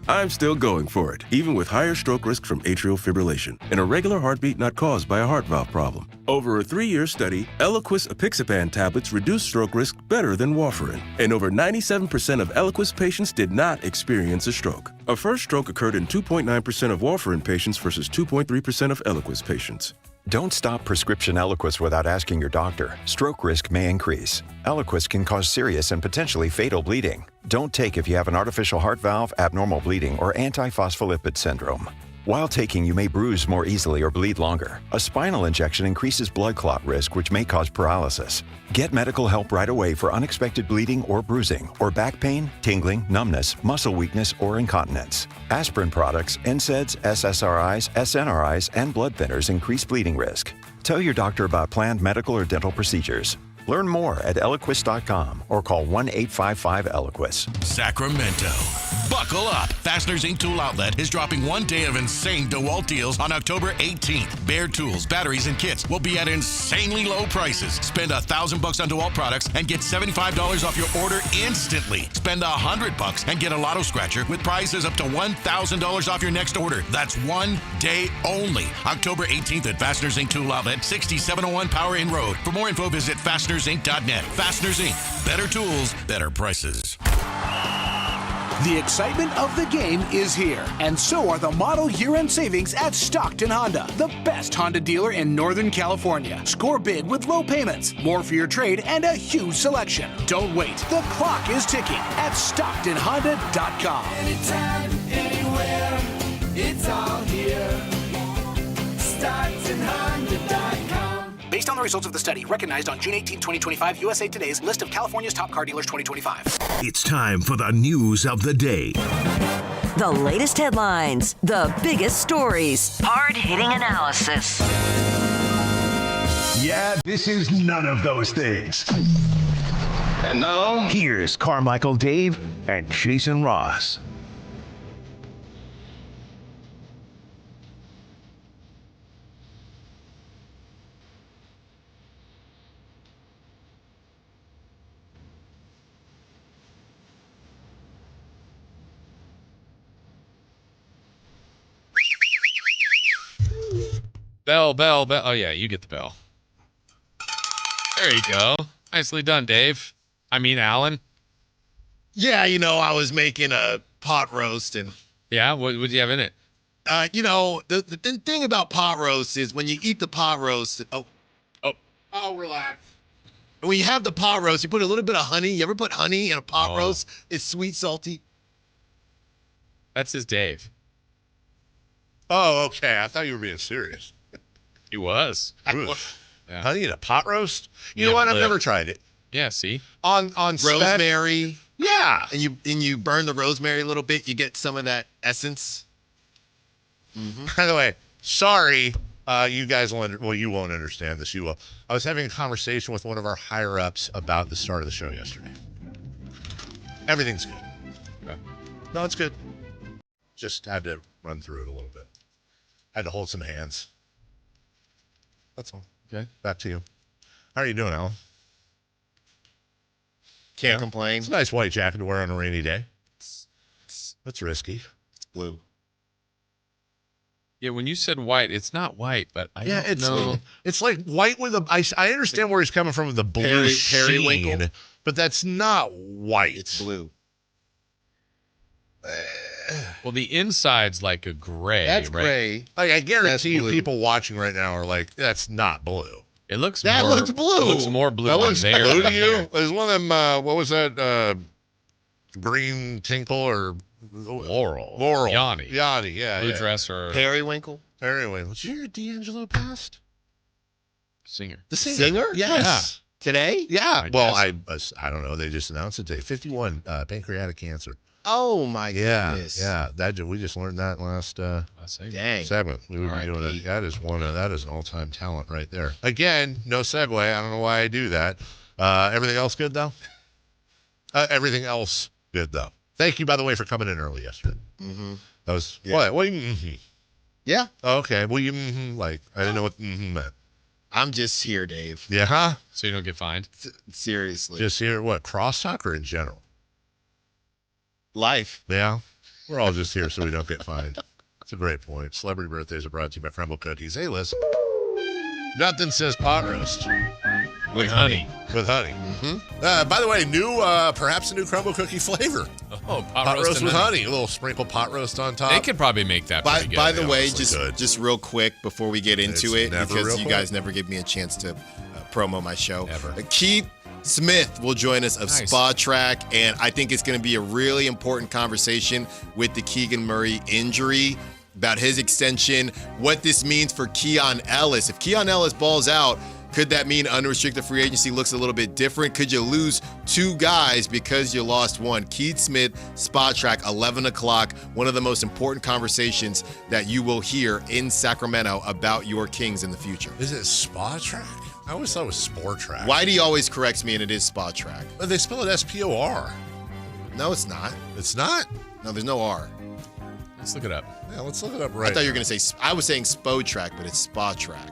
I'm still going for it, even with higher stroke risk from atrial fibrillation and a regular heartbeat not caused by a heart valve problem. Over a 3-year study, Eliquis apixaban tablets reduced stroke risk better than warfarin, and over 97% of Eliquis patients did not experience a stroke. A first stroke occurred in 2.9% of warfarin patients versus 2.3% of Eliquis patients. Don't stop prescription Eliquis without asking your doctor. Stroke risk may increase. Eliquis can cause serious and potentially fatal bleeding. Don't take if you have an artificial heart valve, abnormal bleeding, or antiphospholipid syndrome. While taking, you may bruise more easily or bleed longer. A spinal injection increases blood clot risk, which may cause paralysis. Get medical help right away for unexpected bleeding or bruising, or back pain, tingling, numbness, muscle weakness, or incontinence. Aspirin products, NSAIDs, SSRIs, SNRIs, and blood thinners increase bleeding risk. Tell your doctor about planned medical or dental procedures. Learn more at Eliquis.com or call 1-855-ELIQUIS. Sacramento. Buckle up. Fasteners Inc. Tool Outlet is dropping one day of insane DeWalt deals on October 18th. Bare tools, batteries, and kits will be at insanely low prices. Spend $1,000 on DeWalt products and get $75 off your order instantly. Spend $100 and get a lotto scratcher with prizes up to $1,000 off your next order. That's one day only. October 18th at Fasteners Inc. Tool Outlet, 6701 Power Inn Road. For more info, visit FastenersInc.net. Fasteners Inc. Better tools, better prices. The excitement of the game is here, and so are the model year-end savings at Stockton Honda, the best Honda dealer in Northern California. Score big with low payments, more for your trade, and a huge selection. Don't wait. The clock is ticking at StocktonHonda.com. Anytime, anywhere, it's all here. StocktonHonda.com. Based on the results of the study, recognized on June 18, 2025, USA Today's list of California's top car dealers 2025. It's time for the news of the day. The latest headlines, the biggest stories, hard-hitting analysis. Yeah, this is none of those things. And now, here's Carmichael Dave and Jason Ross. Bell. Oh, yeah, you get the bell. There you go. Nicely done, Dave. I mean, Alan. Yeah, I was making a pot roast and... Yeah? What did you have in it? The thing about pot roast is when you eat the pot roast... Oh, relax. When you have the pot roast, you put a little bit of honey. You ever put honey in a pot roast? It's sweet, salty. That's his Dave. Oh, okay. I thought you were being serious. He was. Yeah. Honey in a pot roast? You know what? I've never tried it. Yeah, see? On rosemary. Yeah. And you burn the rosemary a little bit, you get some of that essence. Mm-hmm. By the way, sorry, you guys will. You won't understand this. You will. I was having a conversation with one of our higher ups about the start of the show yesterday. Everything's good. Okay. No, it's good. Just had to run through it a little bit. Had to hold some hands. That's all. Okay. Back to you. How are you doing, Alan? Can't complain. It's a nice white jacket to wear on a rainy day. That's risky. It's blue. Yeah, when you said white, it's not white, but I don't know. It's like white with a... I understand where he's coming from with the blue sheen, but that's not white. It's blue. Well, the inside's like a gray. That's right? gray. Like, I guarantee you blue. people watching right now are like, that's not blue. It looks That more, looks blue. It looks more blue That on looks there. blue to than you? there. There's one of them, what was that, green tinkle or Laurel. Yanni. Yanni, yeah. Blue yeah. dress or Periwinkle. Periwinkle. Did you hear D'Angelo passed? singer. The singer? Yeah. Yes. Today? Yeah. I Well, guess. I don't know. They just announced it today. 51 pancreatic cancer. Oh my Yeah. goodness. Yeah. We just learned that last Dang. segment. We would be doing it. That is an all-time talent right there. Again, no segue. I don't know why I do that. Everything else good though? Everything else good though. Thank you, by the way, for coming in early yesterday. Mm-hmm. That was what? What? Mm-hmm. Yeah. Okay. Well, you like I didn't know what meant. I'm just here, Dave. Yeah. Huh? So you don't get fined? Seriously. Just here. What? Crosstalk or in general? Life. Yeah. We're all just here so we don't get fined. That's a great point. Celebrity birthdays are brought to you by Crumble Cookies. Hey, listen. Nothing says pot roast. With honey. With honey. Mm-hmm. By the way, perhaps a new crumble cookie flavor. Oh, pot roast with honey. A little sprinkle pot roast on top. They could probably make that pretty good. By the way, honestly just real quick before we get into it, never because real you quick. guys never give me a chance to promo my show. Never. Keith Smith will join us of Nice. Spa Track, and I think it's going to be a really important conversation with the Keegan Murray injury, about his extension, what this means for Keon Ellis. If Keon Ellis balls out, could that mean unrestricted free agency looks a little bit different? Could you lose two guys because you lost one? Keith Smith, Spa Track, 11 o'clock. One of the most important conversations that you will hear in Sacramento about your Kings in the future. Is it Spa Track? I always thought it was Sport Track. Whitey always corrects me, and it is Spa Track. But they spell it S-P-O-R. No, it's not. It's not? No, there's no R. Let's look it up. Yeah, let's look it up right I thought you were going to say, I was saying Spo Track, but it's Spa Track.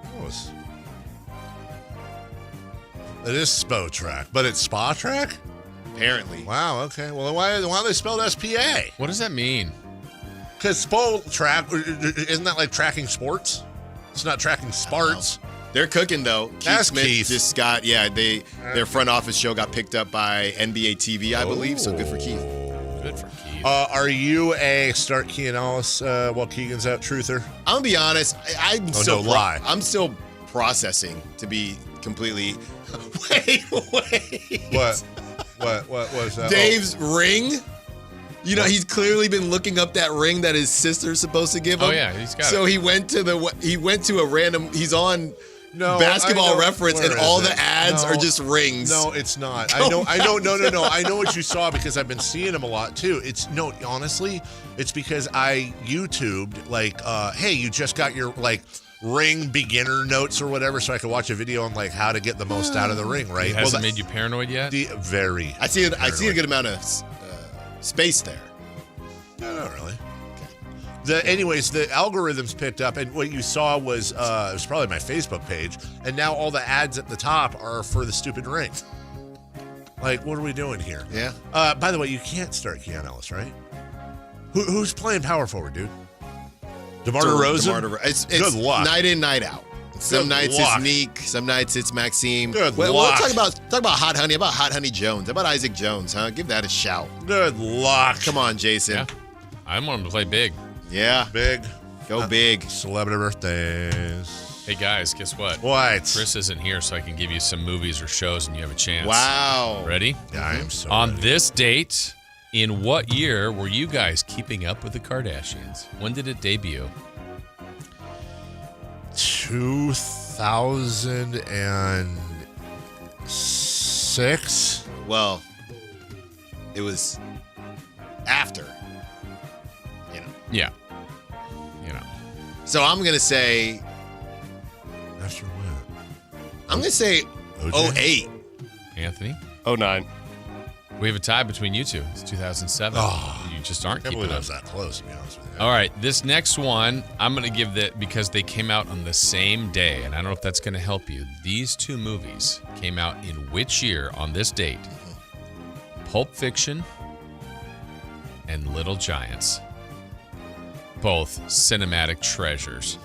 It is Spo Track, but it's Spa Track? Apparently. Wow, okay. Well, why don't they spell it S-P-A? What does that mean? Because Spo Track, isn't that like tracking sports? It's not tracking sports. They're cooking, though. Keith Smith Keith. just got, their front office show got picked up by NBA TV, I believe, so good for Keith. Good for Keith. Are you a start Keegan Ellis while Keegan's out truther? I'm going to be honest, I'm still processing, to be completely... Wait. What was that? Dave's ring? You know, he's clearly been looking up that ring that his sister's supposed to give him. Oh, yeah, he's got So it. he went to a random, he's on Basketball Reference, and all the ads are just rings. No, it's not. No. I know what you saw because I've been seeing them a lot too. Honestly, it's because I YouTubed hey, you just got your ring beginner notes or whatever, so I could watch a video on how to get the most out of the ring, right? It hasn't made you paranoid yet? Very. I see a good amount of space there. No, not really. Anyways, the algorithms picked up, and what you saw was it was probably my Facebook page, and now all the ads at the top are for the stupid ring. What are we doing here? Yeah. By the way, you can't start Keon Ellis, right? Who's playing power forward, dude? DeMar DeRozan? It's good luck. Night in, night out. Some nights luck. it's Neek, some nights it's Maxime. Good Well, luck. talk about Hot Honey. How about Hot Honey Jones? How about Isaac Jones, huh? Give that a shout. Good luck. Come on, Jason. Yeah. I want him to play big. Yeah. Big. Go big. Celebrity birthdays. Hey, guys, guess what? What? Chris isn't here, so I can give you some movies or shows, and you have a chance. Wow. Ready? Yeah, I am so On ready. this date, in what year were you guys keeping up with the Kardashians? When did it debut? 2006. Well, it was after. Yeah. So I'm going to say... After what? I'm going to say OJ? 08. Anthony? 09. We have a tie between you two. It's 2007. Oh, you just aren't I can't keeping believe I up. was that close, to be honest with you. All right, this next one, I'm going to give that because they came out on the same day, and I don't know if that's going to help you. These two movies came out in which year on this date? Pulp Fiction and Little Giants. Both cinematic treasures.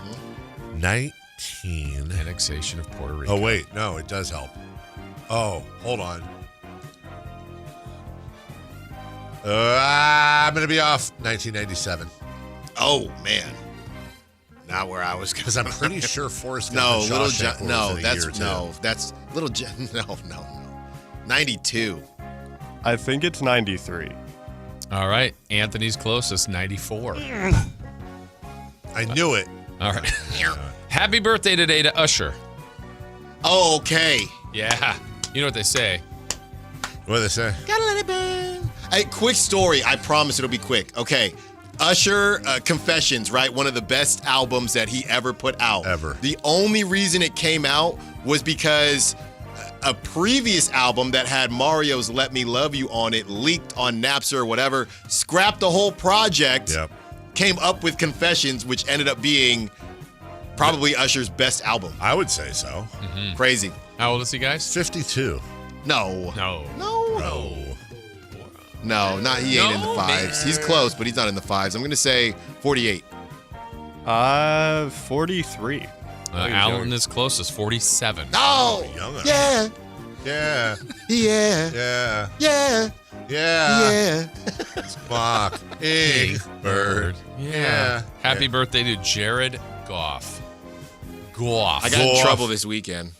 19. Annexation of Puerto Rico. Oh, wait. No, it does help. Oh, hold on. I'm going to be off 1997. Oh, man. Not where I was. Because I'm pretty sure Forrest Gump No, and Little Shawshank John. were No, within a year or that's two. no. That's Little John. No. 92. I think it's 93. All right. Anthony's closest, 94. I knew it. All right. Happy birthday today to Usher. Oh, okay. Yeah. You know what they say. What do they say? Gotta let it burn. Hey, quick story. I promise it'll be quick. Okay. Usher, Confessions, right? One of the best albums that he ever put out. Ever. The only reason it came out was because a previous album that had Mario's Let Me Love You on it leaked on Napster or whatever, scrapped the whole project, came up with Confessions, which ended up being probably Usher's best album. I would say so. Mm-hmm. Crazy. How old is he, guys? 52. No. No. No, not he ain't in the fives. He's close, but he's not in the fives. I'm going to say 48. 43. Alan is closest, 47. No. Yeah. Yeah. Yeah. Yeah. Yeah. Yeah. Spock. Bird. Yeah. Happy birthday to Jared Goff. I got in trouble this weekend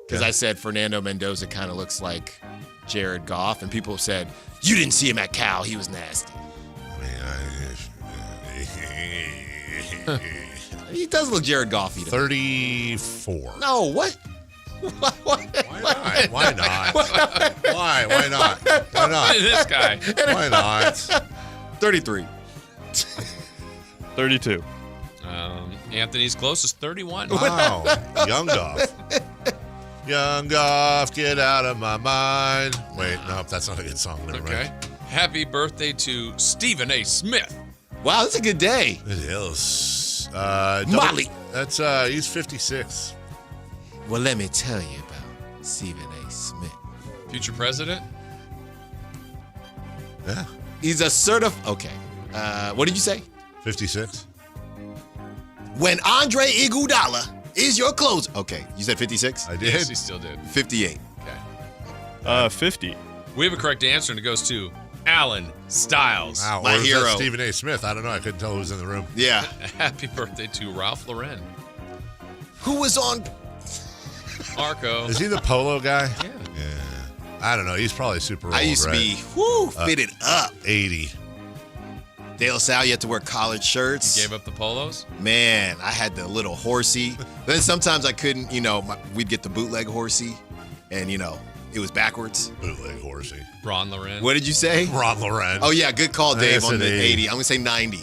because I said Fernando Mendoza kind of looks like Jared Goff, and people said, you didn't see him at Cal. He was nasty. He does look Jared Goff-y. 34. No, what? Why not? Why not? Why? Why not? Why not? This guy. Why not? 33. 32. Anthony's closest, 31. Wow. Young Goff. Young Goff, get out of my mind. Wait, no, that's not a good song. Never Okay. mind. Happy birthday to Stephen A. Smith. Wow, that's a good day. It is. Molly. That's, he's 56. Well, let me tell you about Stephen A. Smith. Future president? Yeah. He's a certified. Okay. What did you say? 56. When Andre Iguodala is your closer. Okay, you said 56? I did. Yes, he still did. 58. Okay. 50. We have a correct answer, and it goes to Alan Stiles. Wow, My or is hero. that Stephen A. Smith? I don't know. I couldn't tell who was in the room. Yeah. Happy birthday to Ralph Lauren. Who was on? Marco. Is he the polo guy? Yeah. I don't know. He's probably super old, I used to right? be fitted up. 80. De La Salle, you had to wear collared shirts. You gave up the polos? Man, I had the little horsey. Then sometimes I couldn't, we'd get the bootleg horsey, and, it was backwards. Bootleg horsey. Ron Lauren. What did you say? Ron Lauren. Oh, yeah, good call, Dave, I on the said 80. I'm going to say 90.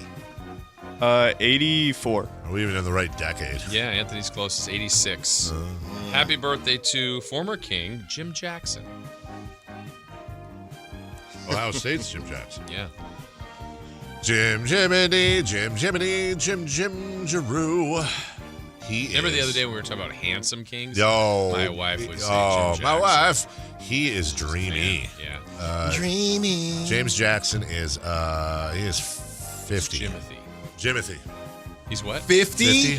84. Are we even in the right decade? Yeah, Anthony's closest, 86. Happy birthday to former King Jim Jackson. Ohio State's Jim Jackson. Yeah. Jim Jiminy, Jim Jiminy, Jim Giroux. Remember the other day when we were talking about handsome kings? Yo. My wife would say Oh, Jim my Jackson. wife. He is dreamy. Yeah. Dreamy. James Jackson is, he is 50. Jimothy. Jimothy. He's what? 50?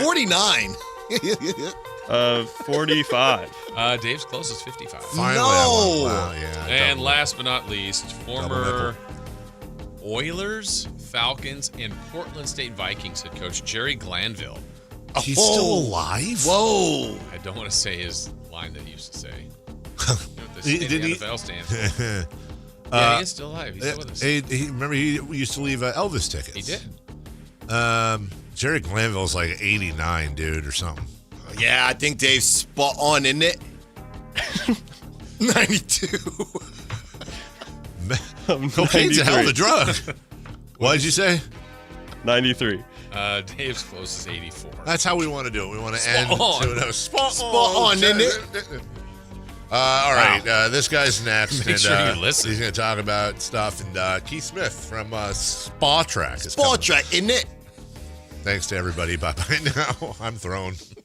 49. 45. Dave's closest, 55. Finally, No. Wow, yeah. And double. last but not least, former Oilers, Falcons, and Portland State Vikings head coach Jerry Glanville. He's still alive? Whoa. I don't want to say his line that he used to say. The Did he? NFL stands for. Yeah, he is still alive. He's still with us. Remember, he used to leave Elvis tickets. He did. Jerry Glanville's like 89, dude, or something. Yeah, I think Dave's spot on, isn't it? 92. Cocaine's a hell of a drug. What did you say? 93. Dave's closest, 84. That's how we want to do it. We want to Spot end on. to a spot on, isn't it? All right, this guy's next. Make and, sure you listen. He's going to talk about stuff. And Keith Smith from Spa Track is Sport coming. track, isn't it? Thanks to everybody. Bye-bye now. I'm thrown.